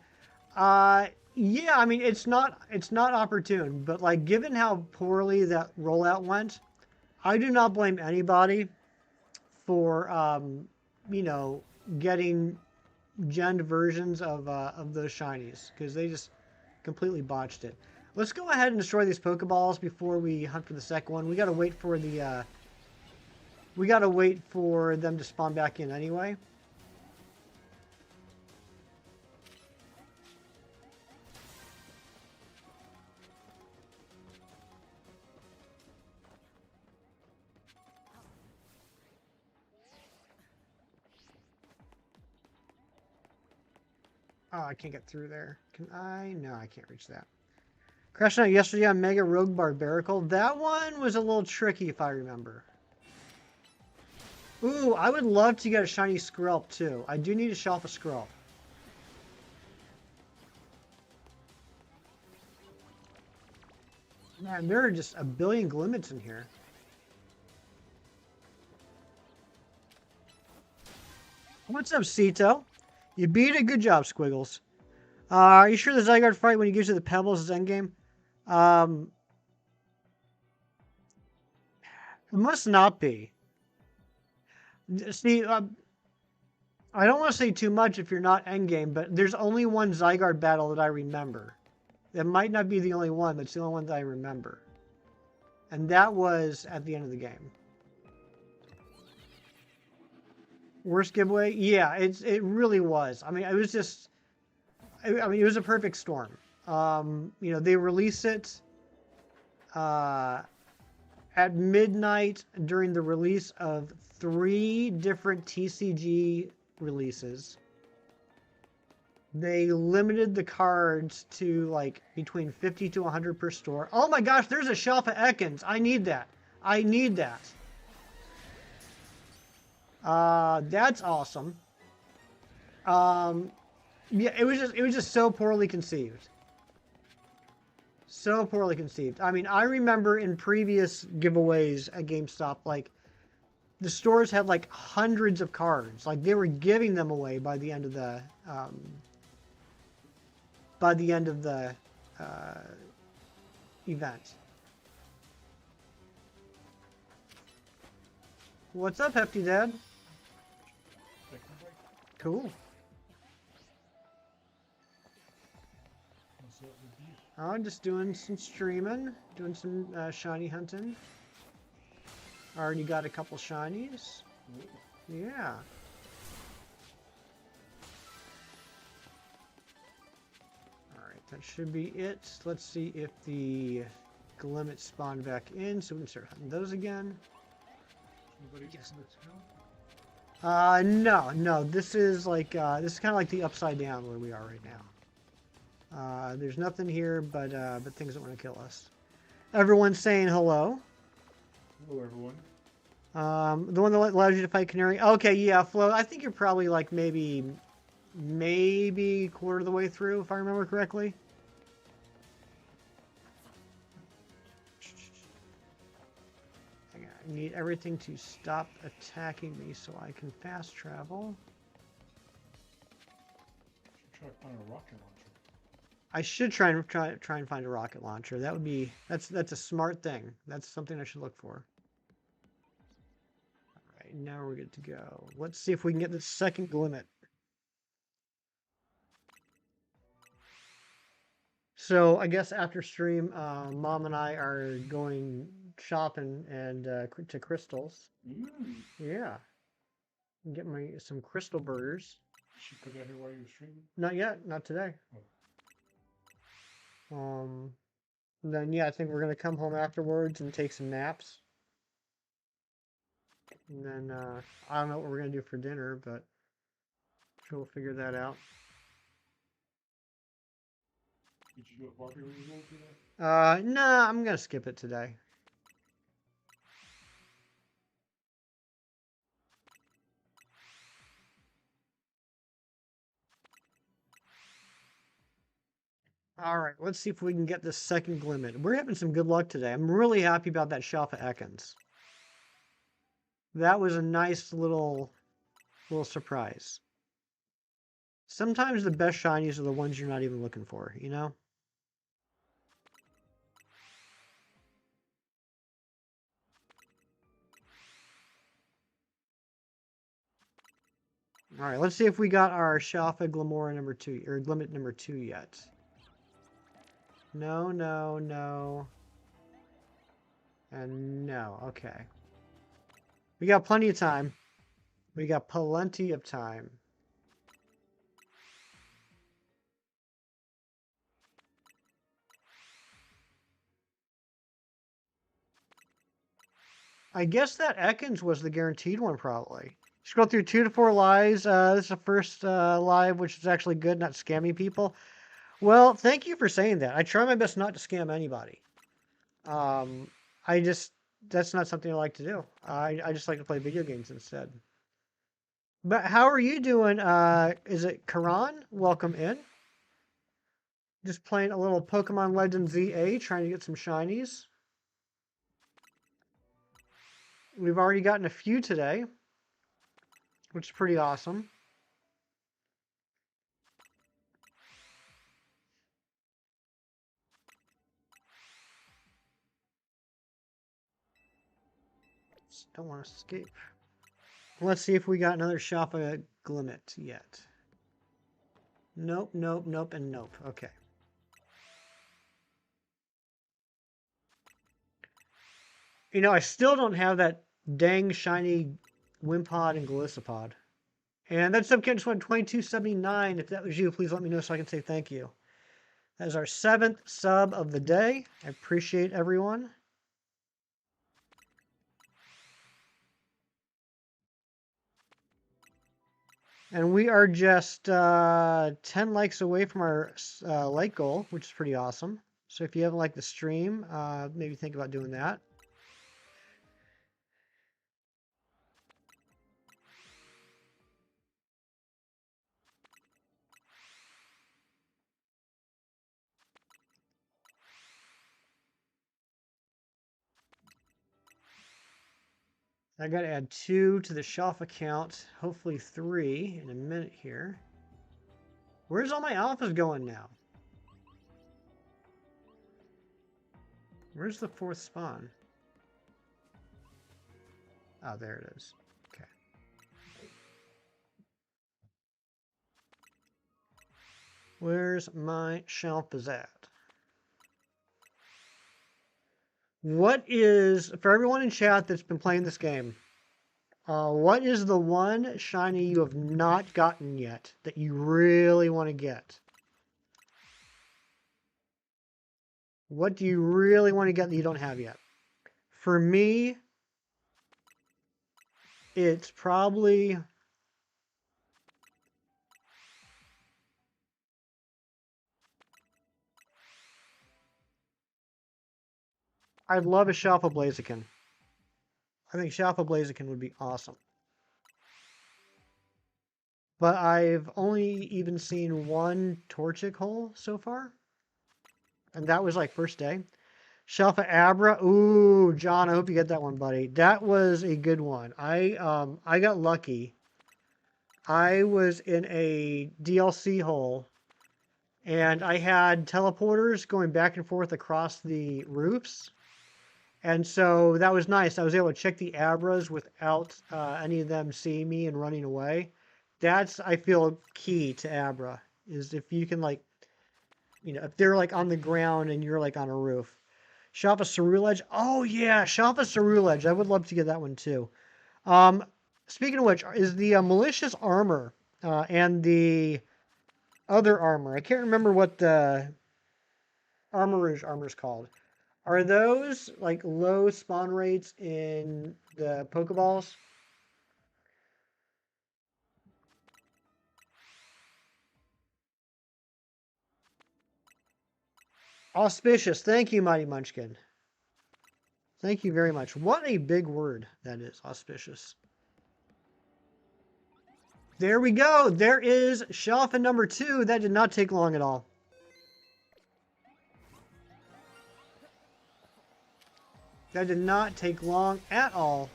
Yeah, I mean it's not opportune, but like given how poorly that rollout went, I do not blame anybody for you know, getting gen versions of those shinies because they just completely botched it. Let's go ahead and destroy these Pokeballs before we hunt for the second one. We gotta wait for the we gotta wait for them to spawn back in anyway. Oh, I can't get through there. Can I? No, I can't reach that. Crashing out yesterday on Mega Rogue Barbarical. That one was a little tricky if I remember. Ooh, I would love to get a shiny Skrelp too. I do need a shelf of Skrelp. Man, there are just a billion Glimmits in here. What's up, Cito? You beat it. Good job, Squiggles. Are you sure the Zygarde fight when he gives you the Pebbles is endgame? It must not be. See, I don't want to say too much if you're not endgame, but there's only one Zygarde battle that I remember. It might not be the only one, but it's the only one that I remember. And that was at the end of the game. Worst giveaway? Yeah, it really was. I mean, it was just... I mean, it was a perfect storm. You know, they release it at midnight during the release of 3 different TCG releases. They limited the cards to like between 50 to 100 per store. Oh my gosh, there's a shelf of Ekans. I need that. I need that. That's awesome. Yeah, it was just so poorly conceived. So poorly conceived. I mean, I remember in previous giveaways at GameStop, like the stores had like hundreds of cards. Like they were giving them away by the end of the by the end of the event. What's up, Hefty Dad? Cool. I'm just doing some streaming, doing some shiny hunting. Already got a couple shinies. Yeah. Alright, that should be it. Let's see if the Glimmet spawn back in so we can start hunting those again. Yes. No. This is like this is kind of like the upside down where we are right now. There's nothing here but things that want to kill us. Everyone's saying hello. Hello, everyone. The one that allows you to fight Canary. Okay, yeah, Flo. I think you're probably like maybe quarter of the way through, if I remember correctly. I need everything to stop attacking me so I can fast travel. Try to find a rocket launcher. I should try and find a rocket launcher. That would be that's a smart thing. That's something I should look for. All right, now we're good to go. Let's see if we can get the second Glimmet. So I guess after stream, Mom and I are going shopping and to Crystals. Yeah, get some crystal burgers. Did she put that here while you were streaming? Not yet, not today. Then yeah, I think we're gonna come home afterwards and take some naps. And then I don't know what we're gonna do for dinner, but sure we'll figure that out. Did you do a Barbie removal today? Nah, I'm gonna skip it today. All right, let's see if we can get the second Glimmet. We're having some good luck today. I'm really happy about that Shalfa Ekans. That was a nice little surprise. Sometimes the best shinies are the ones you're not even looking for, you know? All right, let's see if we got our Shalfa Glamora number 2, or Glimmet number 2 yet. No. And no, okay. We got plenty of time. We got plenty of time. I guess that Ekans was the guaranteed one, probably. Scroll through 2 to 4 lives. This is the first live, which is actually good, not scamming people. Well, thank you for saying that. I try my best not to scam anybody. That's not something I like to do. I just like to play video games instead. But how are you doing? Is it Karan? Welcome in. Just playing a little Pokemon Legends ZA, trying to get some shinies. We've already gotten a few today, which is pretty awesome. Just don't want to escape. Let's see if we got another Shalfa Glimmet yet. Nope, and nope. Okay. You know, I still don't have that dang shiny Wimpod and Golisopod. And that subcat just went 2279. If that was you, please let me know so I can say thank you. That is our 7th sub of the day. I appreciate everyone. And we are just 10 likes away from our like goal, which is pretty awesome. So if you haven't liked the stream, maybe think about doing that. I got to add 2 to the shelf account, hopefully 3 in a minute here. Where's all my alphas going now? Where's the 4th spawn? Oh, there it is. Okay. Where's my shelf is at? What is, for everyone in chat that's been playing this game, what is the one shiny you have not gotten yet that you really want to get? What do you really want to get that you don't have yet? For me, it's probably... I'd love a Shalfa Blaziken. I think Shalfa Blaziken would be awesome. But I've only even seen one Torchic hole so far. And that was like first day. Shalfa Abra. Ooh, John, I hope you get that one, buddy. That was a good one. I got lucky. I was in a DLC hole. And I had teleporters going back and forth across the roofs. And so that was nice. I was able to check the Abras without any of them seeing me and running away. That's, I feel, key to Abra, is if you can, like, you know, if they're, like, on the ground and you're, like, on a roof. Shalfa Ceruledge. Oh, yeah, Shalfa Ceruledge. I would love to get that one, too. Speaking of which, is the Malicious Armor and the other armor, I can't remember what the Armor is called. Are those like low spawn rates in the Pokeballs? Auspicious. Thank you, Mighty Munchkin. Thank you very much. What a big word that is, auspicious. There we go. There is Shalfa number 2. That did not take long at all. That did not take long at all.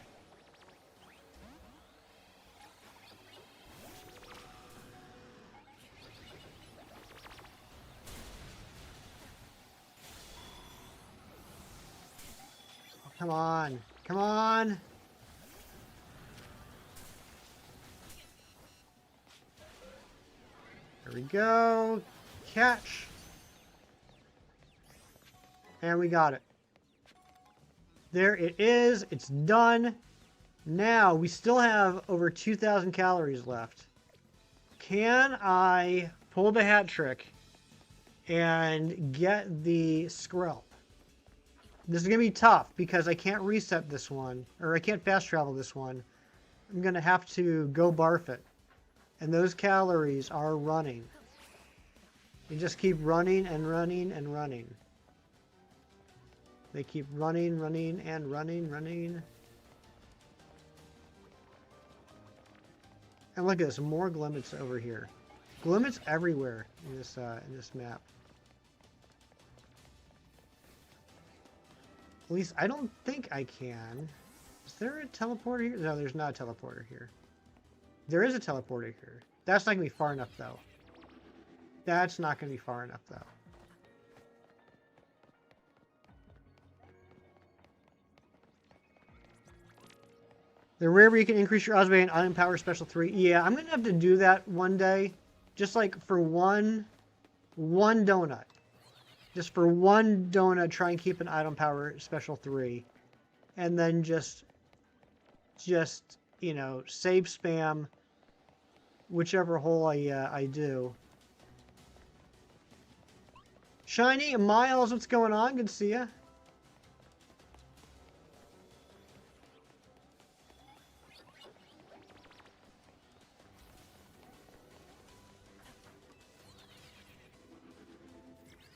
Oh, come on. Come on. There we go. Catch. And we got it. There it is. It's done. Now, we still have over 2,000 calories left. Can I pull the hat trick and get the Skrelp? This is going to be tough because I can't reset this one, or I can't fast travel this one. I'm going to have to go barf it. And those calories are running. You just keep running and running and running. They keep running, running, and running. And look at this, more Glimmets over here. Glimmets everywhere in this map. At least I don't think I can. Is there a teleporter here? No, there's not a teleporter here. There is a teleporter here. That's not gonna be far enough though. That's not gonna be far enough though. The rare where you can increase your Osway and item power special 3. Yeah, I'm gonna have to do that one day. Just like for one donut. Just for one donut, try and keep an item power special 3. And then just you know, save spam whichever hole I do. Shiny Miles, what's going on? Good to see ya.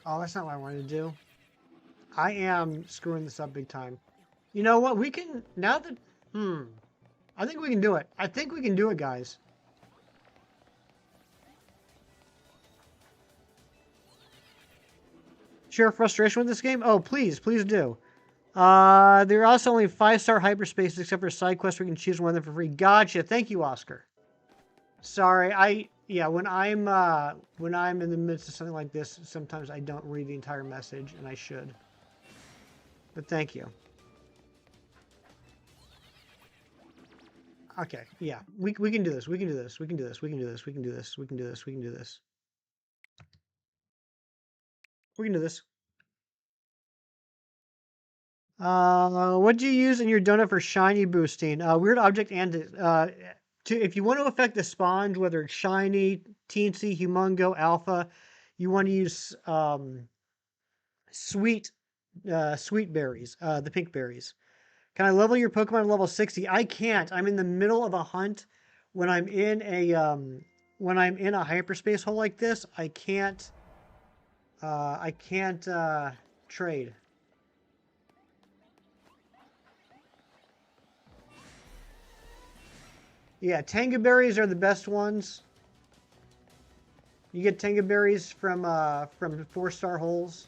Oh, that's not what I wanted to do. I am screwing this up big time. You know what? We can, now that, I think we can do it. I think we can do it, guys. Share frustration with this game? Oh, please do. There are also only 5-star hyperspaces except for side quests where you can choose one of them for free. Gotcha. Thank you, Oscar. Sorry, yeah, when I'm in the midst of something like this, sometimes I don't read the entire message, and I should. But thank you. Okay, yeah, we can do this. We can do this. We can do this. We can do this. We can do this. We can do this. We can do this. We can do this. What do you use in your donut for shiny boosting? Weird object and if you want to affect the sponge, whether it's shiny, teensy, humongo, alpha, you want to use sweet berries, the pink berries. Can I level your Pokemon to level 60? I can't. I'm in the middle of a hunt. When I'm in a hyperspace hole like this, I can't trade. Yeah, Tanga berries are the best ones. You get Tanga berries from 4-star holes.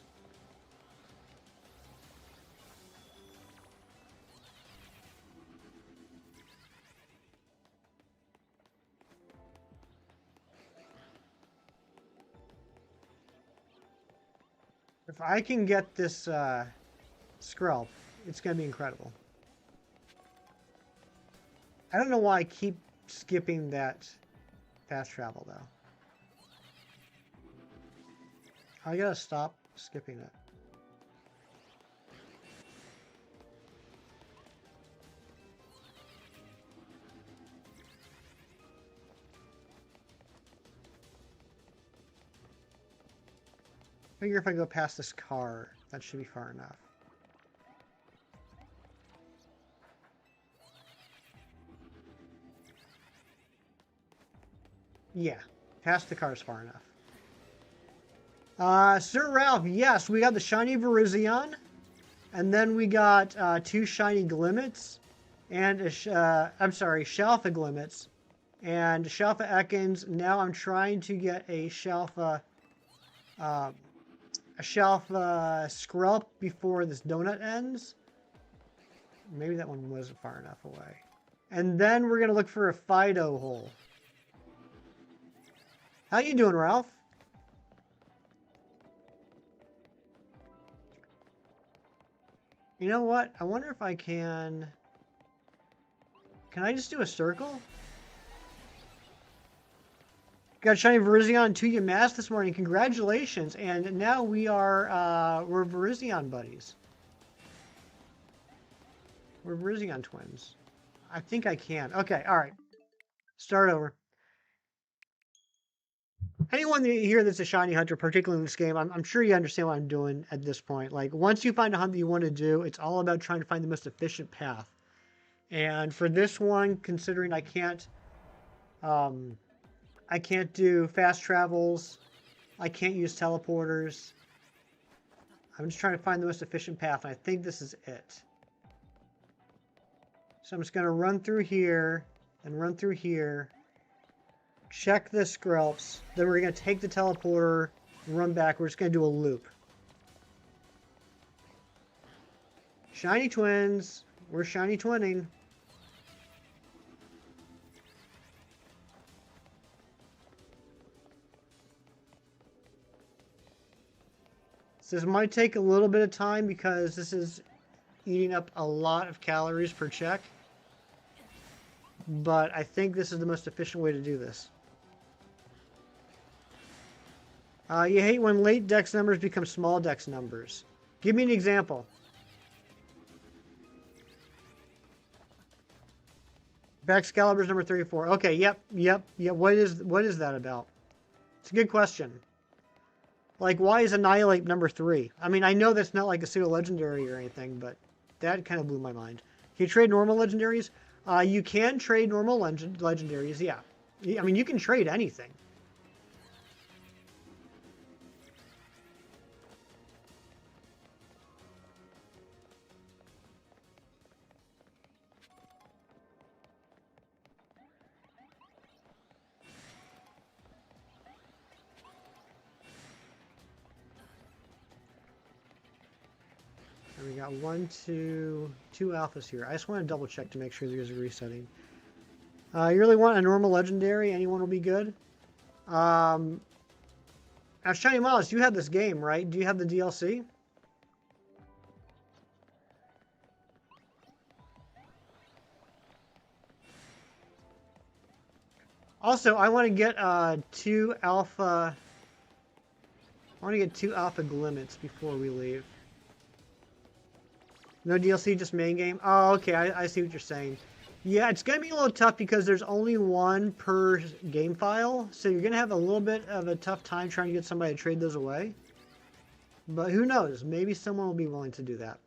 If I can get this Skrelp, it's going to be incredible. I don't know why I keep skipping that fast travel, though. I gotta stop skipping it. I figure if I go past this car, that should be far enough. Yeah, past the car is far enough. Sir Ralph, yes, we got the shiny Verizian, and then we got 2 shiny Glimmets, and I'm sorry, Shalfa Glimmets, and Shalfa Ekans. Now I'm trying to get a Shalfa Skrelp before this donut ends. Maybe that one wasn't far enough away. And then we're gonna look for a Fido hole. How you doing, Ralph? You know what? I wonder if I can... Can I just do a circle? Got shiny Verizion 2 Yamask this morning. Congratulations. And now we're Verizion buddies. We're Verizion twins. I think I can. Okay, alright. Start over. Anyone here that's a shiny hunter, particularly in this game, I'm sure you understand what I'm doing at this point. Like, once you find a hunt that you want to do, it's all about trying to find the most efficient path. And for this one, considering I can't do fast travels, I can't use teleporters, I'm just trying to find the most efficient path, and I think this is it. So I'm just going to run through here, and run through here, check the Skrelps, then we're going to take the teleporter, and run back. We're just going to do a loop. Shiny twins. We're shiny twinning. So this might take a little bit of time because this is eating up a lot of calories per check. But I think this is the most efficient way to do this. You hate when late dex numbers become small dex numbers. Give me an example. Excalibur's number 34. Okay, yep. What is that about? It's a good question. Like, why is Annihilate number 3? I mean, I know that's not like a pseudo legendary or anything, but that kind of blew my mind. Can you trade normal legendaries? You can trade normal legendaries, yeah. I mean, you can trade anything. And we got two alphas here. I just want to double check to make sure there's a resetting. You really want a normal legendary? Anyone will be good. Now, Shiny Miles, you have this game, right? Do you have the DLC? Also, I want to get 2 alpha. I want to get 2 alpha glimmets before we leave. No DLC, just main game? Oh, okay, I see what you're saying. Yeah, it's going to be a little tough because there's only 1 per game file, so you're going to have a little bit of a tough time trying to get somebody to trade those away. But who knows? Maybe someone will be willing to do that.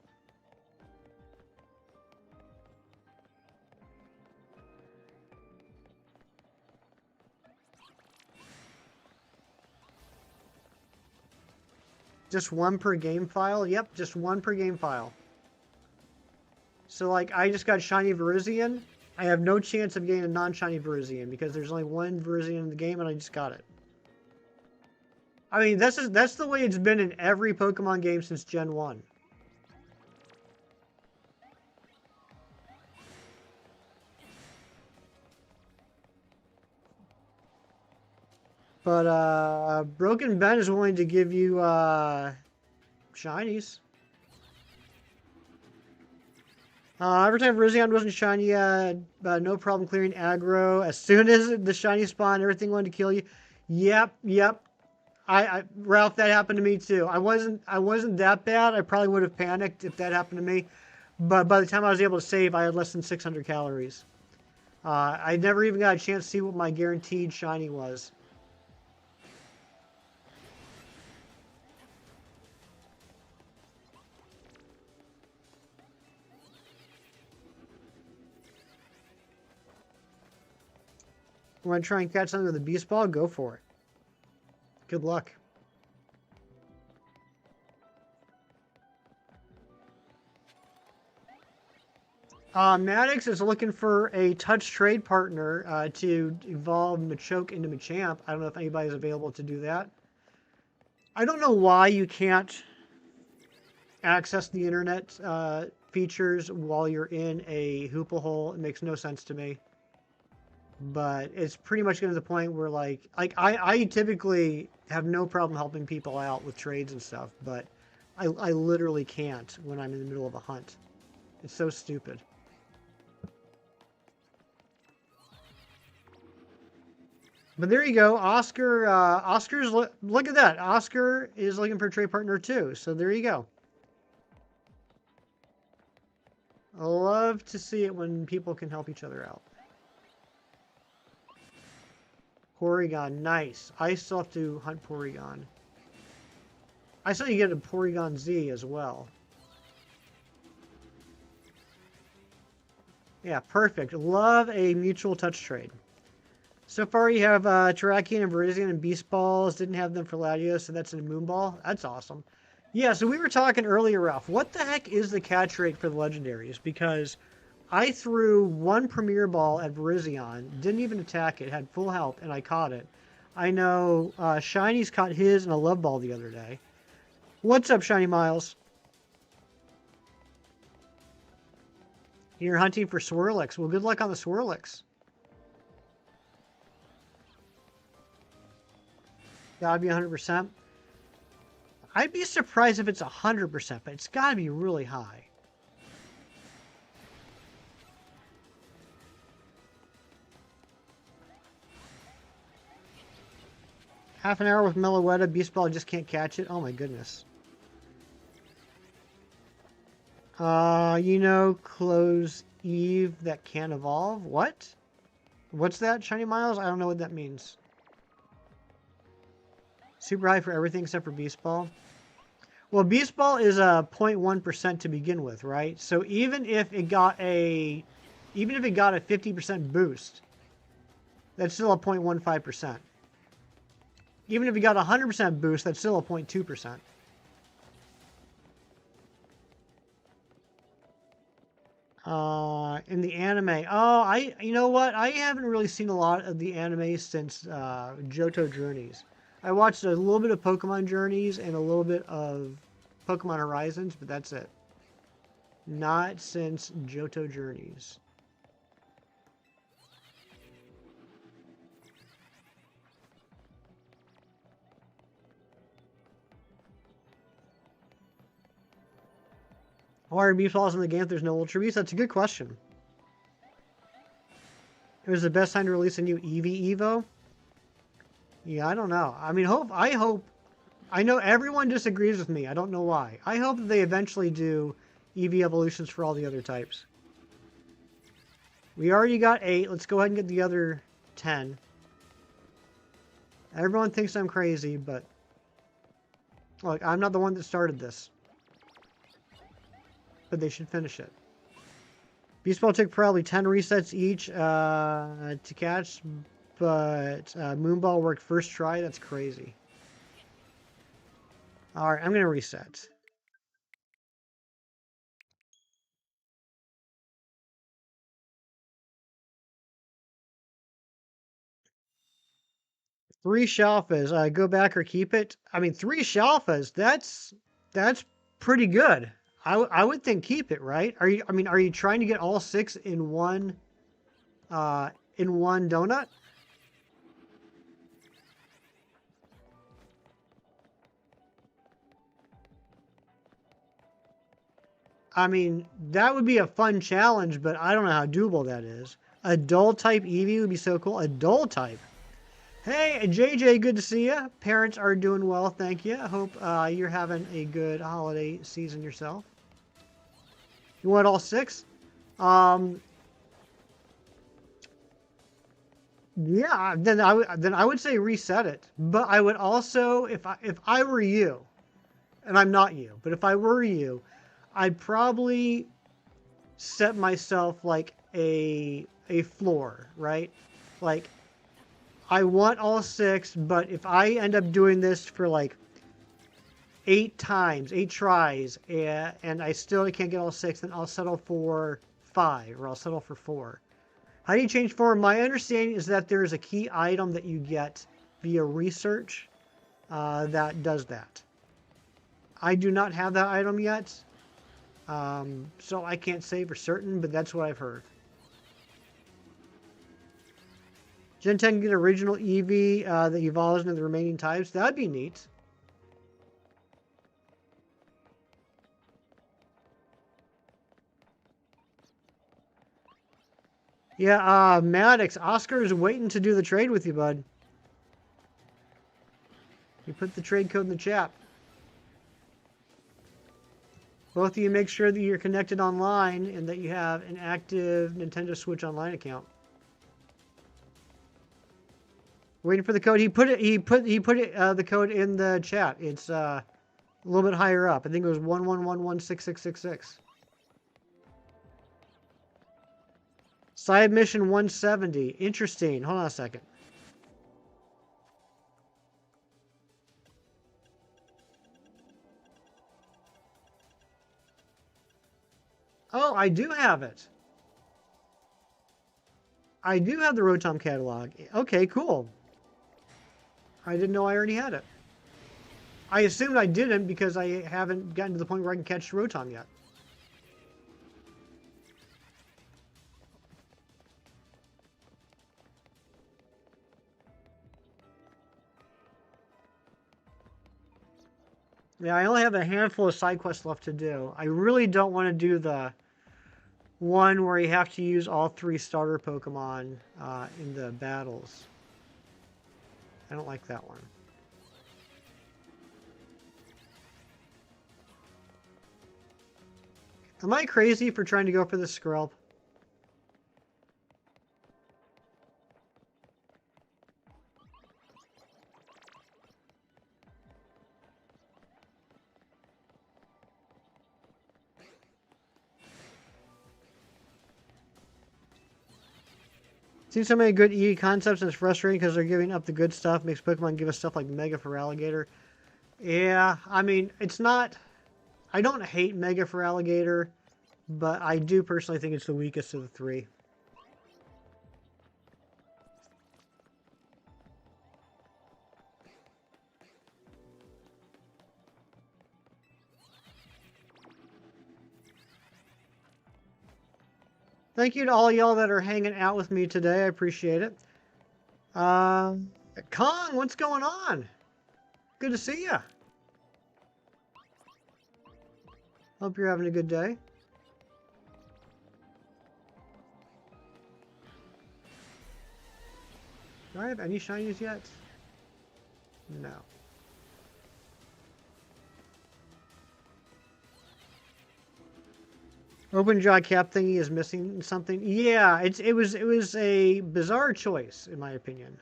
Just 1 per game file? Yep, just 1 per game file. So, like, I just got shiny Verizian. I have no chance of getting a non-shiny Verizian because there's only 1 Verizian in the game and I just got it. I mean, that's the way it's been in every Pokemon game since Gen 1. But, Broken Ben is willing to give you, shinies. Every time Verizion wasn't shiny, no problem clearing aggro. As soon as the shiny spawned, everything wanted to kill you. Yep. Ralph, that happened to me too. I wasn't that bad. I probably would have panicked if that happened to me. But by the time I was able to save, I had less than 600 calories. I never even got a chance to see what my guaranteed shiny was. Want to try and catch something with a beast ball? Go for it. Good luck. Maddox is looking for a touch trade partner to evolve Machoke into Machamp. I don't know if anybody's available to do that. I don't know why you can't access the internet features while you're in a hoople hole. It makes no sense to me. But it's pretty much getting to the point where, like I typically have no problem helping people out with trades and stuff, but I literally can't when I'm in the middle of a hunt. It's so stupid. But there you go, Oscar. Look at that. Oscar is looking for a trade partner too. So there you go. I love to see it when people can help each other out. Porygon, nice. I still have to hunt Porygon. I still need to get a Porygon Z as well. Yeah, perfect. Love a mutual touch trade. So far you have Terrakion and Verizian and Beast Balls. Didn't have them for Latios, so that's a Moonball. That's awesome. Yeah, so we were talking earlier, Ralph. What the heck is the catch rate for the Legendaries? Because I threw 1 Premier Ball at Verizion, didn't even attack it, had full health, and I caught it. I know Shiny's caught his in a Love Ball the other day. What's up, Shiny Miles? You're hunting for Swirlix. Well, good luck on the Swirlix. Gotta be 100%. I'd be surprised if it's 100%, but it's gotta be really high. Half an hour with Meloetta, Beast Ball just can't catch it. Oh my goodness. You know, close Eve that can't evolve? What? What's that, Shiny Miles? I don't know what that means. Super high for everything except for Beast Ball. Well, Beast Ball is a 0.1% to begin with, right? So even if it got a 50% boost, that's still a 0.15%. Even if you got a 100% boost, that's still a 0.2%. In the anime, you know what? I haven't really seen a lot of the anime since Johto Journeys. I watched a little bit of Pokemon Journeys and a little bit of Pokemon Horizons, but that's it. Not since Johto Journeys. Why are Beast Balls in the game if there's no Ultra Beast? That's a good question. It was the best time to release a new Eevee Evo. Yeah, I don't know. I mean, I know everyone disagrees with me. I don't know why. I hope that they eventually do Eevee evolutions for all the other types. We already got 8. Let's go ahead and get the other 10. Everyone thinks I'm crazy, but look, I'm not the one that started this. But they should finish it. Beast Ball took probably 10 resets each to catch, but Moonball worked first try. That's crazy. Alright, I'm going to reset. Three Shalfas. Go back or keep it. I mean, 3 Shalfas. That's pretty good. I would think keep it, right? Are you trying to get all 6 in one donut? I mean, that would be a fun challenge, but I don't know how doable that is. A dull type Eevee would be so cool. A dull type. Hey, JJ, good to see you. Parents are doing well, thank you. I hope you're having a good holiday season yourself. You want all 6? Yeah, then I would say reset it. But I would also, if I were you, and I'm not you, but if I were you, I'd probably set myself like a floor, right? Like, I want all 6, but if I end up doing this for like 8 times, 8 tries, and I still can't get all 6, then I'll settle for 5, or I'll settle for 4. How do you change form? My understanding is that there is a key item that you get via research that does that. I do not have that item yet, so I can't say for certain, but that's what I've heard. Gen 10 can get original Eevee that evolves into the remaining types. That'd be neat. Yeah, Maddox, Oscar is waiting to do the trade with you, bud. You put the trade code in the chat. Both of you make sure that you're connected online and that you have an active Nintendo Switch Online account. Waiting for the code. He put the code in the chat. It's a little bit higher up. I think it was 11116666. Side mission 170. Interesting. Hold on a second. Oh, I do have it. I do have the Rotom catalog. Okay, cool. I didn't know I already had it. I assumed I didn't because I haven't gotten to the point where I can catch Rotom yet. Yeah, I only have a handful of side quests left to do. I really don't want to do the one where you have to use all 3 starter Pokemon in the battles. I don't like that one. Am I crazy for trying to go for the Skrelp? Seen so many good EE concepts and it's frustrating because they're giving up the good stuff. Makes Pokemon give us stuff like Mega Feraligatr. Yeah, I mean, it's not... I don't hate Mega Feraligatr, but I do personally think it's the weakest of the 3. Thank you to all y'all that are hanging out with me today. I appreciate it. Kong, what's going on? Good to see you. Hope you're having a good day. I have any shinies yet? No. Open jaw cap thingy is missing something. Yeah, it was a bizarre choice in my opinion.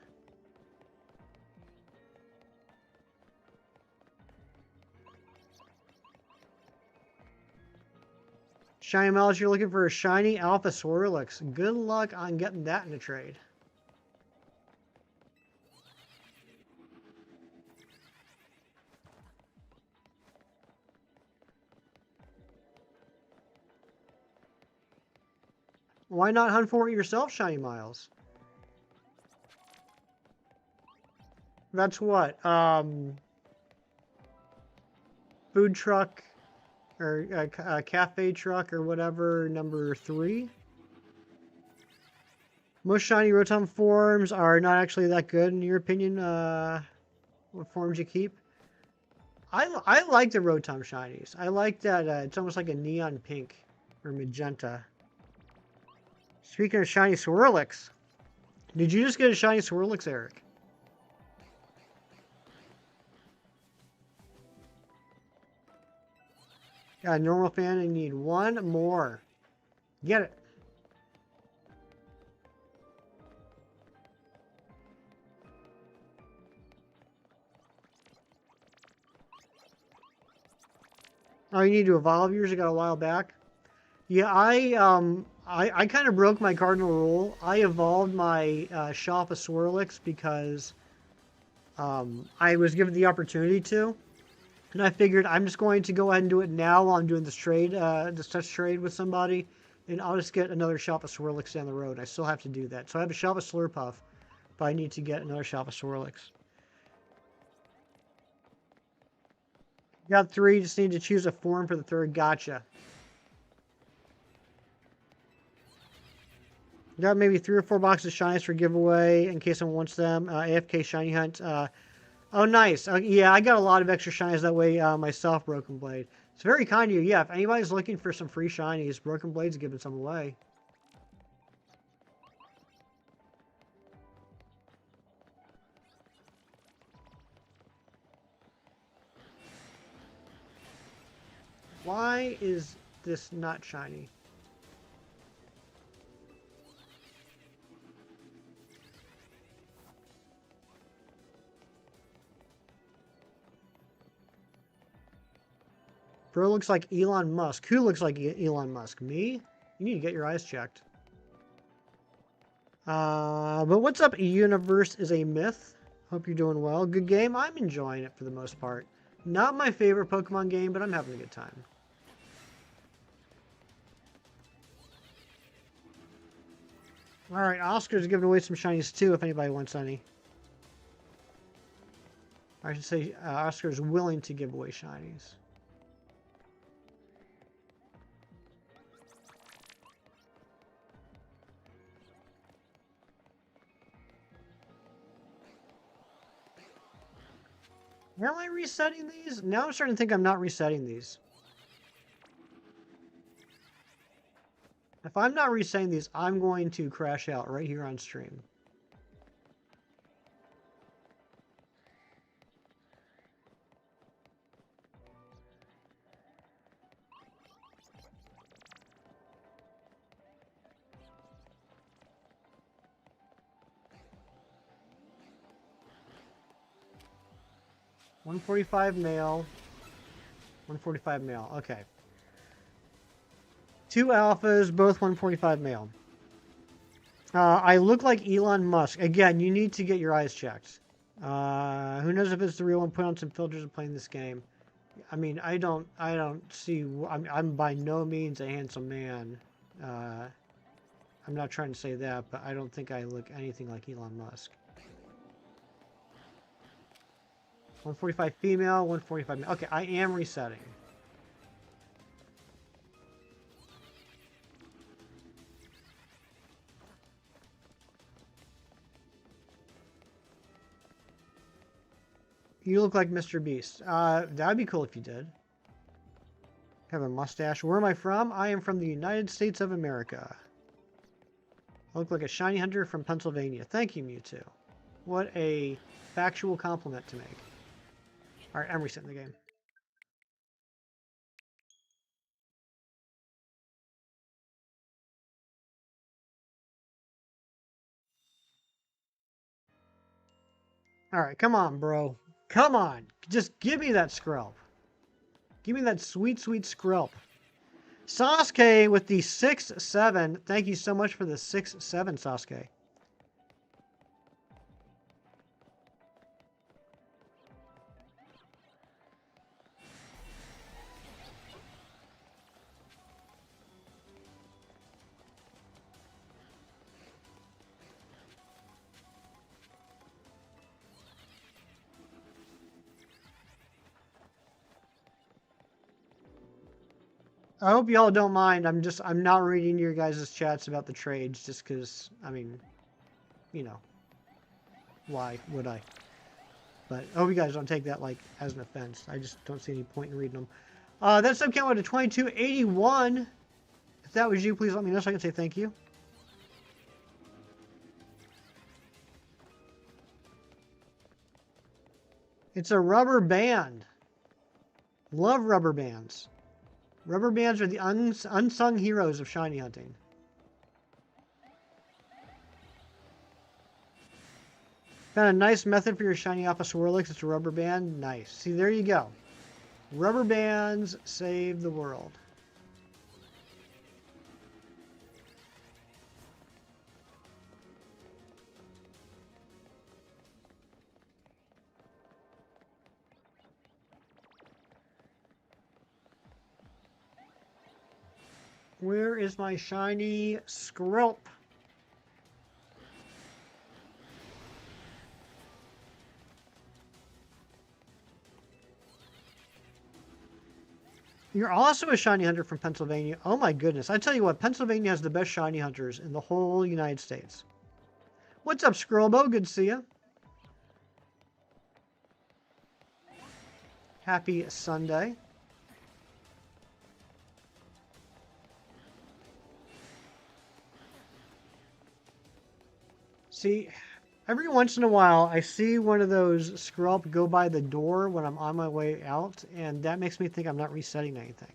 Shiny Miles, you're looking for a shiny Alpha Swirlix. Good luck on getting that in a trade. Why not hunt for it yourself, Shiny Miles? That's what? Food truck or cafe truck or whatever, number 3. Most shiny Rotom forms are not actually that good in your opinion. What forms you keep? I like the Rotom shinies. I like that it's almost like a neon pink or magenta. Speaking of shiny Swirlix, did you just get a shiny Swirlix, Eric? Got a normal fan and need one more. Get it. Oh, you need to evolve yours? You got a while back. Yeah, I kind of broke my cardinal rule. I evolved my Shop of Swirlix because I was given the opportunity to. And I figured I'm just going to go ahead and do it now while I'm doing this trade, this touch trade with somebody. And I'll just get another Shop of Swirlix down the road. I still have to do that. So I have a Shop of Slurpuff, but I need to get another Shop of Swirlix. Got 3, just need to choose a form for the 3rd. Gotcha. Got maybe 3 or 4 boxes of shinies for giveaway in case someone wants them. AFK shiny hunt. Oh, nice. Yeah, I got a lot of extra shinies that way myself, Broken Blade. It's very kind of you. Yeah, if anybody's looking for some free shinies, Broken Blade's giving some away. Why is this not shiny? Bro looks like Elon Musk. Who looks like Elon Musk? Me? You need to get your eyes checked. But what's up, Universe is a myth. Hope you're doing well. Good game. I'm enjoying it for the most part. Not my favorite Pokemon game, but I'm having a good time. Alright, Oscar's giving away some shinies too if anybody wants any. I should say Oscar's willing to give away shinies. Am I resetting these? Now I'm starting to think I'm not resetting these. If I'm not resetting these, I'm going to crash out right here on stream. $145 male. $145 male. Okay. 2 alphas, both 145 male. I look like Elon Musk. Again, you need to get your eyes checked. Who knows if it's the real one? Put on some filters and playing this game. I mean, I don't see. I'm by no means a handsome man. I'm not trying to say that, but I don't think I look anything like Elon Musk. 145 female, 145 male. Okay, I am resetting. You look like Mr. Beast. That'd be cool if you did. Have a mustache. Where am I from? I am from the United States of America. I look like a shiny hunter from Pennsylvania. Thank you, Mewtwo. What a factual compliment to make. Alright, I'm resetting the game. Alright, come on, bro. Come on. Just give me that Skrelp. Give me that sweet, sweet Skrelp. Sasuke with the 6-7. Thank you so much for the 6-7, Sasuke. I hope y'all don't mind. I'm not reading your guys' chats about the trades just because, I mean, you know, why would I? But I hope you guys don't take that like as an offense. I just don't see any point in reading them. That sub count went to 2281. If that was you, please let me know so I can say thank you. It's a rubber band. Love rubber bands. Rubber bands are the unsung heroes of shiny hunting. Found a nice method for your shiny Alpha Swirlix. It's a rubber band. Nice. See, there you go. Rubber bands save the world. Where is my shiny Skrelp? You're also a shiny hunter from Pennsylvania. Oh my goodness. I tell you what, Pennsylvania has the best shiny hunters in the whole United States. What's up, Skrelbo? Good to see you. Happy Sunday. See, every once in a while, I see one of those Skrelp go by the door when I'm on my way out, and that makes me think I'm not resetting anything.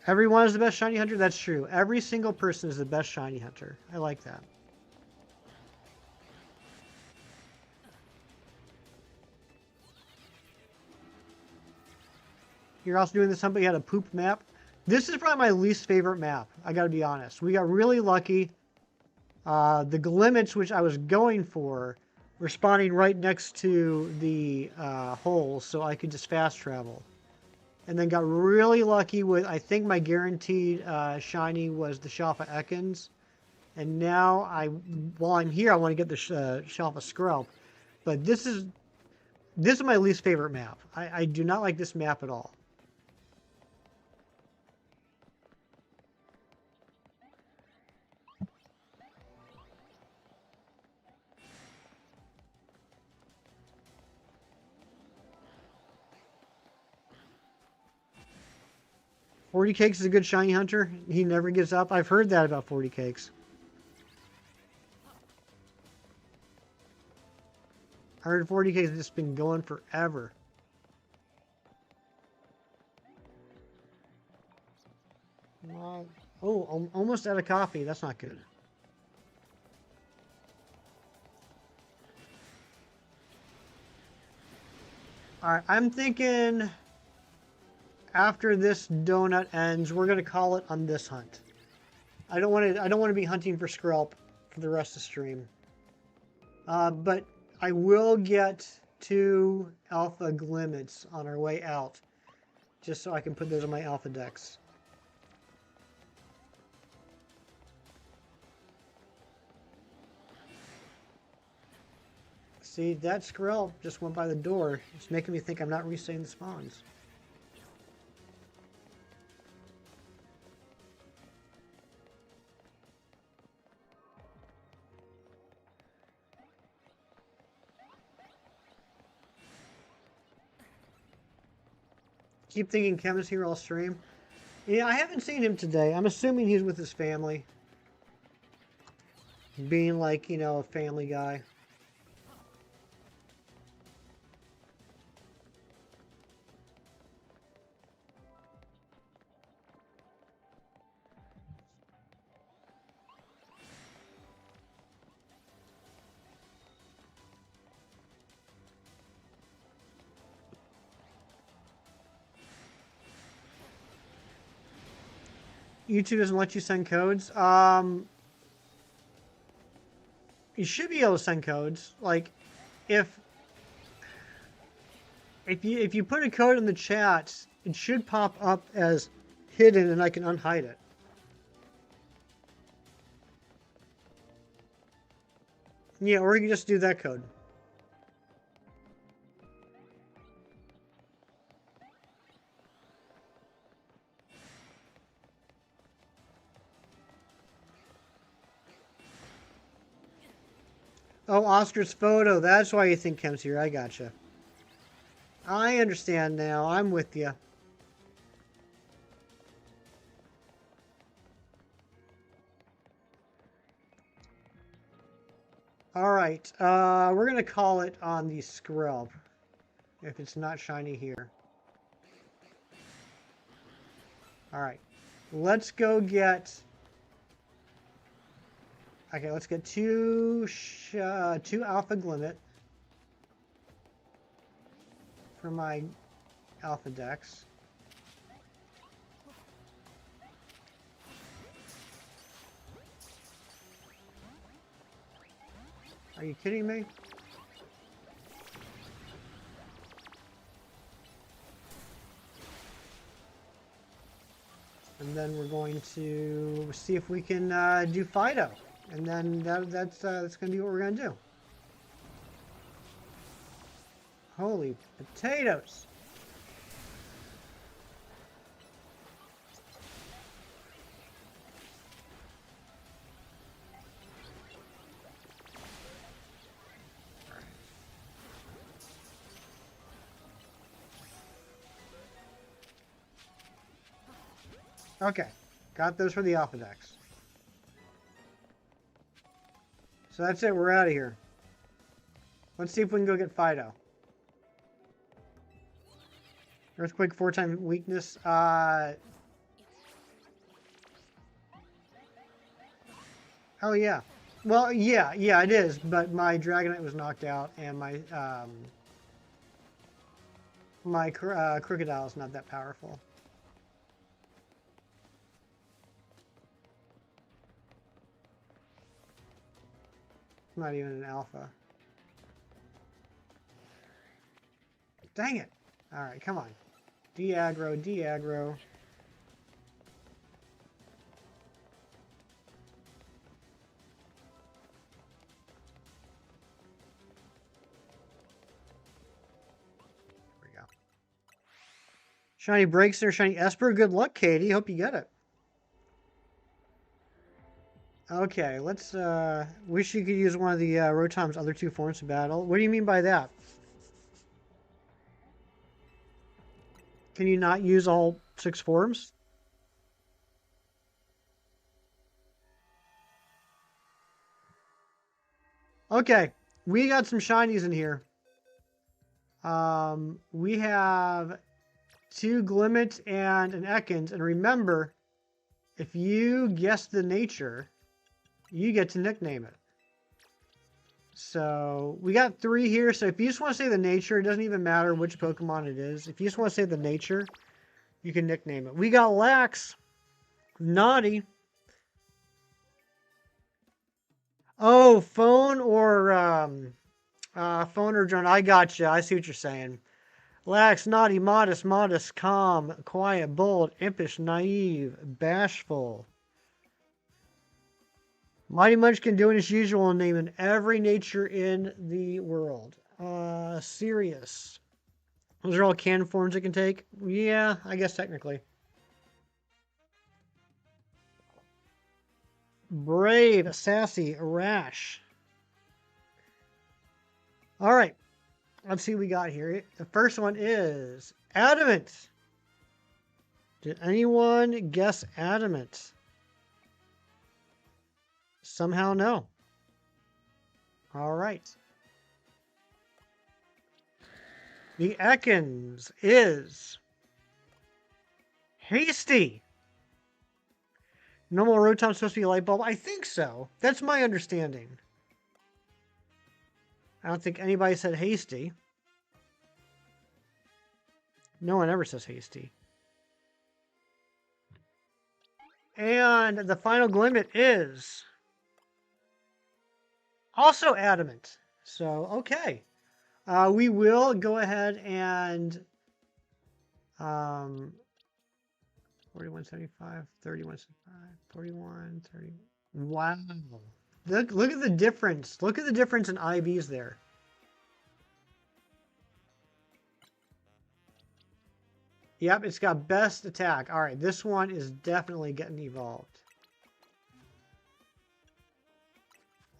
Everyone is the best shiny hunter? That's true. Every single person is the best shiny hunter. I like that. You're also doing this hunt, but you had a poop map. This is probably my least favorite map. I got to be honest. We got really lucky. The Glimmets, which I was going for, were spawning right next to the holes, so I could just fast travel. And then got really lucky with, I think my guaranteed shiny was the Shalfa Ekans. And now, while I'm here, I want to get the Shalfa Skrelp. But this is my least favorite map. I do not like this map at all. 40 Cakes is a good shiny hunter. He never gives up. I've heard that about 40 Cakes. I heard 40 Cakes has just been going forever. Oh, almost out of coffee. That's not good. Alright, I'm thinking after this donut ends, we're gonna call it on this hunt. I don't want to be hunting for Skrelp for the rest of the stream. But I will get 2 Alpha Glimmets on our way out, just so I can put those on my Alpha decks. See, that Skrelp just went by the door. It's making me think I'm not resetting the spawns. Keep thinking Kevin's here all stream. Yeah, I haven't seen him today. I'm assuming he's with his family. Being like, you know, a family guy. YouTube doesn't let you send codes. You should be able to send codes. Like, if you put a code in the chat, it should pop up as hidden, and I can unhide it. Yeah, or you can just do that code. Oh, Oscar's photo. That's why you think Kem's here. I gotcha. I understand now. I'm with you. All right. We're going to call it on the scrub if it's not shiny here. All right. Let's go get... Okay, let's get two Alpha Glimmet for my Alpha Dex. Are you kidding me? And then we're going to see if we can do Fido. And then that's going to be what we're going to do. Holy potatoes. Okay, got those for the Alpha Dex. So that's it, we're out of here. Let's see if we can go get Fido. Earthquake 4-time weakness. Oh yeah. Well, yeah, it is, but my Dragonite was knocked out, and my Crocodile is not that powerful. Not even an alpha. Dang it. Alright, come on. De-aggro, de-aggro. There we go. Shiny Breaks there, Shiny Esper. Good luck, Katie. Hope you get it. Okay, let's, wish you could use one of the, Rotom's other two forms to battle. What do you mean by that? Can you not use all 6 forms? Okay, we got some shinies in here. We have 2 Glimmet and an Ekans, and remember, if you guess the nature, you get to nickname it. So we got 3 here. So if you just want to say the nature, it doesn't even matter which Pokemon it is. If you just want to say the nature, you can nickname it. We got Lax, Naughty. Oh, phone or drone. I gotcha. I see what you're saying. Lax, Naughty, Modest, Calm, Quiet, Bold, Impish, Naive, Bashful. Mighty Munchkin doing his usual, naming every nature in the world. Serious. Those are all canned forms it can take? Yeah, I guess technically. Brave, Sassy, Rash. Alright. Let's see what we got here. The first one is Adamant. Did anyone guess adamant? Somehow no. All right. The Ekans is hasty. Normal rotom's supposed to be a light bulb? I think so. That's my understanding. I don't think anybody said hasty. No one ever says hasty. And the final Glimmet is also adamant. So, okay. We will go ahead and 4175, 3175, 41, 30. Wow. Look at the difference. Look at the difference in IVs there. Yep, it's got best attack. All right, this one is definitely getting evolved.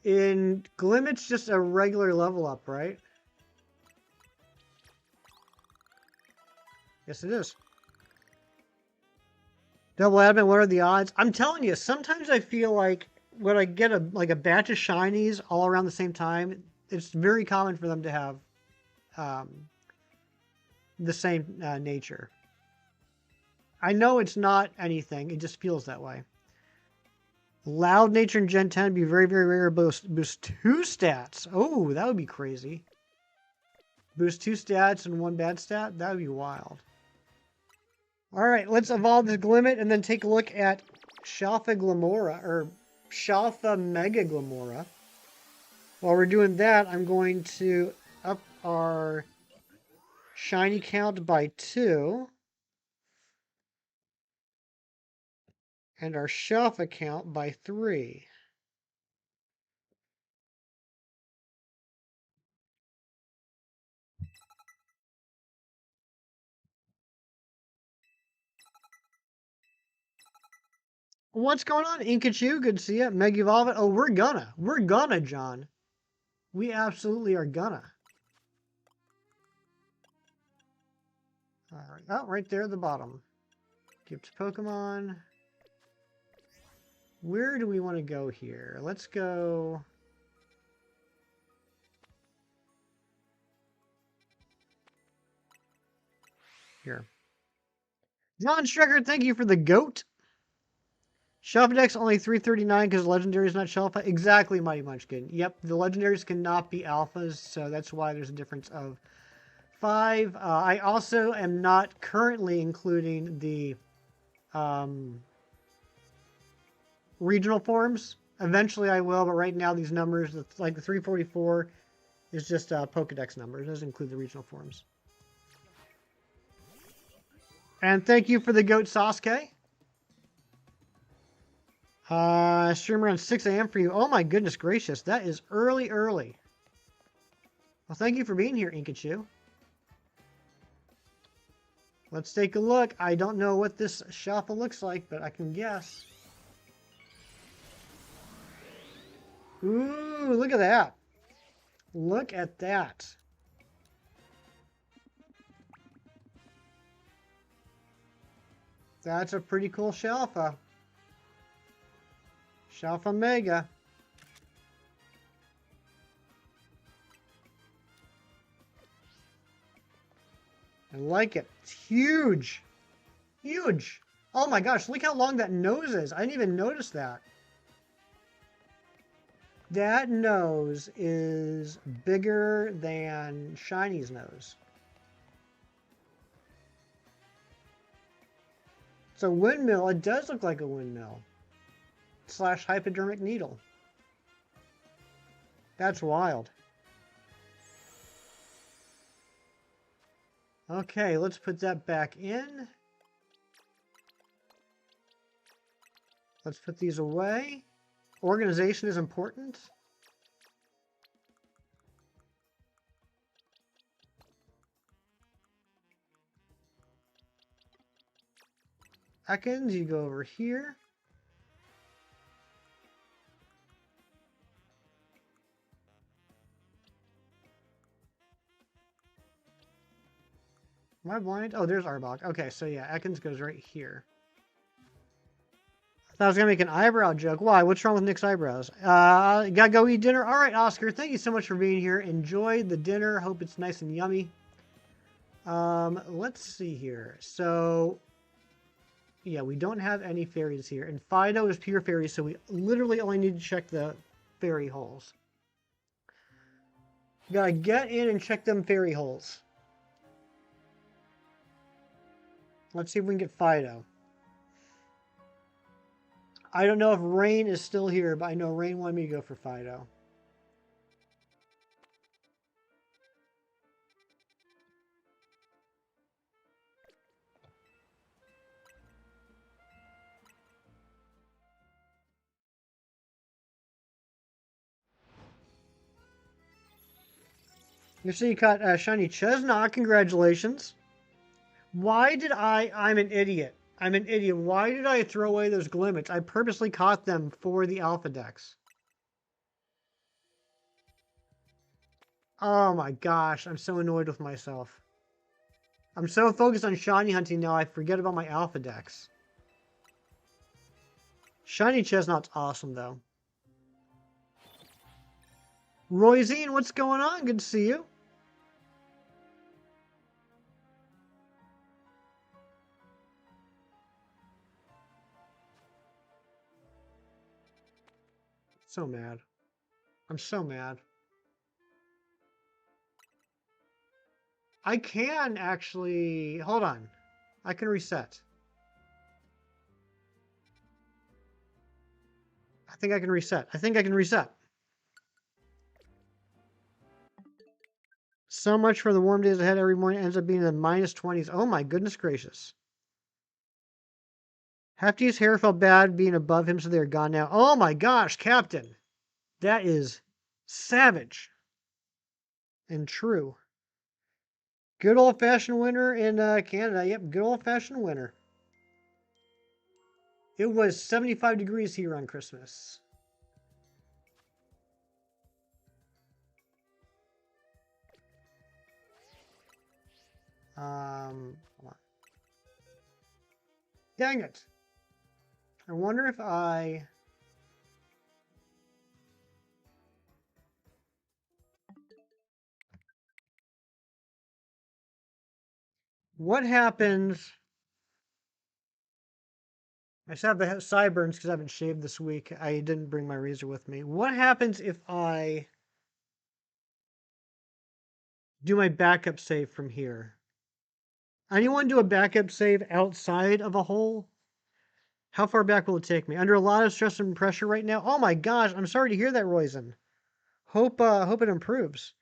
In Glimmet's just a regular level up, right? Yes, it is. Double admin, what are the odds? I'm telling you, sometimes I feel like when I get a batch of shinies all around the same time, it's very common for them to have the same nature. I know it's not anything, it just feels that way. Loud nature in Gen 10 would be very, very rare. Boost 2 stats. Oh, that would be crazy. Boost 2 stats and 1 bad stat? That would be wild. Alright, let's evolve this Glimmet and then take a look at Shalfa Glamora, or Shalfa Mega Glamora. While we're doing that, I'm going to up our shiny count by 2. And our Shalfa count by 3. What's going on, Inkachu? Good to see you. Mega Evolve it. Oh, we're gonna, John. We absolutely are gonna. All right. Oh, right there at the bottom. Gift Pokemon. Where do we want to go here? Let's go. Here. John Strecker, thank you for the goat. Shelf Deck's only 339 because Legendary is not Shelfa. Exactly, Mighty Munchkin. Yep, the Legendaries cannot be Alphas, so that's why there's a difference of 5. I also am not currently including the regional forms. Eventually I will, but right now these numbers, like the 344, is just Pokedex numbers. It doesn't include the regional forms. And thank you for the goat, Sasuke. Stream around 6 a.m. for you. Oh my goodness gracious, that is early. Well, thank you for being here, Inkachu. Let's take a look. I don't know what this Shalfa looks like, but I can guess. Ooh, look at that. Look at that. That's a pretty cool Shalfa. Shalfa Mega. I like it. It's huge. Huge. Oh my gosh, look how long that nose is. I didn't even notice that. That nose is bigger than Shiny's nose. It's a windmill. It does look like a windmill. / hypodermic needle. That's wild. Okay, let's put that back in. Let's put these away. Organization is important. Ekans, you go over here. Am I blind? Oh, there's Arbok. Okay, so yeah, Ekans goes right here. I thought I was going to make an eyebrow joke. Why? What's wrong with Nick's eyebrows? Gotta go eat dinner. All right, Oscar, thank you so much for being here. Enjoy the dinner. Hope it's nice and yummy. Let's see here. So, yeah, we don't have any fairies here. And Fido is pure fairies, so we literally only need to check the fairy holes. Gotta get in and check them fairy holes. Let's see if we can get Fido. I don't know if Rain is still here, but I know Rain wanted me to go for Fido. You see, you caught Shiny Chestnut. Congratulations. Why did I'm an idiot. I'm an idiot. Why did I throw away those Glimmets? I purposely caught them for the Alpha Dex. Oh my gosh, I'm so annoyed with myself. I'm so focused on shiny hunting now, I forget about my Alpha Dex. Shiny Chestnut's awesome, though. Royzine, what's going on? Good to see you. So mad. I'm so mad. I can actually... Hold on. I can reset. I think I can reset. I think I can reset. So much for the warm days ahead. Every morning ends up being in the -20s. Oh my goodness gracious. Hefty's hair felt bad being above him, so they're gone now. Oh my gosh, Captain. That is savage. And true. Good old-fashioned winter in Canada. Yep, good old-fashioned winter. It was 75 degrees here on Christmas. Hold on. Dang it. I wonder if I... What happens... I just have the sideburns because I haven't shaved this week. I didn't bring my razor with me. What happens if I do my backup save from here? Anyone do a backup save outside of a hole? How far back will it take me? Under a lot of stress and pressure right now. Oh my gosh, I'm sorry to hear that, Royzen. Hope it improves.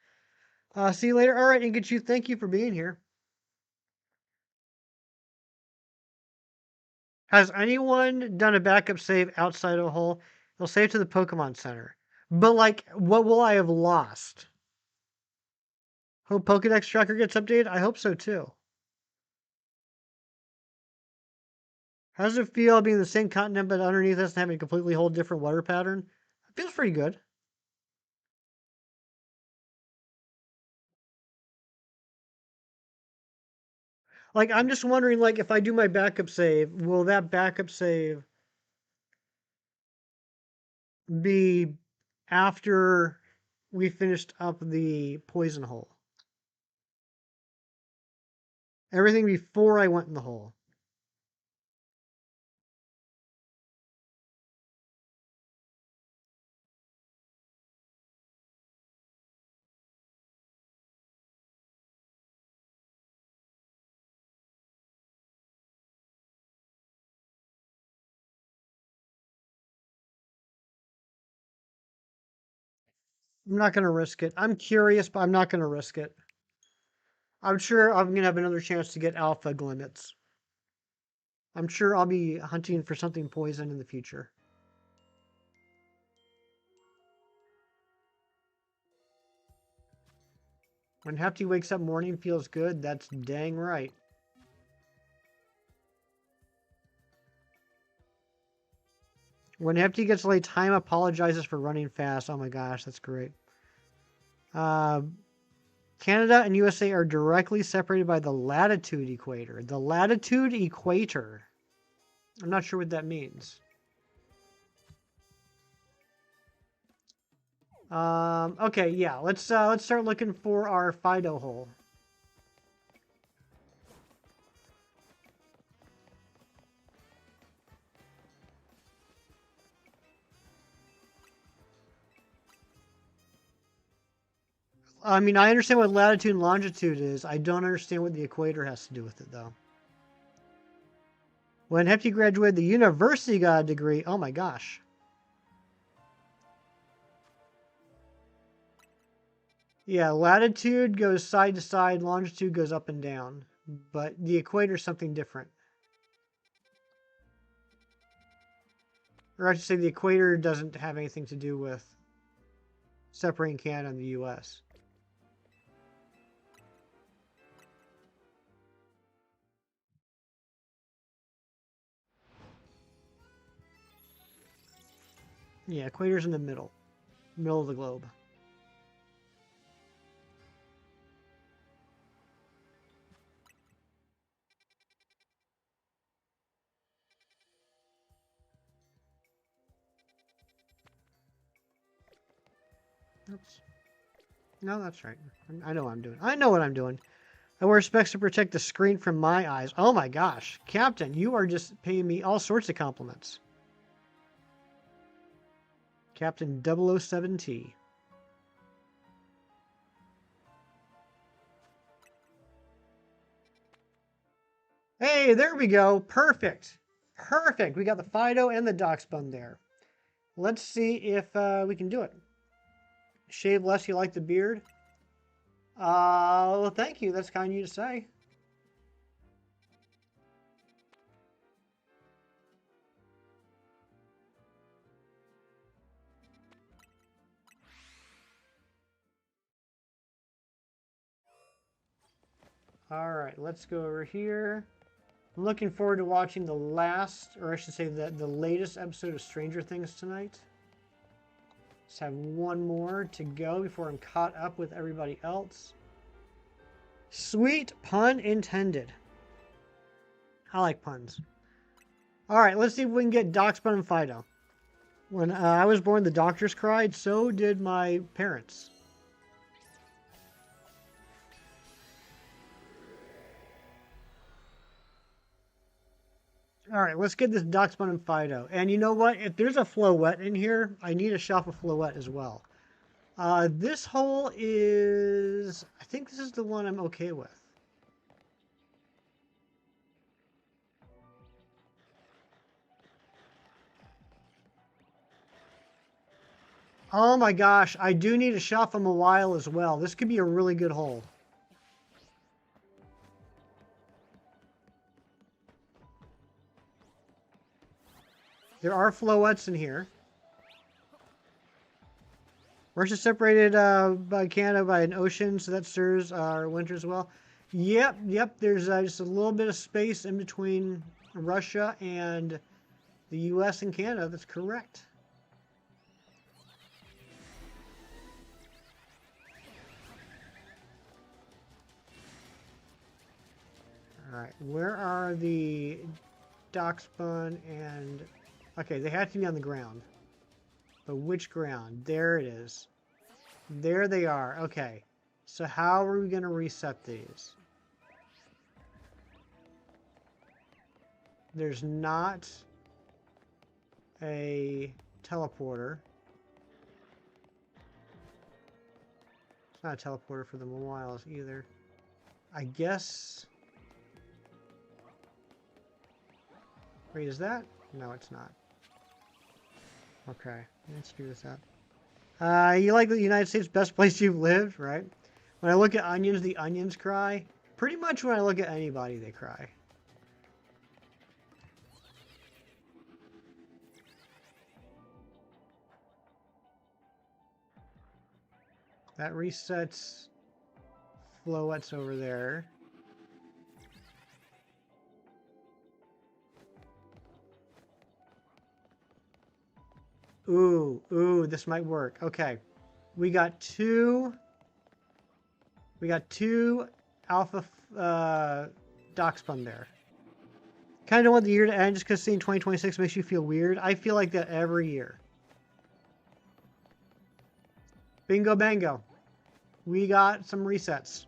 See you later. All right, Ingachu, thank you for being here. Has anyone done a backup save outside of a hole? They'll save to the Pokemon Center. But, like, what will I have lost? Hope Pokedex Tracker gets updated? I hope so, too. How does it feel being the same continent but underneath us and having a completely whole different water pattern? It feels pretty good. Like, I'm just wondering, like, if I do my backup save, will that backup save be after we finished up the poison hole? Everything before I went in the hole. I'm not going to risk it. I'm curious, but I'm not going to risk it. I'm sure I'm going to have another chance to get alpha glimmets. I'm sure I'll be hunting for something poison in the future. When Hefty wakes up morning feels good, that's dang right. When Hefty gets late, time apologizes for running fast. Oh my gosh, that's great. Canada and USA are directly separated by the latitude equator. The latitude equator. I'm not sure what that means. Okay, yeah. Let's start looking for our Fido hole. I mean, I understand what latitude and longitude is. I don't understand what the equator has to do with it, though. When Hefty graduated the university, got a degree. Oh my gosh. Yeah, latitude goes side to side, longitude goes up and down. But the equator is something different. Or I should say the equator doesn't have anything to do with separating Canada and the US. Yeah, equator's in the middle of the globe. Oops. No, that's right. I know what I'm doing. I know what I'm doing. I wear specs to protect the screen from my eyes. Oh my gosh. Captain, you are just paying me all sorts of compliments. Captain 007T. Hey, there we go. Perfect. Perfect. We got the Fido and the Doc Spun there. Let's see if we can do it. Shave less, you like the beard? Well, thank you. That's kind of you to say. All right, let's go over here. I'm looking forward to watching the last, or I should say the latest episode of Stranger Things tonight. Just have one more to go before I'm caught up with everybody else. Sweet pun intended. I like puns. All right, let's see if we can get Doc Spun and Fido. When I was born, the doctors cried. So did my parents. All right, let's get this Doc Spun and Fido. And you know what? If there's a Floette in here, I need a shelf of Floette as well. This hole is... I think this is the one I'm okay with. Oh my gosh, I do need a shelf from a while as well. This could be a really good hole. There are Floettes in here. We're just separated by Canada by an ocean, so that serves our winter as well. Yep. There's just a little bit of space in between Russia and the U.S. and Canada. That's correct. All right, where are the Doc Spun and... Okay, they have to be on the ground. But which ground? There it is. There they are. Okay. So how are we going to reset these? There's not a teleporter. It's not a teleporter for the mobiles either. I guess... Wait, is that? No, it's not. Okay, let's figure this out. You like the United States best place you've lived, right? When I look at onions, the onions cry. Pretty much when I look at anybody, they cry. That resets Floette's over there. Ooh, this might work. Okay. We got two We got 2 alpha Darkspawn there. Kind of want the year to end just because seeing 2026 makes you feel weird. I feel like that every year. Bingo bango. We got some resets.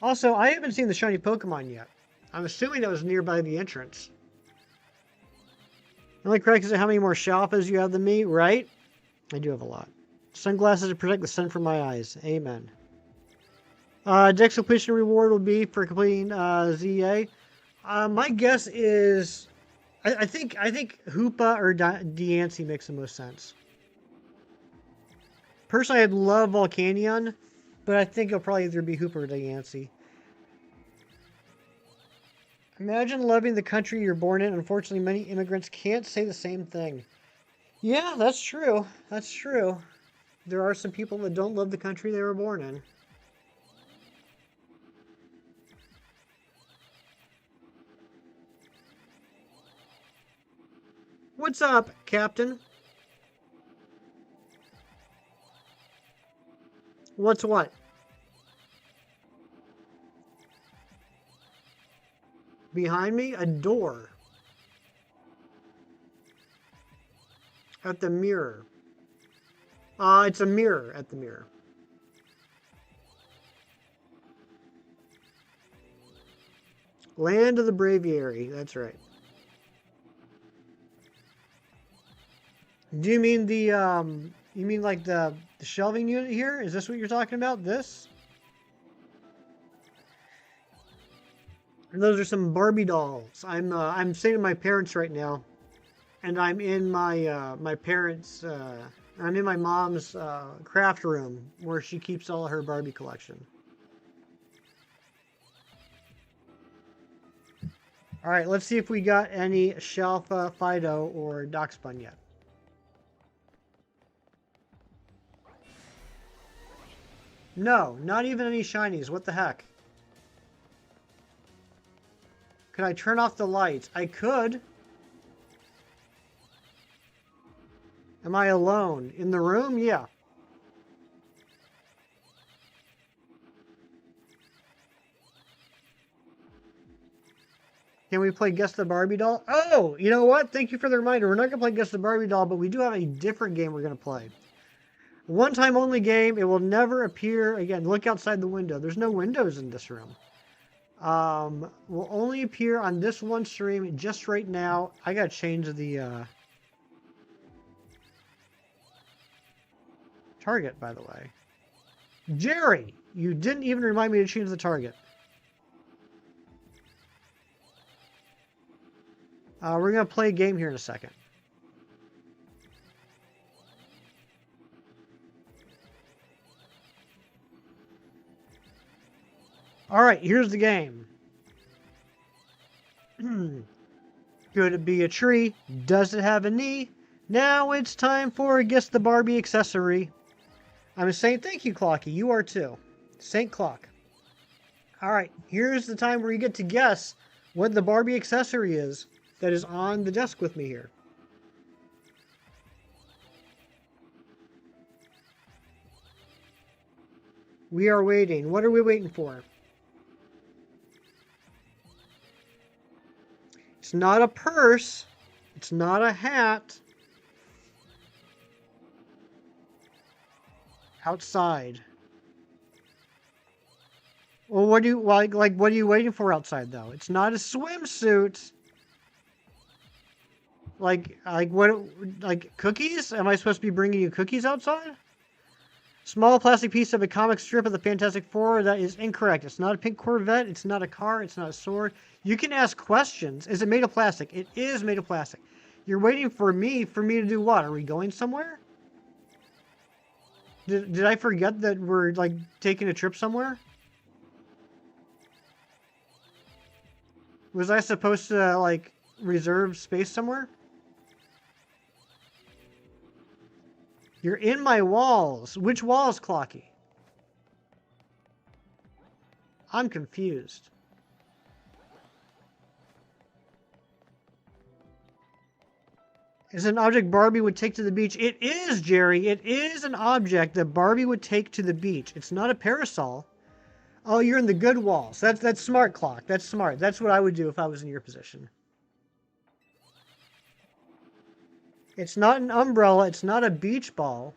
Also, I haven't seen the shiny Pokemon yet. I'm assuming that was nearby the entrance. The only correct is how many more Shalpas you have than me, right? I do have a lot. Sunglasses to protect the sun from my eyes. Amen. Dex completion reward will be for completing ZA. My guess is, I think Hoopa or Deancey makes the most sense. Personally, I'd love Volcanion, but I think it'll probably either be Hoopa or Deancey. Imagine loving the country you're born in. Unfortunately, many immigrants can't say the same thing. Yeah, that's true. That's true. There are some people that don't love the country they were born in. What's up, Captain? What's what? Behind me? A door. At the mirror. It's a mirror at the mirror. Land of the Braviary. That's right. Do you mean the, you mean like the shelving unit here? Is this what you're talking about? This? And those are some Barbie dolls. I'm staying with my parents right now. And I'm in my, my parents', I'm in my mom's, craft room where she keeps all her Barbie collection. Alright, let's see if we got any Shalfa, Fido, or Darkspawn yet. No, not even any shinies. What the heck? Could I turn off the lights? I could. Am I alone? In the room? Yeah. Can we play Guess the Barbie Doll? Oh, you know what? Thank you for the reminder. We're not going to play Guess the Barbie Doll, but we do have a different game we're going to play. One-time only game. It will never appear again. Look outside the window. There's no windows in this room. Will only appear on this one stream just right now. I got to change the target, by the way. Jerry, you didn't even remind me to change the target. We're going to play a game here in a second. Alright, here's the game. Could it be a tree? Does it have a knee? Now it's time for Guess the Barbie accessory. I'm saying thank you, Clocky. You are too. Saint Clock. Alright, here's the time where you get to guess what the Barbie accessory is that is on the desk with me here. We are waiting. What are we waiting for? It's not a purse. It's not a hat. Outside. Well, what do you like? What are you waiting for outside though? It's not a swimsuit. Like what? Like cookies? Am I supposed to be bringing you cookies outside? Small plastic piece of a comic strip of the Fantastic Four. That is incorrect. It's not a pink Corvette. It's not a car. It's not a sword. You can ask questions. Is it made of plastic? It is made of plastic. You're waiting for me to do what? Are we going somewhere? Did I forget that we're like taking a trip somewhere? Was I supposed to like reserve space somewhere? You're in my walls. Which walls, Clocky? I'm confused. Is it an object Barbie would take to the beach? It is, Jerry. It is an object that Barbie would take to the beach. It's not a parasol. Oh, you're in the good walls. That's smart, Clock. That's smart. That's what I would do if I was in your position. It's not an umbrella. It's not a beach ball.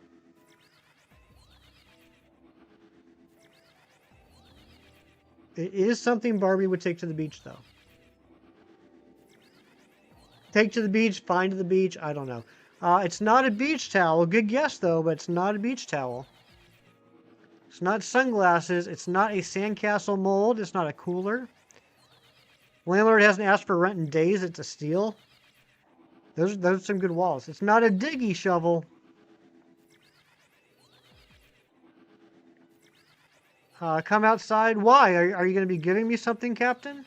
It is something Barbie would take to the beach, though. Take to the beach, find to the beach, I don't know. It's not a beach towel. Good guess, though, but it's not a beach towel. It's not sunglasses. It's not a sandcastle mold. It's not a cooler. Landlord hasn't asked for rent in days. It's a steal. Those are some good walls. It's not a diggy shovel. Come outside. Why? Are you going to be giving me something, Captain?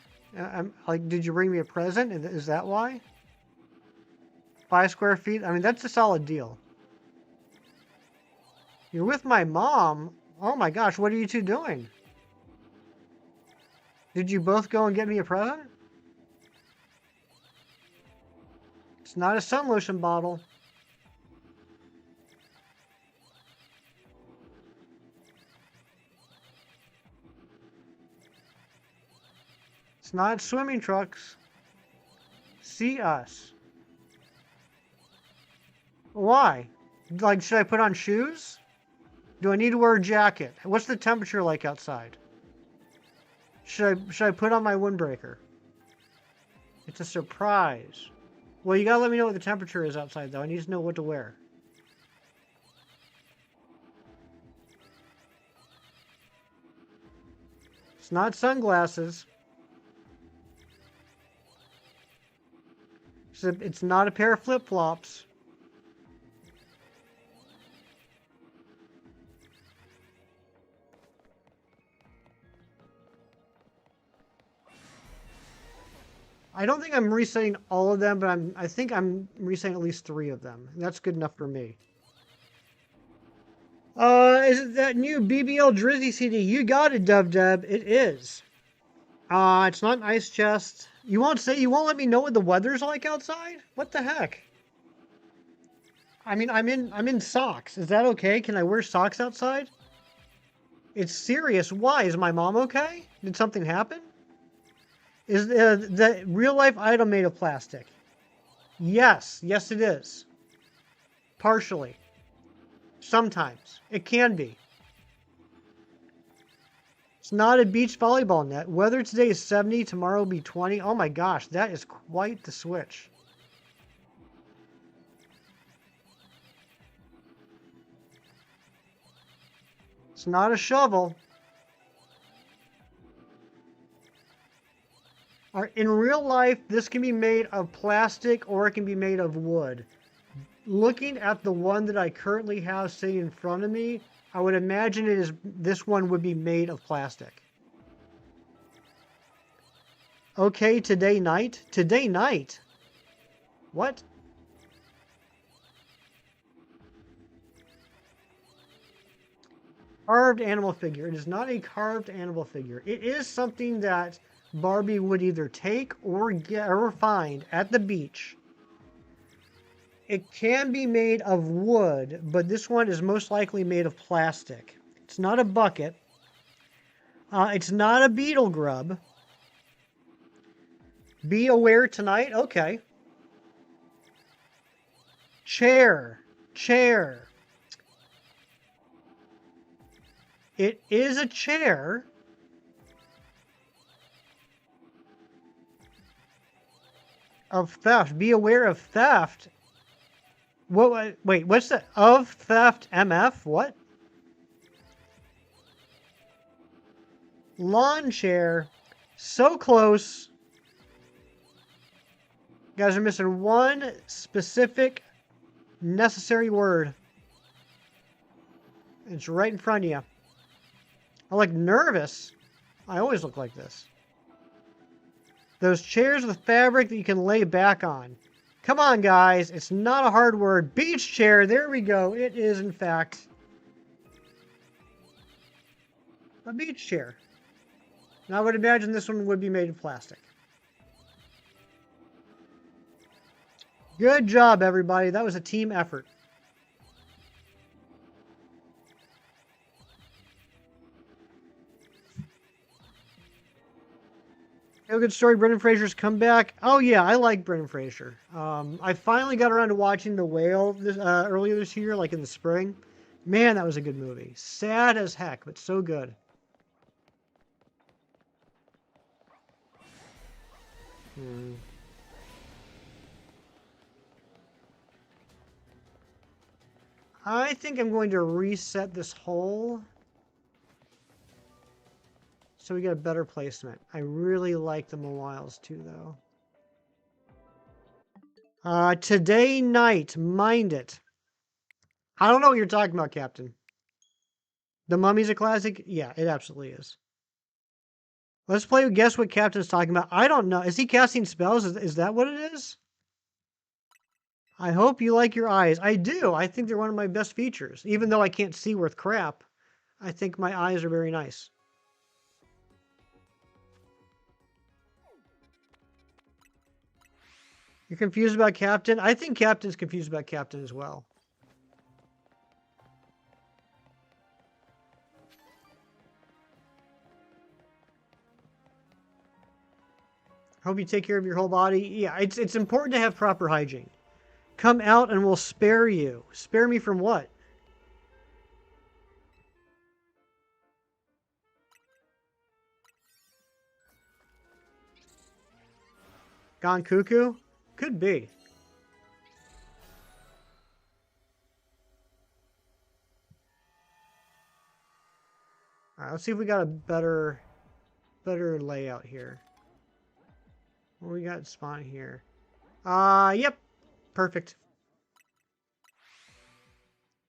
Like, did you bring me a present? Is that why? 5 square feet? I mean, that's a solid deal. You're with my mom? Oh my gosh, what are you two doing? Did you both go and get me a present? It's not a sun lotion bottle. It's not swimming trucks. See us. Why? Like, should I put on shoes? Do I need to wear a jacket? What's the temperature like outside? Should I put on my windbreaker? It's a surprise. Well, you gotta let me know what the temperature is outside, though. I need to know what to wear. It's not sunglasses. It's not a pair of flip-flops. I don't think I'm resetting all of them, but I think I'm resetting at least 3 of them. That's good enough for me. Is it that new BBL Drizzy CD? You got it, Dub Dub. It is. It's not an ice chest. You won't let me know what the weather's like outside? What the heck? I mean, I'm in socks. Is that okay? Can I wear socks outside? It's serious. Why? Is my mom okay? Did something happen? Is the real life item made of plastic? Yes. Yes, it is. Partially. Sometimes. It can be. It's not a beach volleyball net. Weather today is 70, tomorrow will be 20. Oh my gosh, that is quite the switch. It's not a shovel. In real life, this can be made of plastic or it can be made of wood. Looking at the one that I currently have sitting in front of me, I would imagine this one would be made of plastic. Okay, today night? Today night? What? Carved animal figure. It is not a carved animal figure. It is something that Barbie would either take or get or find at the beach. It can be made of wood, but this one is most likely made of plastic. It's not a bucket. It's not a beetle grub. Be aware tonight? Okay. Chair. Chair. It is a chair. Of theft. Be aware of theft. What? Wait, what's the of theft MF? What? Lawn chair. So close. You guys are missing one specific necessary word. It's right in front of you. I look nervous. I always look like this. Those chairs with fabric that you can lay back on. Come on, guys. It's not a hard word. Beach chair. There we go. It is, in fact, a beach chair. And I would imagine this one would be made of plastic. Good job, everybody. That was a team effort. Feel good story. Brendan Fraser's comeback. Oh yeah, I like Brendan Fraser. I finally got around to watching The Whale earlier this year, like in the spring. Man, that was a good movie. Sad as heck, but so good. I think I'm going to reset this hole so we get a better placement. I really like the Mowiles too, though. Today night, mind it. I don't know what you're talking about, Captain. The Mummy's a classic? Yeah, it absolutely is. Let's play Guess What Captain's talking about. I don't know. Is he casting spells? Is that what it is? I hope you like your eyes. I do. I think they're one of my best features. Even though I can't see worth crap, I think my eyes are very nice. You're confused about Captain? I think Captain's confused about Captain as well. Hope you take care of your whole body. Yeah, it's important to have proper hygiene. Come out and we'll spare you. Spare me from what? Gone cuckoo? Could be. All right, let's see if we got a better layout here. What we got spawn here? Yep. Perfect.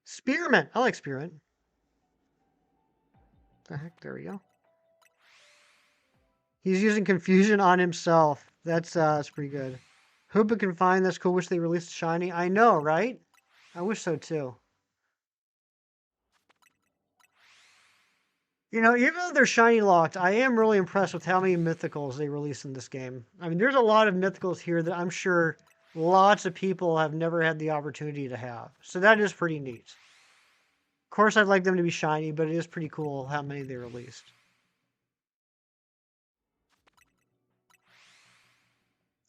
Spearmint. I like spearmint. The heck? There we go. He's using confusion on himself. That's pretty good. Hope it can find. That's cool. Wish they released shiny. I know, right? I wish so too. You know, even though they're shiny locked, I am really impressed with how many mythicals they release in this game. I mean, there's a lot of mythicals here that I'm sure lots of people have never had the opportunity to have. So that is pretty neat. Of course, I'd like them to be shiny, but it is pretty cool how many they released.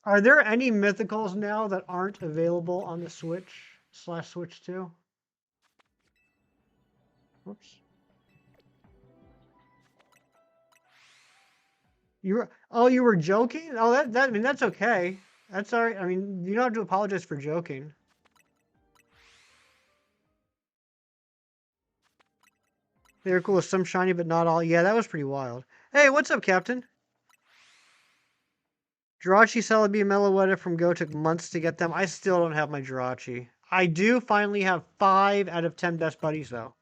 Are there any mythicals now that aren't available on the Switch/Switch 2? Whoops. You were joking? Oh, I mean, that's okay. That's all right. I mean, you don't have to apologize for joking. They're cool with some shiny, but not all. Yeah, that was pretty wild. Hey, what's up, Captain? Jirachi Celebi and Meloetta from Go took months to get them. I still don't have my Jirachi. I do finally have 5 out of 10 best buddies, though.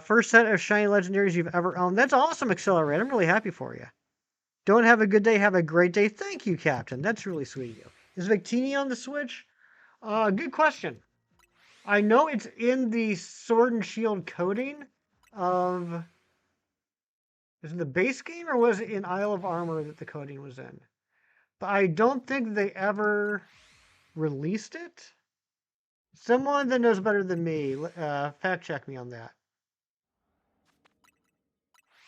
First set of shiny legendaries you've ever owned. That's awesome, Accelerate. I'm really happy for you. Don't have a good day, have a great day. Thank you, Captain. That's really sweet of you. Is Victini on the Switch? Good question. I know it's in the Sword and Shield coding of... Is it the base game, or was it in Isle of Armor that the coding was in? But I don't think they ever released it. Someone that knows better than me, fact check me on that.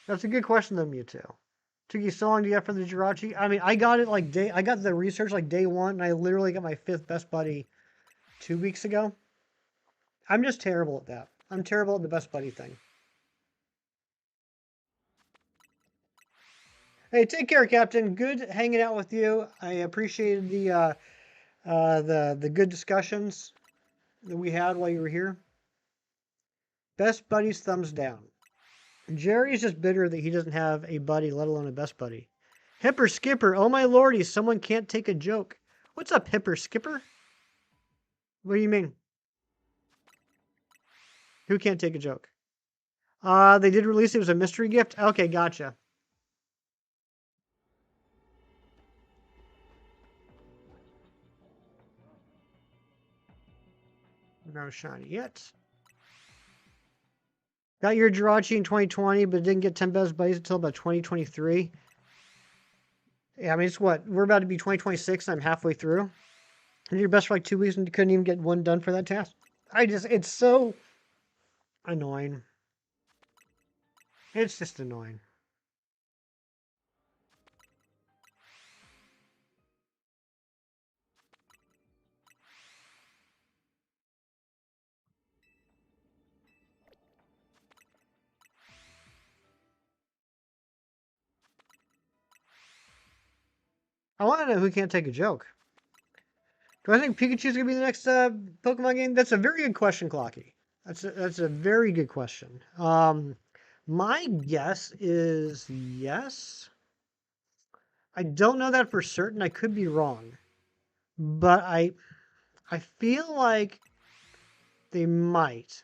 That's a good question, though, Mewtwo. Took you so long to get for the Jirachi? I mean, I got it I got the research like day 1, and I literally got my 5th best buddy 2 weeks ago. I'm just terrible at that. I'm terrible at the best buddy thing. Hey, take care, Captain. Good hanging out with you. I appreciated the good discussions that we had while you were here. Best buddies, thumbs down. Jerry's just bitter that he doesn't have a buddy, let alone a best buddy. Hipper Skipper, oh my lordy, someone can't take a joke. What's up, Hipper Skipper? What do you mean? Who can't take a joke? They did release it. It was a mystery gift. Okay, gotcha. No shiny yet. Got your Jirachi in 2020, but didn't get 10 best buddies until about 2023. Yeah, I mean, it's what? We're about to be 2026, and I'm halfway through. You did your best for like 2 weeks and you couldn't even get one done for that task. It's so annoying. It's just annoying. I want to know who can't take a joke. Do I think Pikachu's gonna be the next Pokemon game? That's a very good question, Clocky. That's a very good question. My guess is yes. I don't know that for certain. I could be wrong, but I feel like they might.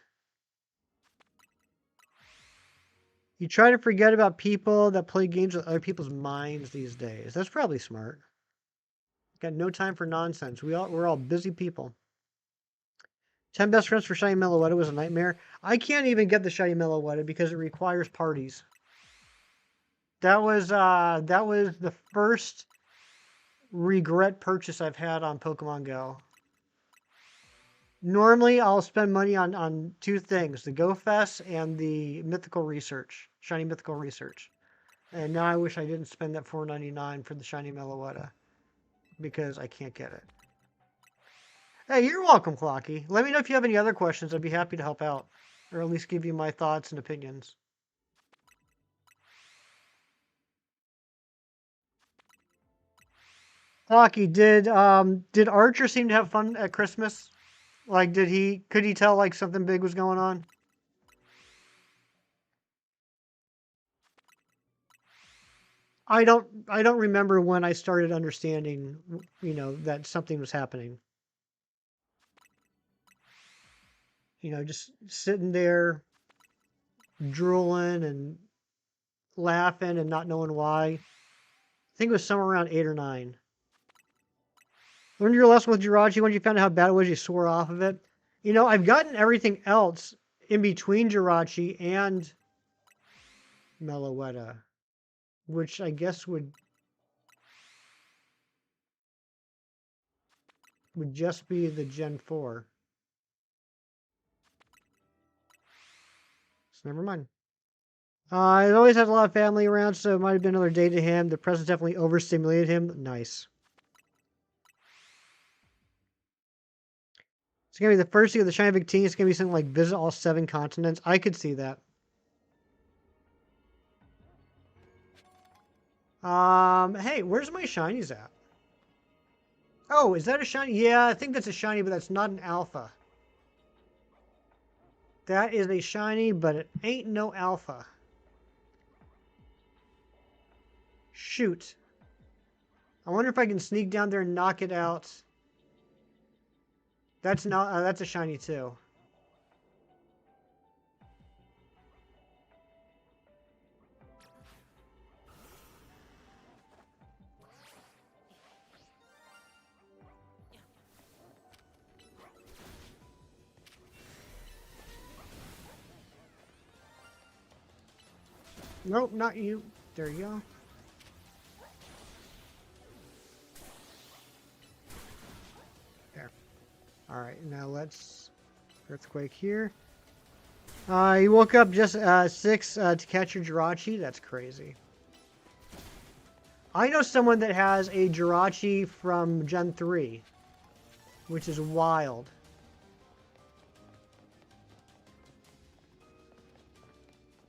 You try to forget about people that play games with other people's minds these days. That's probably smart. Got no time for nonsense. We're all busy people. 10 best friends for Shiny Meloetta was a nightmare. I can't even get the Shiny Meloetta because it requires parties. That was the first regret purchase I've had on Pokemon Go. Normally, I'll spend money on two things: the Go Fest and the Mythical Research, Shiny Mythical Research. And now I wish I didn't spend that $4.99 for the Shiny Meloetta because I can't get it. Hey, you're welcome, Clocky. Let me know if you have any other questions. I'd be happy to help out, or at least give you my thoughts and opinions. Clocky, did Archer seem to have fun at Christmas? Like, could he tell like something big was going on? I don't remember when I started understanding, that something was happening. Just sitting there drooling and laughing and not knowing why. I think it was somewhere around 8 or 9. Learned your lesson with Jirachi. When you found out how bad it was, you swore off of it. I've gotten everything else in between Jirachi and Meloetta, which I guess would just be the Gen 4. So never mind. He always had a lot of family around, so it might have been another day to him. The presents definitely overstimulated him. Nice. It's going to be the first year of the Shiny Big Team. It's going to be something like visit all 7 continents. I could see that. Hey, where's my shinies at? Oh, is that a shiny? Yeah, I think that's a shiny, but that's not an alpha. That is a shiny, but it ain't no alpha. Shoot. I wonder if I can sneak down there and knock it out. That's not. That's a shiny too. Nope, not you. There you go. There. Alright, now let's Earthquake here. You woke up just 6 to catch your Jirachi? That's crazy. I know someone that has a Jirachi from Gen 3, which is wild.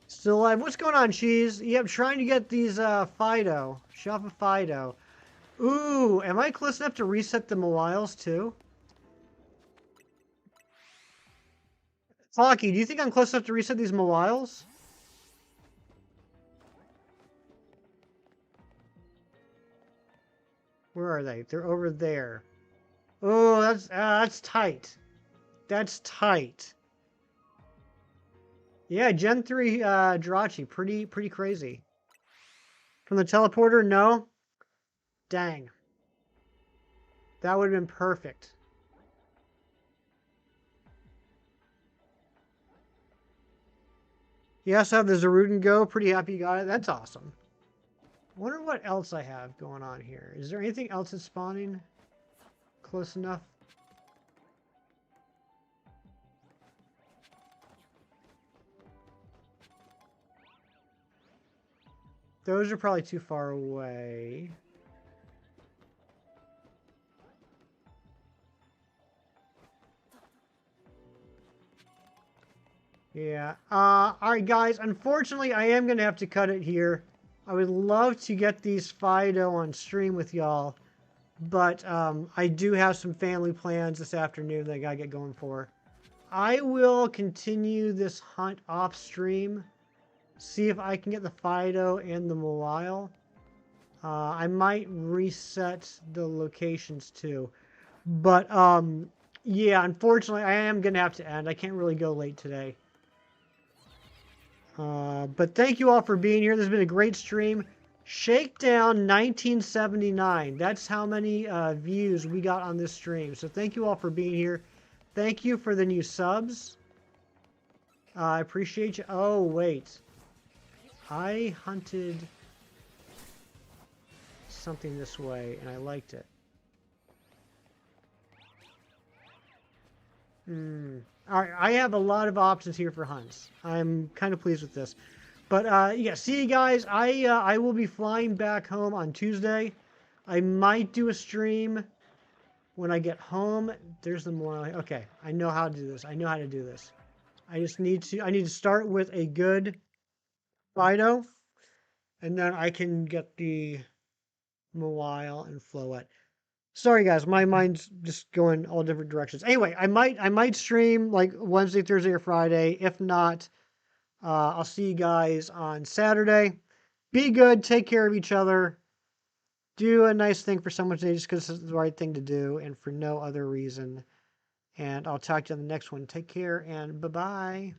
Still alive. What's going on, Cheese? Yep, trying to get these Fido. Shop of Fido. Ooh, am I close enough to reset the Mawiles too? Flocky, do you think I'm close enough to reset these Mawiles? Where are they? They're over there. Oh, that's tight. That's tight. Yeah, Gen 3 Jirachi, pretty crazy. From the teleporter, no. Dang. That would have been perfect. You also have the Zarudin Go. Pretty happy you got it. That's awesome. I wonder what else I have going on here. Is there anything else that's spawning? close enough. Those are probably too far away. Yeah. All right, guys. Unfortunately, I am going to have to cut it here. I would love to get these Fido on stream with y'all. But I do have some family plans this afternoon that I got to get going for. I will continue this hunt off stream. See if I can get the Fido and the Mawile. I might reset the locations too. But yeah, unfortunately, I am going to have to end. I can't really go late today. But thank you all for being here. This has been a great stream. Shakedown 1979. That's how many views we got on this stream. So thank you all for being here. Thank you for the new subs. I appreciate you. Oh, wait. I hunted something this way, and I liked it. All right, I have a lot of options here for hunts. I'm kind of pleased with this. But yeah, see you guys. I will be flying back home on Tuesday. I might do a stream when I get home. There's the more. Okay, I know how to do this. I know how to do this. I need to start with a good Fido, and then I can get the Mawile and Floette. Sorry guys, my mind's just going all different directions. Anyway, I might stream like Wednesday, Thursday, or Friday. If not, I'll see you guys on Saturday. Be good, take care of each other. Do a nice thing for someone today just because it's the right thing to do and for no other reason. And I'll talk to you on the next one. Take care and bye-bye.